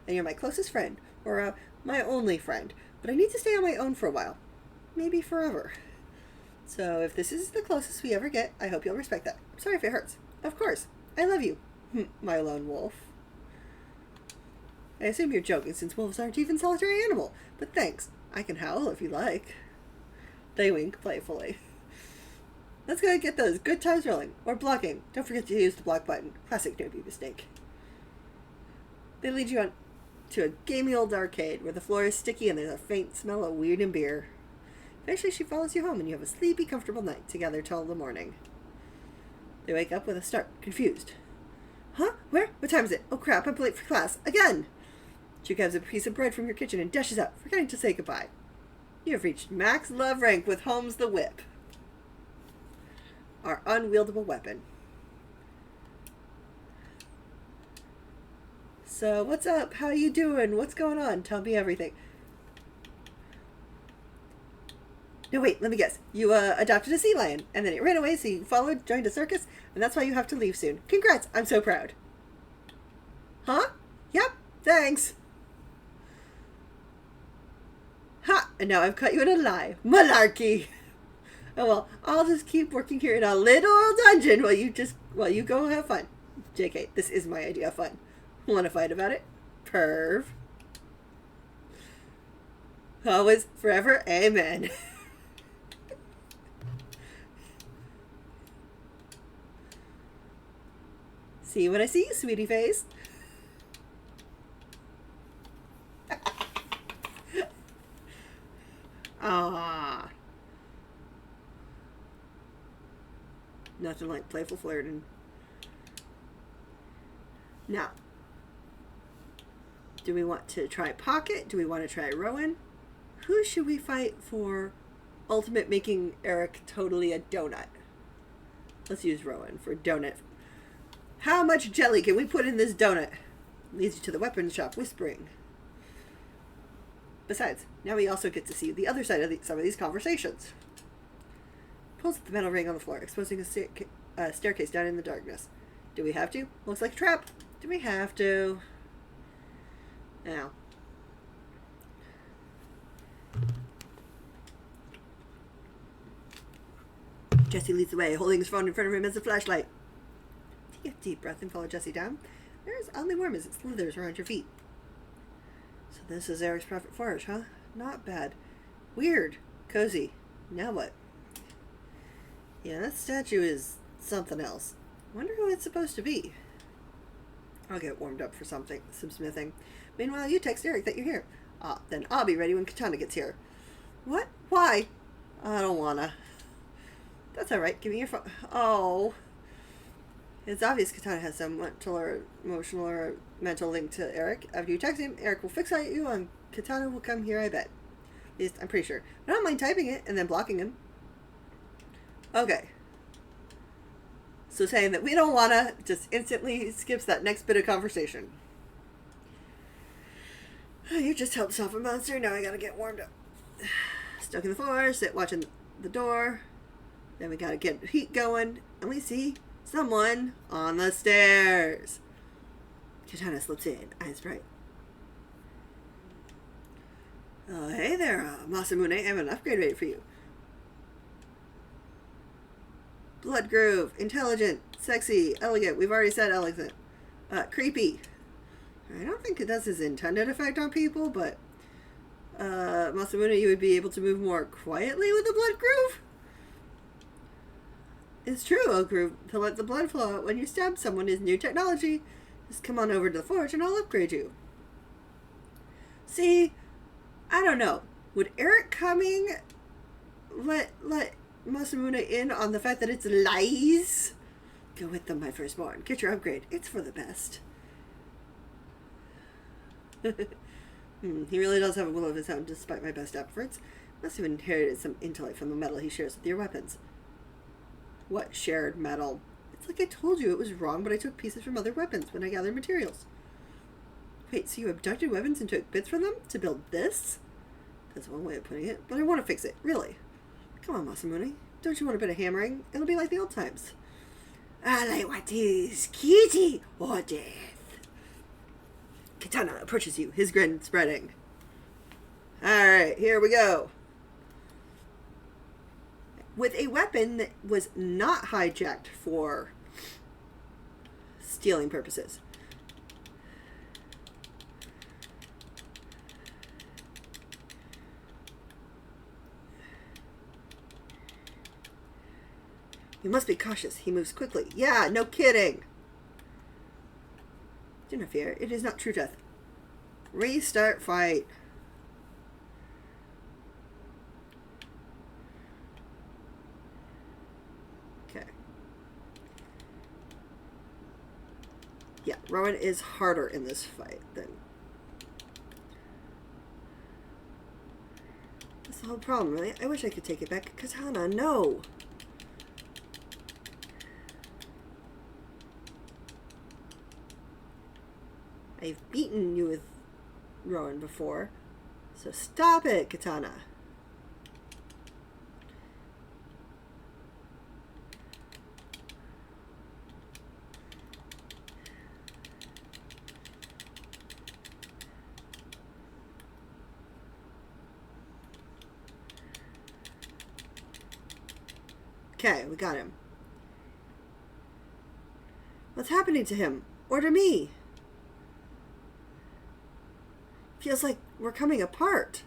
And you're my closest friend, or my only friend. But I need to stay on my own for a while. Maybe forever. So if this is the closest we ever get, I hope you'll respect that. Sorry if it hurts. Of course. I love you, my lone wolf. I assume you're joking since wolves aren't even solitary animal. But thanks. I can howl if you like. They wink playfully. Let's go get those good times rolling. Or blocking. Don't forget to use the block button. Classic newbie mistake. They lead you on to a gamey old arcade where the floor is sticky and there's a faint smell of weed and beer. Eventually she follows you home and you have a sleepy, comfortable night together till the morning. They wake up with a start, confused. Huh? Where? What time is it? Oh crap, I'm late for class. Again! She grabs a piece of bread from your kitchen and dashes out, forgetting to say goodbye. You have reached max love rank with Holmes the Whip. Our unwieldable weapon. So, what's up? How you doing? What's going on? Tell me everything. No, wait, let me guess. You, adopted a sea lion, and then it ran away, so you followed, joined a circus, and that's why you have to leave soon. Congrats! I'm so proud. Huh? Yep, thanks. Ha! And now I've caught you in a lie. Malarkey! Oh well, I'll just keep working here in a little dungeon while you go have fun. JK, this is my idea of fun. Wanna fight about it? Perv. Always, forever, amen. See you when I see you, sweetie face. Ah. Nothing like playful flirting. Now, do we want to try Pocket? Do we want to try Rowan? Who should we fight for ultimate making Eric totally a donut? Let's use Rowan for donut. How much jelly can we put in this donut? Leads you to the weapon shop whispering. Besides, now we also get to see the other side of some of these conversations. Pulls at the metal ring on the floor, exposing a staircase down in the darkness. Do we have to? Looks like a trap. Do we have to? Now. Jesse leads the way, holding his phone in front of him as a flashlight. Take a deep breath and follow Jesse down. There's oddly warm as it slithers around your feet. So this is Eric's private forge, huh? Not bad. Weird. Cozy. Now what? Yeah, that statue is something else. Wonder who it's supposed to be. I'll get warmed up for some smithing. Meanwhile, you text Eric that you're here. Then I'll be ready when Katana gets here. What? Why? I don't wanna. That's alright. Give me your phone. Oh. It's obvious Katana has some mental or emotional or mental link to Eric. After you text him, Eric will fixate you and Katana will come here, I bet. At least, I'm pretty sure. I don't mind typing it and then blocking him. Okay. So saying that we don't wanna just instantly skips that next bit of conversation. You just helped stop a monster, now I gotta get warmed up. Stuck in the floor, sit watching the door. Then we gotta get heat going, and we see someone on the stairs. Katana slips in, eyes bright. Hey there, Masamune, I have an upgrade ready for you. Blood Groove, intelligent, sexy, elegant. We've already said elegant. Creepy. I don't think it does his intended effect on people, but Masamune, you would be able to move more quietly with the Blood Groove? It's true, Oak Groove. To let the blood flow out when you stab someone is new technology. Just come on over to the forge and I'll upgrade you. See, I don't know. Would Eric coming let Masamune in on the fact that it's lies? Go with them, my firstborn. Get your upgrade. It's for the best. He really does have a will of his own, despite my best efforts. Must have inherited some intellect from the metal he shares with your weapons. What shared metal? It's like I told you it was wrong, but I took pieces from other weapons when I gathered materials. Wait, so you abducted weapons and took bits from them to build this? That's one way of putting it, but I want to fix it, really. Come on, Masamune. Don't you want a bit of hammering? It'll be like the old times. I like what is kitty or death. Katana approaches you, his grin spreading. Alright, here we go. With a weapon that was not hijacked for stealing purposes. You must be cautious. He moves quickly. Yeah, no kidding. Do not fear. It is not true death. Restart fight. Okay. Yeah, Rowan is harder in this fight than... That's the whole problem, really. I wish I could take it back. Katana, no! I've beaten you with Rowan before, so stop it, Katana. Okay, we got him. What's happening to him? Or to me? Feels like we're coming apart.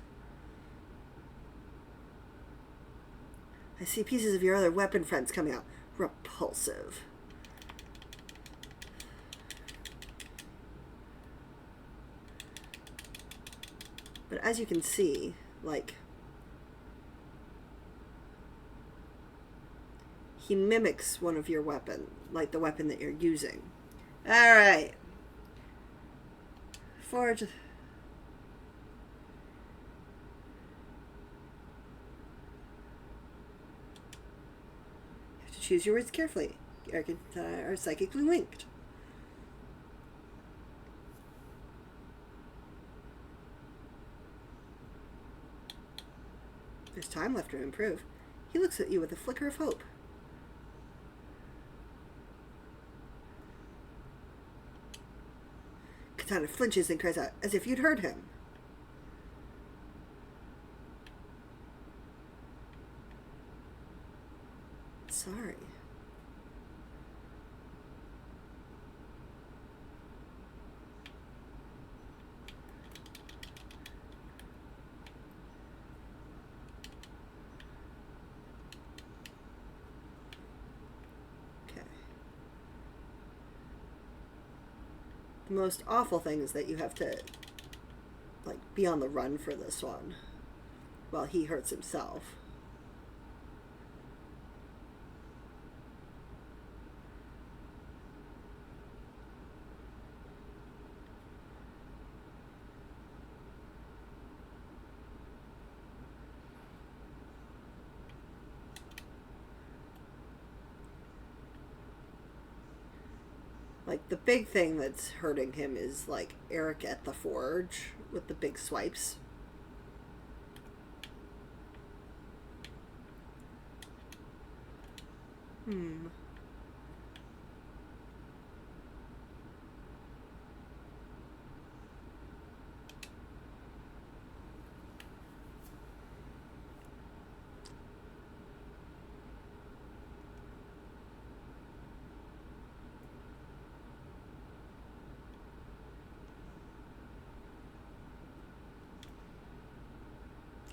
I see pieces of your other weapon friends coming out. Repulsive. But as you can see, like, he mimics one of your weapon, like the weapon that you're using. Alright. Forge. You have to choose your words carefully. Eric and I are psychically linked. There's time left to improve. He looks at you with a flicker of hope. Katana flinches and cries out, as if you'd heard him. Sorry. The most awful thing is that you have to, like, be on the run for this one while he hurts himself. Like, the big thing that's hurting him is, like, Eric at the forge with the big swipes.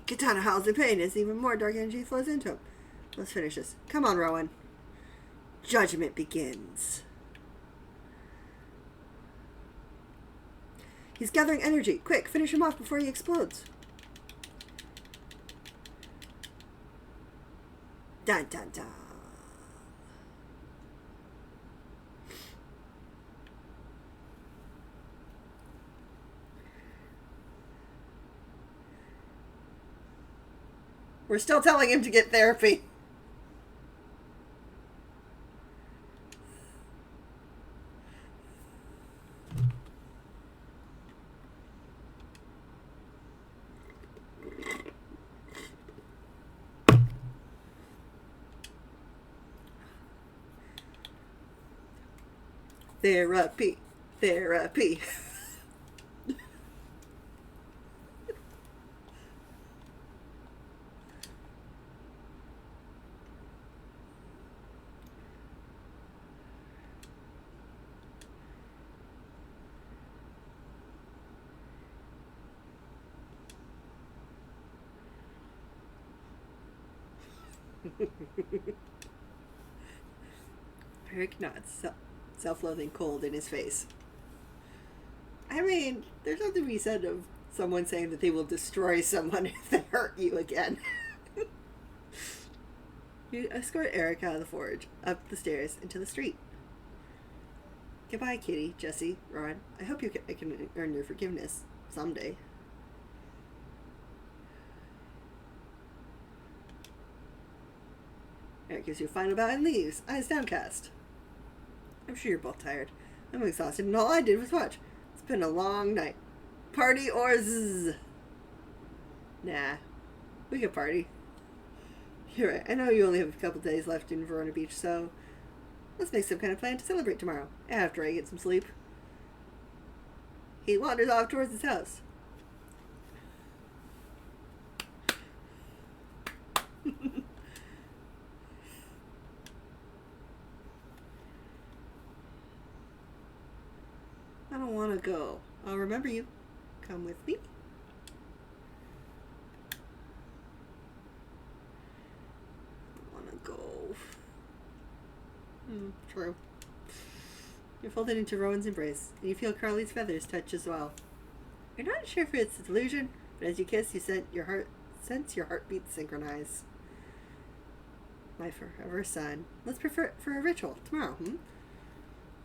Katana howls in pain as even more dark energy flows into him. Let's finish this. Come on, Rowan. Judgment begins. He's gathering energy. Quick, finish him off before he explodes. Dun dun dun. We're still telling him to get therapy. Therapy. Therapy. Eric nods, self-loathing cold in his face. I mean, there's nothing to be said of someone saying that they will destroy someone if they hurt you again. You escort Eric out of the forge, up the stairs, into the street. Goodbye, Kitty, Jesse, Ron. I hope I can earn your forgiveness someday. Eric gives you a final bow and leaves, eyes downcast. I'm sure you're both tired. I'm exhausted, and all I did was watch. It's been a long night. Party or zzz? Nah, we can party. You're right. I know you only have a couple days left in Verona Beach, so let's make some kind of plan to celebrate tomorrow, after I get some sleep. He wanders off towards his house. I don't want to go. I'll remember you. Come with me. I want to go. True. You're folded into Rowan's embrace, and you feel Carly's feathers touch as well. You're not sure if it's a delusion, but as you kiss, you sense your heartbeats synchronize. My forever son. Let's prefer it for a ritual tomorrow,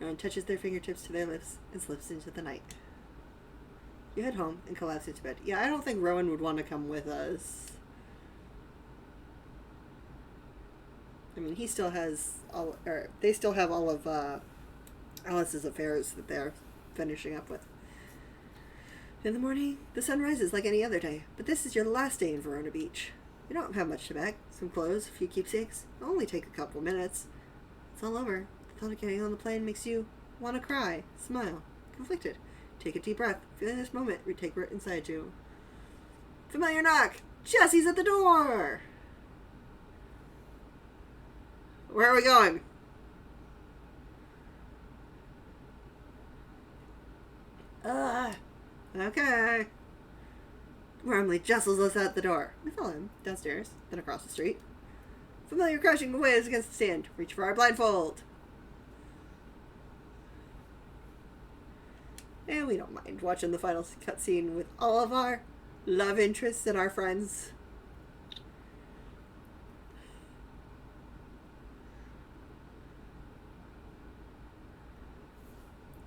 Rowan touches their fingertips to their lips and slips into the night. You head home and collapse into bed. Yeah, I don't think Rowan would want to come with us. I mean, he still has they still have all of Alice's affairs that they're finishing up with. In the morning, the sun rises like any other day, but this is your last day in Verona Beach. You don't have much to pack. Some clothes, a few keepsakes. It'll only take a couple minutes. It's all over. The thought of getting on the plane makes you want to cry, smile, conflicted. Take a deep breath. Feeling this moment, retake root inside you. Familiar knock! Jesse's at the door! Where are we going? Okay. Wormley jostles us at the door. We follow him downstairs, then across the street. Familiar crashing waves against the stand. Reach for our blindfold. And we don't mind watching the final cutscene with all of our love interests and our friends.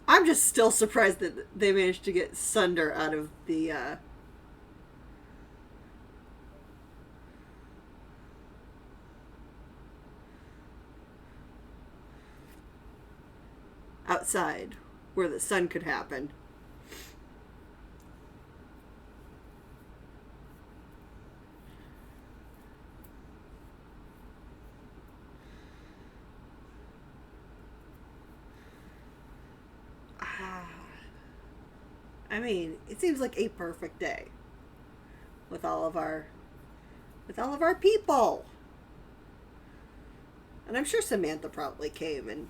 I'm just still surprised that they managed to get Sunder out of the outside where the sun could happen. I mean, it seems like a perfect day with all of our people. And I'm sure Samantha probably came and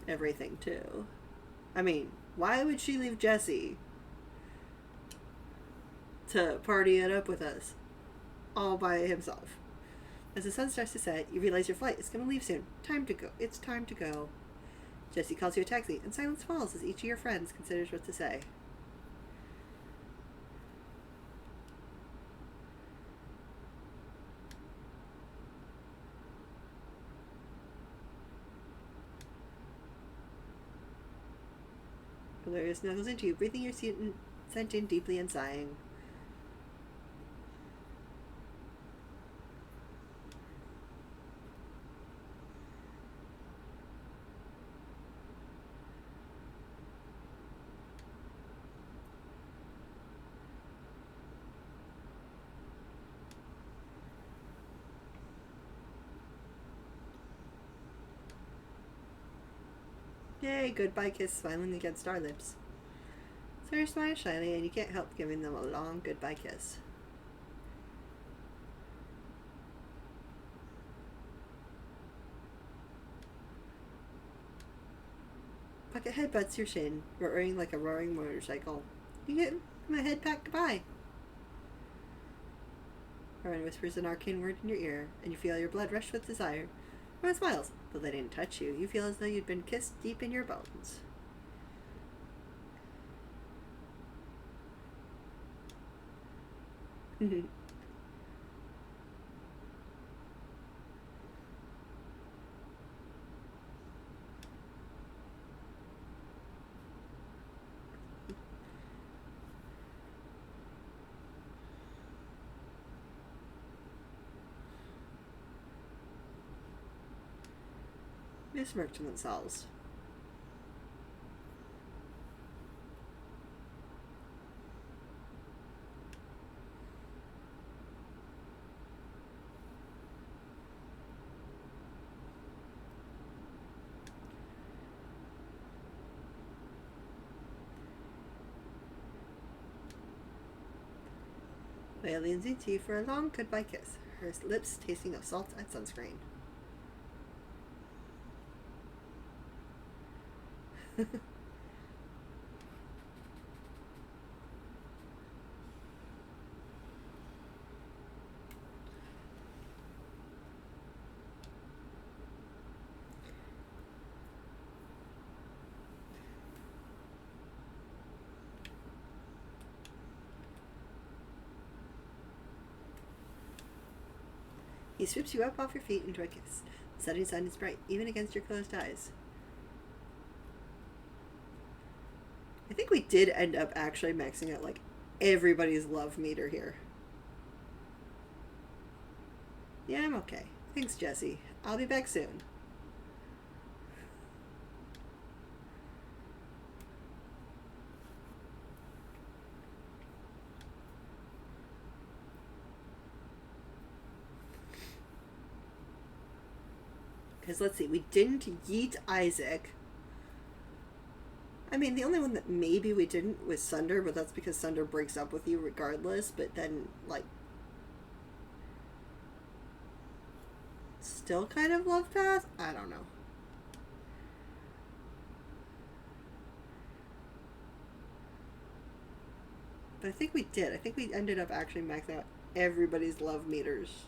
everything too. I mean, why would she leave Jesse to party it up with us all by himself? As the sun starts to set, you realize your flight is going to leave soon. Time to go. It's time to go. Jesse calls you a taxi, and silence falls as each of your friends considers what to say. Valeria snuggles into you, breathing your scent in deeply and sighing. Yay, goodbye kiss smiling against our lips. So you smile shyly and you can't help giving them a long goodbye kiss. Bucket headbutts your shin, roaring like a roaring motorcycle. You get my head packed goodbye. Rowan whispers an arcane word in your ear, and you feel your blood rush with desire. Rowan smiles, though they didn't touch you. You feel as though you'd been kissed deep in your bones. They smirk to themselves. Leia leans into you for a long goodbye kiss, her lips tasting of salt and sunscreen. He sweeps you up off your feet into a kiss. The setting sun is bright, even against your closed eyes. I think we did end up actually maxing out, like, everybody's love meter here. Yeah, I'm okay. Thanks, Jesse. I'll be back soon. Because let's see, we didn't yeet Isaac. I mean, the only one that maybe we didn't was Sunder, but that's because Sunder breaks up with you regardless, but then, like, still kind of love path? I don't know. But I think we did. I think we ended up actually maxing out everybody's love meters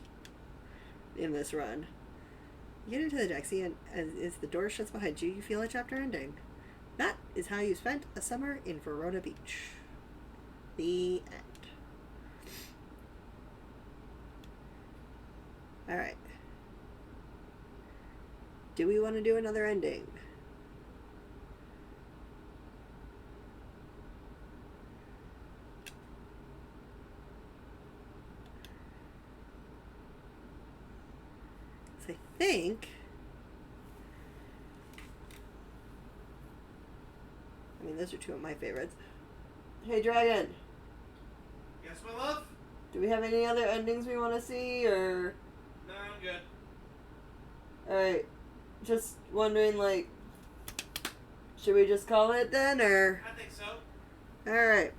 in this run. You get into the Dexy, and as the door shuts behind you, you feel a chapter ending. That is how you spent a summer in Verona Beach. The end. Alright. Do we want to do another ending? So I think... I mean, those are two of my favorites. Hey, Dragon. Yes, my love? Do we have any other endings we want to see, or... No, I'm good. Alright. Just wondering, like... Should we just call it then, or... I think so. Alright.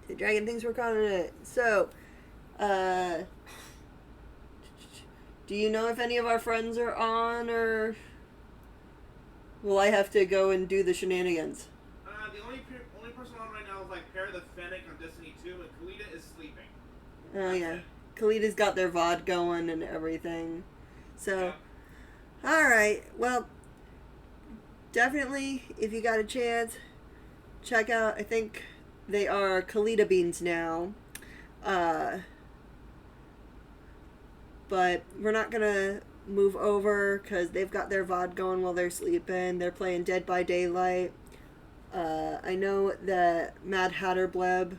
The Dragon thinks we're calling it. So, do you know if any of our friends are on, or... Will I have to go and do the shenanigans? The only person on right now is like Pear the Fennec on Destiny 2, and Kalita is sleeping. Oh, That's yeah. it. Kalita's got their VOD going and everything. So, Yeah. alright. Well, definitely, if you got a chance, check out, I think they are Kalita Beans now. But we're not going to move over because they've got their VOD going while they're sleeping. They're playing Dead by Daylight. I know that Mad Hatter Bleb,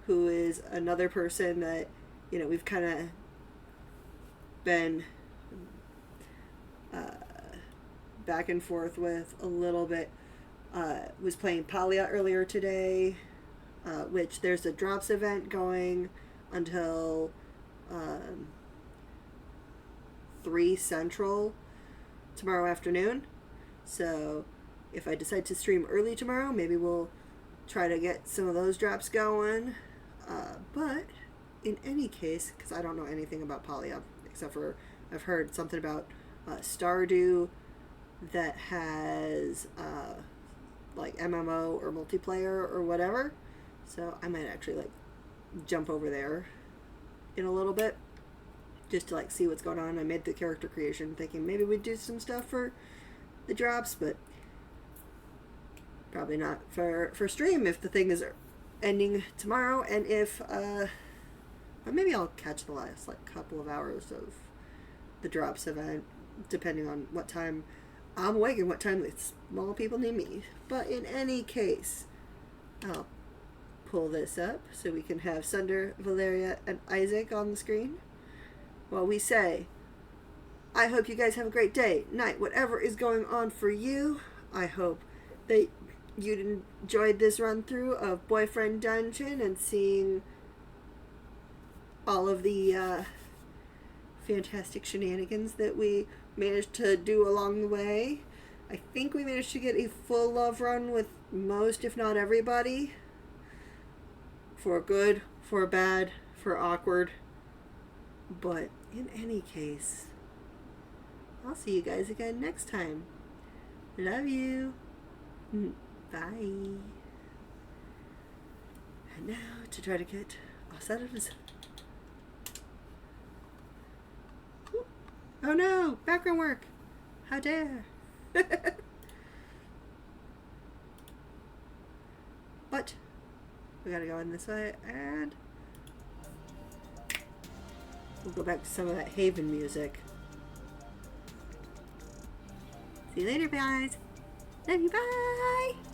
who is another person that, you know, we've kind of been back and forth with a little bit, was playing Palia earlier today, which there's a drops event going until 3 Central tomorrow afternoon. So if I decide to stream early tomorrow, maybe we'll try to get some of those drops going. But in any case, because I don't know anything about Palia, except for I've heard something about Stardew that has like MMO or multiplayer or whatever. So I might actually like jump over there in a little bit just to like see what's going on. I made the character creation thinking maybe we'd do some stuff for the drops, but probably not for stream if the thing is ending tomorrow. And if but maybe I'll catch the last like couple of hours of the drops event, depending on what time I'm awake and what time the small people need me. But in any case, I'll pull this up so we can have Sunder, Valeria, and Isaac on the screen while we say, I hope you guys have a great day, night, whatever is going on for you. I hope that you enjoyed this run through of Boyfriend Dungeon and seeing all of the fantastic shenanigans that we managed to do along the way. I think we managed to get a full love run with most, if not everybody. For good, for bad, for awkward. But in any case, I'll see you guys again next time. Love you. Bye. And now to try to get all settled. Oh no! Background work! How dare! But we gotta go in this way and We'll go back to some of that Haven music. See you later, guys. Love you. Bye.